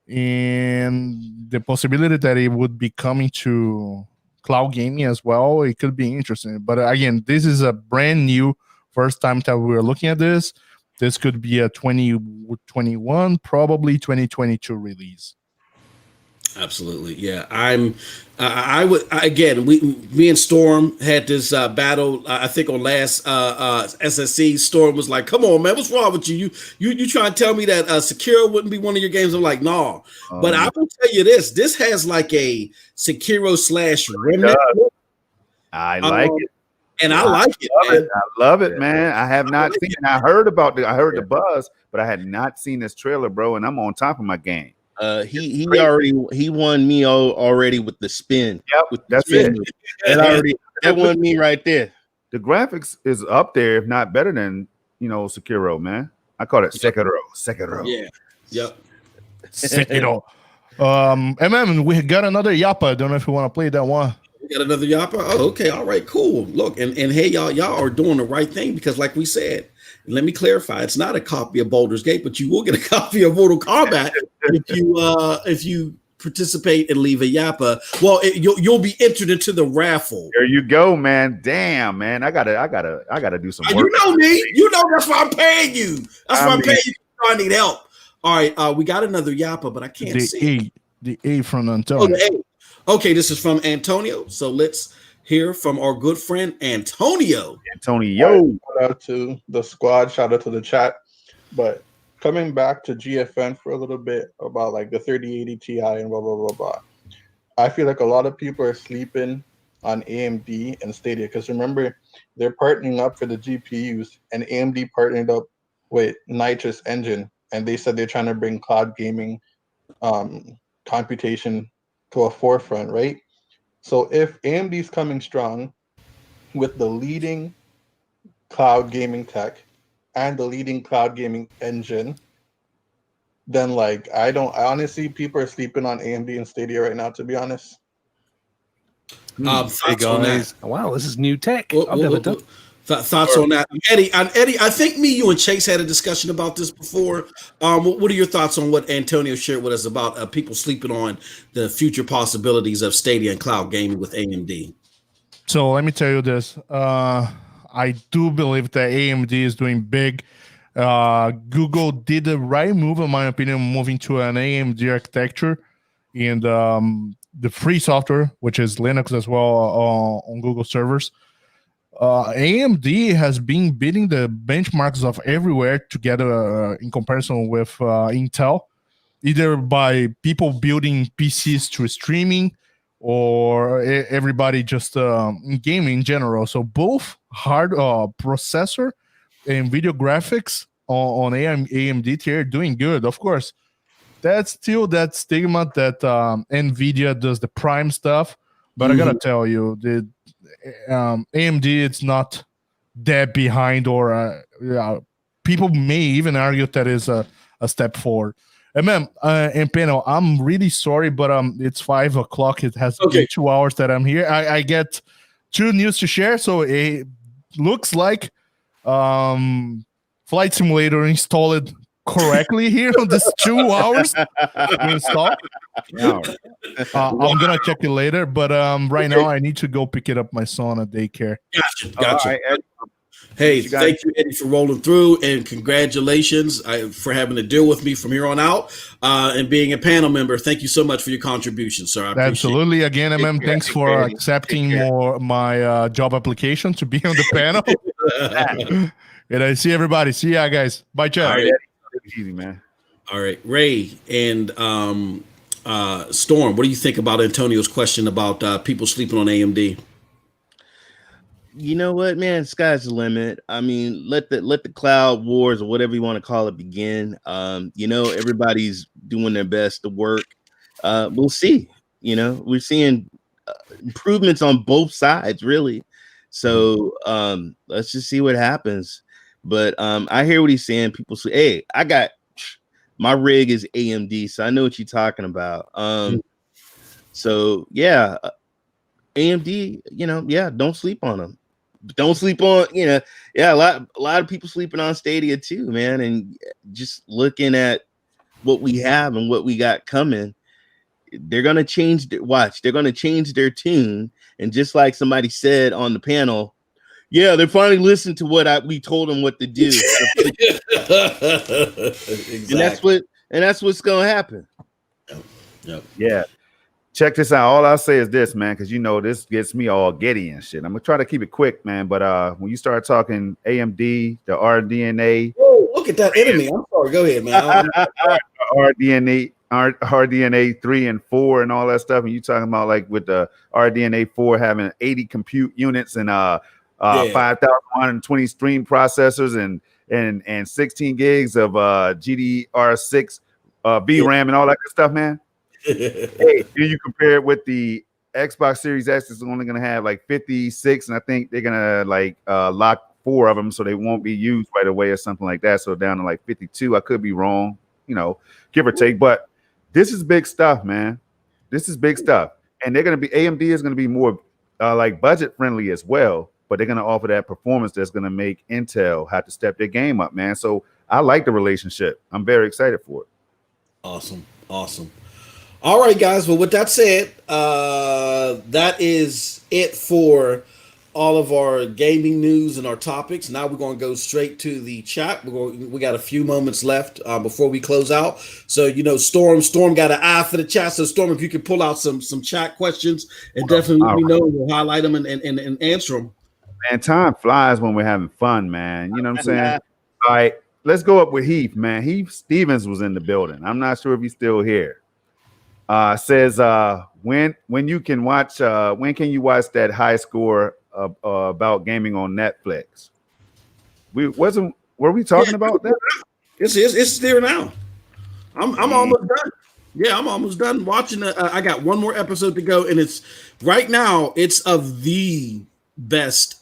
and the possibility that it would be coming to cloud gaming as well, it could be interesting. But again, this is a brand new first time that we're looking at this. This could be a 2021, probably 2022 release. Absolutely, yeah. Me and Storm had this battle. I think on last SSC. Storm was like, "Come on, man, what's wrong with you? You trying to tell me that Sekiro wouldn't be one of your games?" I'm like, "No." But I will tell you this: this has like a Sekiro / Remnant. I like it, and I like it. I love it, man. I have not seen it. I heard the buzz, but I had not seen this trailer, bro. And I'm on top of my game. He won me already with the spin. Yep, that's it. That won me right there. The graphics is up there, if not better than Sekiro, man. I call it Sekiro. Yeah. Yep. Sekiro. We got another Yappa. I don't know if you want to play that one. We got another Yappa. Oh, okay. All right. Cool. Look, and hey, y'all are doing the right thing because, like we said. Let me clarify. It's not a copy of Baldur's Gate, but you will get a copy of Mortal Kombat if you participate and leave a Yappa. Well, you'll be entered into the raffle. There you go, man. Damn, man. I gotta do some work. You know me. You know that's why I'm paying you. That's why I'm paying you. I need help. All right. We got another Yappa, but I can't see the A from Antonio. The A. Okay, this is from Antonio. So let's hear from our good friend Antonio. Antonio. Shout out to the squad, shout out to the chat. But coming back to GFN for a little bit about like the 3080 Ti and blah, blah, blah, blah. I feel like a lot of people are sleeping on AMD and Stadia because remember, they're partnering up for the GPUs and AMD partnered up with Nitrous Engine and they said they're trying to bring cloud gaming computation to a forefront, right? So if AMD is coming strong with the leading cloud gaming tech and the leading cloud gaming engine, then like I honestly, people are sleeping on AMD and Stadia right now, to be honest. Hey guys, wow, this is new tech. I've never done. Thoughts on that, Eddie? Eddie, I think you and Chase had a discussion about this before. What are your thoughts on what Antonio shared with us about people sleeping on the future possibilities of Stadia and cloud gaming with AMD? So let me tell you this: I do believe that AMD is doing big. Google did the right move, in my opinion, moving to an AMD architecture and the free software, which is Linux as well on Google servers. AMD has been beating the benchmarks of everywhere together in comparison with Intel, either by people building PCs to streaming or everybody just in gaming in general. So both hard processor NVIDIA graphics on AMD tier doing good. Of course, that's still that stigma that NVIDIA does the prime stuff. But I gotta tell you, the AMD, it's not that behind, or people may even argue that is a step forward. And man, and panel, I'm really sorry, but it's 5 o'clock. It has been 2 hours that I'm here. I get 2 news to share, so it looks like Flight Simulator installed correctly here on this 2 hours to install. I'm gonna check it later, but right now I need to go pick it up my son at daycare. Gotcha. Hey, thank you, Eddie, for rolling through, and congratulations for having to deal with me from here on out, and being a panel member. Thank you so much for your contribution, sir. I appreciate Absolutely. Again, thanks for accepting my job application to be on the panel. And I see everybody. See ya, guys. Bye, chat. All right. Easy, man. All right, Ray and Storm, what do you think about Antonio's question about people sleeping on AMD? You know what, man? Sky's the limit. I mean, let the cloud wars, or whatever you want to call it, begin. Everybody's doing their best to work. We'll see. We're seeing improvements on both sides, really. So let's just see what happens. But I hear what he's saying. People say, "Hey, I got my rig is AMD, so I know what you're talking about." So yeah, AMD. Don't sleep on them. Don't sleep on, a lot of people sleeping on Stadia too, man. And just looking at what we have and what we got coming, they're gonna change. They're gonna change their tune. And just like somebody said on the panel, yeah, they finally listened to what we told them what to do. Exactly. And that's what's gonna happen. Yep. Yeah. Check this out. All I'll say is this, man, because this gets me all giddy and shit. I'm gonna try to keep it quick, man. But when you start talking AMD, the RDNA, look at that enemy. I'm sorry. Go ahead, man. RDNA 3 and 4 and all that stuff, and you talking about like with the RDNA 4 having 80 compute units and 5,120 stream processors and 16 gigs of GDR6 VRAM and all that good stuff, man. Hey, do you compare it with the Xbox Series X? Is only going to have like 56, and I think they're going to lock 4 of them so they won't be used right away or something like that. So down to like 52. I could be wrong, give or take. But this is big stuff, man. This is big stuff, and they're going to be AMD is going to be more like budget friendly as well. But they're going to offer that performance that's going to make Intel have to step their game up, man. So I like the relationship. I'm very excited for it. Awesome. All right, guys. Well, with that said, that is it for all of our gaming news and our topics. Now we're going to go straight to the chat. We got a few moments left before we close out. So, Storm got an eye for the chat. So, Storm, if you could pull out some chat questions and definitely let me know, we'll highlight them and answer them. Man, time flies when we're having fun, man. You know what I'm saying? All right, let's go up with Heath, man. Heath Stevens was in the building. I'm not sure if he's still here. Says when you can watch when can you watch that high score about gaming on Netflix? Were we talking about that? It's there now. I'm almost done. Yeah, I'm almost done watching. I got one more episode to go, and it's right now. It's of the best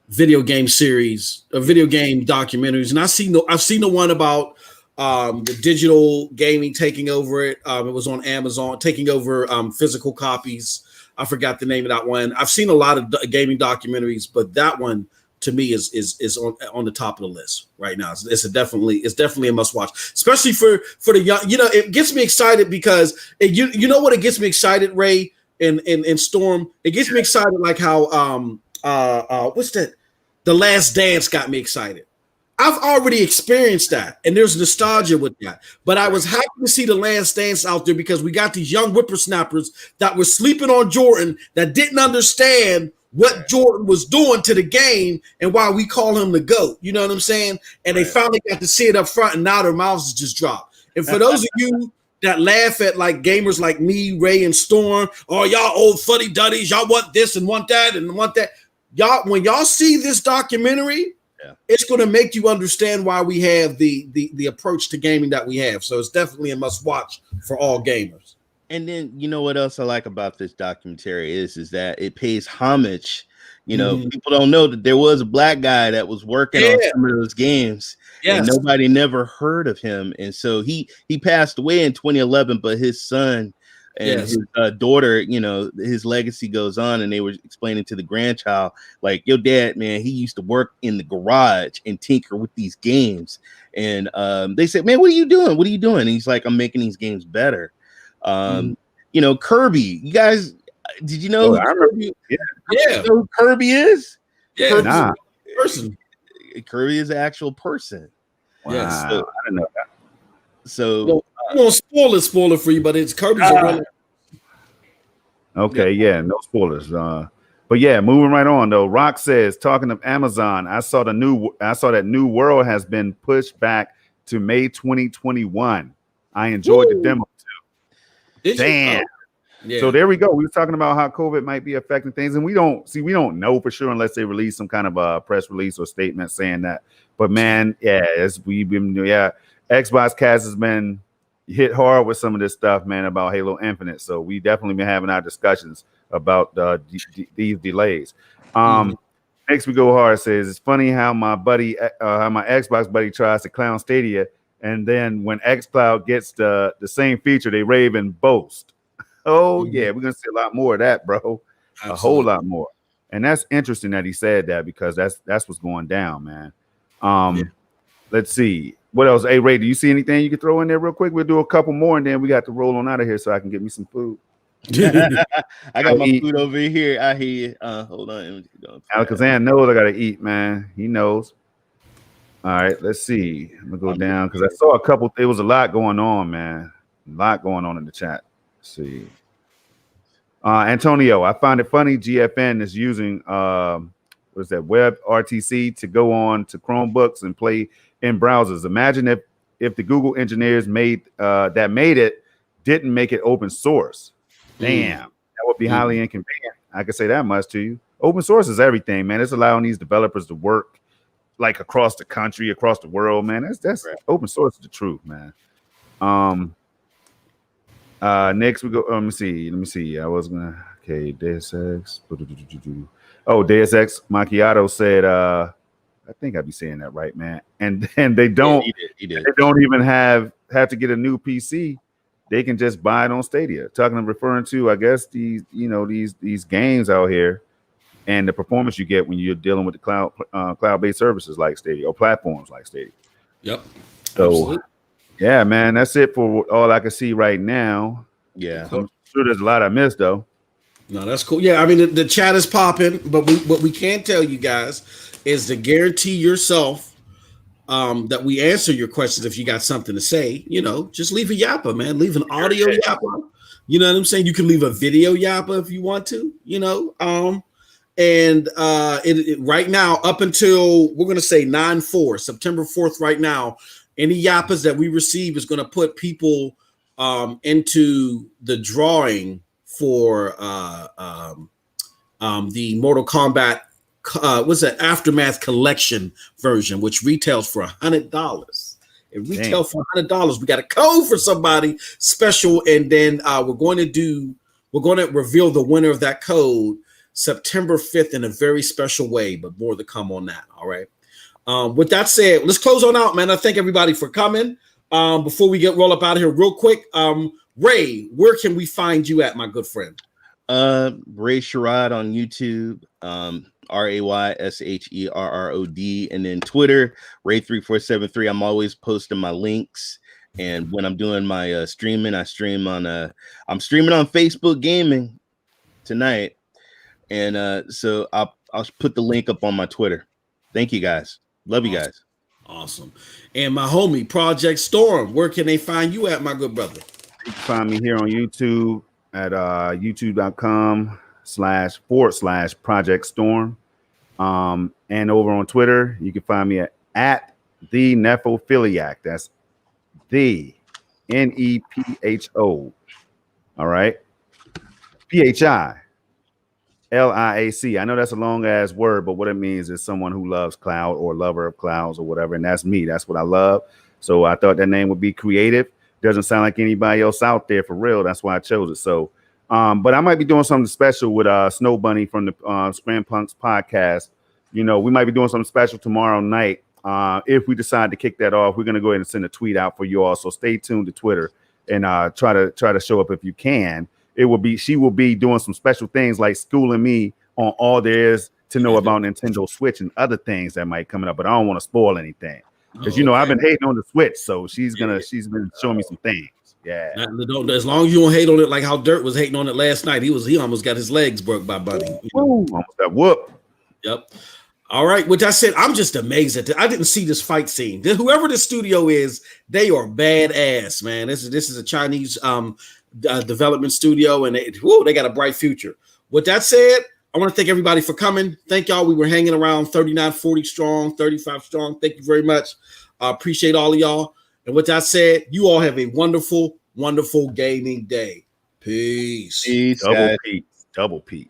video game series, video game documentaries, and I've seen the one about the digital gaming taking over it. It was on Amazon, taking over physical copies. I forgot the name of that one. I've seen a lot of gaming documentaries, but that one to me is on the top of the list right now. It's definitely a must watch, especially for the young. It gets me excited because you know what it gets me excited, Ray and Storm. It gets me excited like how what's that? The Last Dance got me excited. I've already experienced that, and there's nostalgia with that. But I was happy to see The Last Dance out there because we got these young whippersnappers that were sleeping on Jordan that didn't understand what Jordan was doing to the game and why we call him the GOAT. You know what I'm saying? And they finally got to see it up front, and now their mouths just dropped. And for those of you that laugh at like gamers like me, Ray, and Storm, y'all old fuddy-duddies, y'all want this and want that and want that. y'all, when y'all see this documentary, it's going to make you understand why we have the approach to gaming that we have. So it's definitely a must watch for all gamers. And then you know what else I like about this documentary is that it pays homage. You know, people don't know that there was a black guy that was working on some of those games, and nobody never heard of him. And so he passed away in 2011, but his son and his daughter, you know, his legacy goes on. And they were explaining to the grandchild, like, your dad, man, he used to work in the garage and tinker with these games. And they said, man, what are you doing? What are you doing? And he's like, I'm making these games better. You know, Kirby, you guys, did you know Kirby? You know who Kirby is? Yeah, person. Kirby is an actual person. Wow. Yes, so, I didn't know that. So I won't spoil it for you, but it's Kirby's okay, no spoilers. But yeah, moving right on though. Rock says, talking of Amazon, I saw that New World has been pushed back to May 2021. I enjoyed the demo too. Damn. Yeah. So there we go. We were talking about how COVID might be affecting things, and we don't know for sure unless they release some kind of a press release or statement saying that. But man, Xbox Cast has been hit hard with some of this stuff, man, about Halo Infinite. So we definitely been having our discussions about these delays. Next we go hard says, it's funny how my Xbox buddy tries to clown Stadia, and then when xCloud gets the same feature, they rave and boast. Oh yeah, we're gonna see a lot more of that, bro. Absolutely. A whole lot more. And that's interesting that he said that, because that's what's going down, man. Let's see. What else? Hey, Ray, do you see anything you can throw in there real quick? We'll do a couple more, and then we got to roll on out of here so I can get me some food. I got my food over here. I hear you. Hold on. Alakazam knows I gotta eat, man. He knows. All right, let's see. I'm gonna go down because I saw a couple. There was a lot going on, man. A lot going on in the chat. Let's see. Antonio, I find it funny GFN is using WebRTC to go on to Chromebooks and play in browsers. Imagine if the Google engineers made it didn't make it open source. Damn, that would be highly inconvenient. I can say that much to you. Open source is everything, man. It's allowing these developers to work like across the country, across the world, man. That's right. Open source is the truth, man. Next we go. Let me see. Deus Ex. Oh, Deus Ex Macchiato said, I think I'd be saying that right, man. And they don't he did. They don't even have to get a new PC. They can just buy it on Stadia. Referring to, I guess, these games out here and the performance you get when you're dealing with the cloud-based services like Stadia or platforms like Stadia. Yep. So absolutely. Yeah, man, that's it for all I can see right now. Yeah, I'm sure there's a lot I missed though. No, that's cool. Yeah, I mean the chat is popping, but what we can tell you guys is to guarantee yourself that we answer your questions. If you got something to say, just leave a yappa, man. Leave an audio yappa. You know what I'm saying? You can leave a video yappa if you want to. Right now, up until we're gonna say 9/4, September 4th, right now, any yappas that we receive is gonna put people into the drawing for the Mortal Kombat what's that Aftermath collection version, which retails for $100. It retails for $100. We got a code for somebody special, and then we're going to reveal the winner of that code September 5th in a very special way, but more to come on that. All right. With that said, let's close on out, man. I thank everybody for coming. Before we roll up out of here real quick, Ray, where can we find you at, my good friend? Ray Sherrod on YouTube, RAYSHERROD, and then Twitter, Ray3473. I'm always posting my links, and when I'm doing my streaming, I'm streaming on Facebook Gaming tonight, and so I'll put the link up on my Twitter. Thank you guys. Love you guys. Awesome. And my homie, Project Storm, where can they find you at, my good brother? You can find me here on YouTube at youtube.com//Project Storm. And over on Twitter, you can find me at the Nephophiliac. That's the NEPHO. All right. PHI. Liac. I know that's a long ass word, but what it means is someone who loves cloud or lover of clouds or whatever. And that's me. That's what I love. So I thought that name would be creative. Doesn't sound like anybody else out there for real. That's why I chose it. So, but I might be doing something special with Snow Bunny from the Scram Punks podcast. You know, we might be doing something special tomorrow night. If we decide to kick that off, we're gonna go ahead and send a tweet out for you all. So stay tuned to Twitter and try to show up if you can. She will be doing some special things like schooling me on all there is to know about Nintendo Switch and other things that might coming up, but I don't want to spoil anything because I've been hating on the Switch, so she's been showing me some things. Yeah, as long as you don't hate on it like how Dirt was hating on it last night. He almost got his legs broke by Bunny. Almost got whooped. Yep. All right, which I said, I'm just amazed at that. I didn't see this fight scene. Whoever the studio is, they are badass, man. This is a Chinese development studio, and they got a bright future. With that said, I want to thank everybody for coming. Thank y'all. We were hanging around 39, 40 strong, 35 strong. Thank you very much. I appreciate all of y'all. And with that said, you all have a wonderful, wonderful gaming day. Peace. Double peace.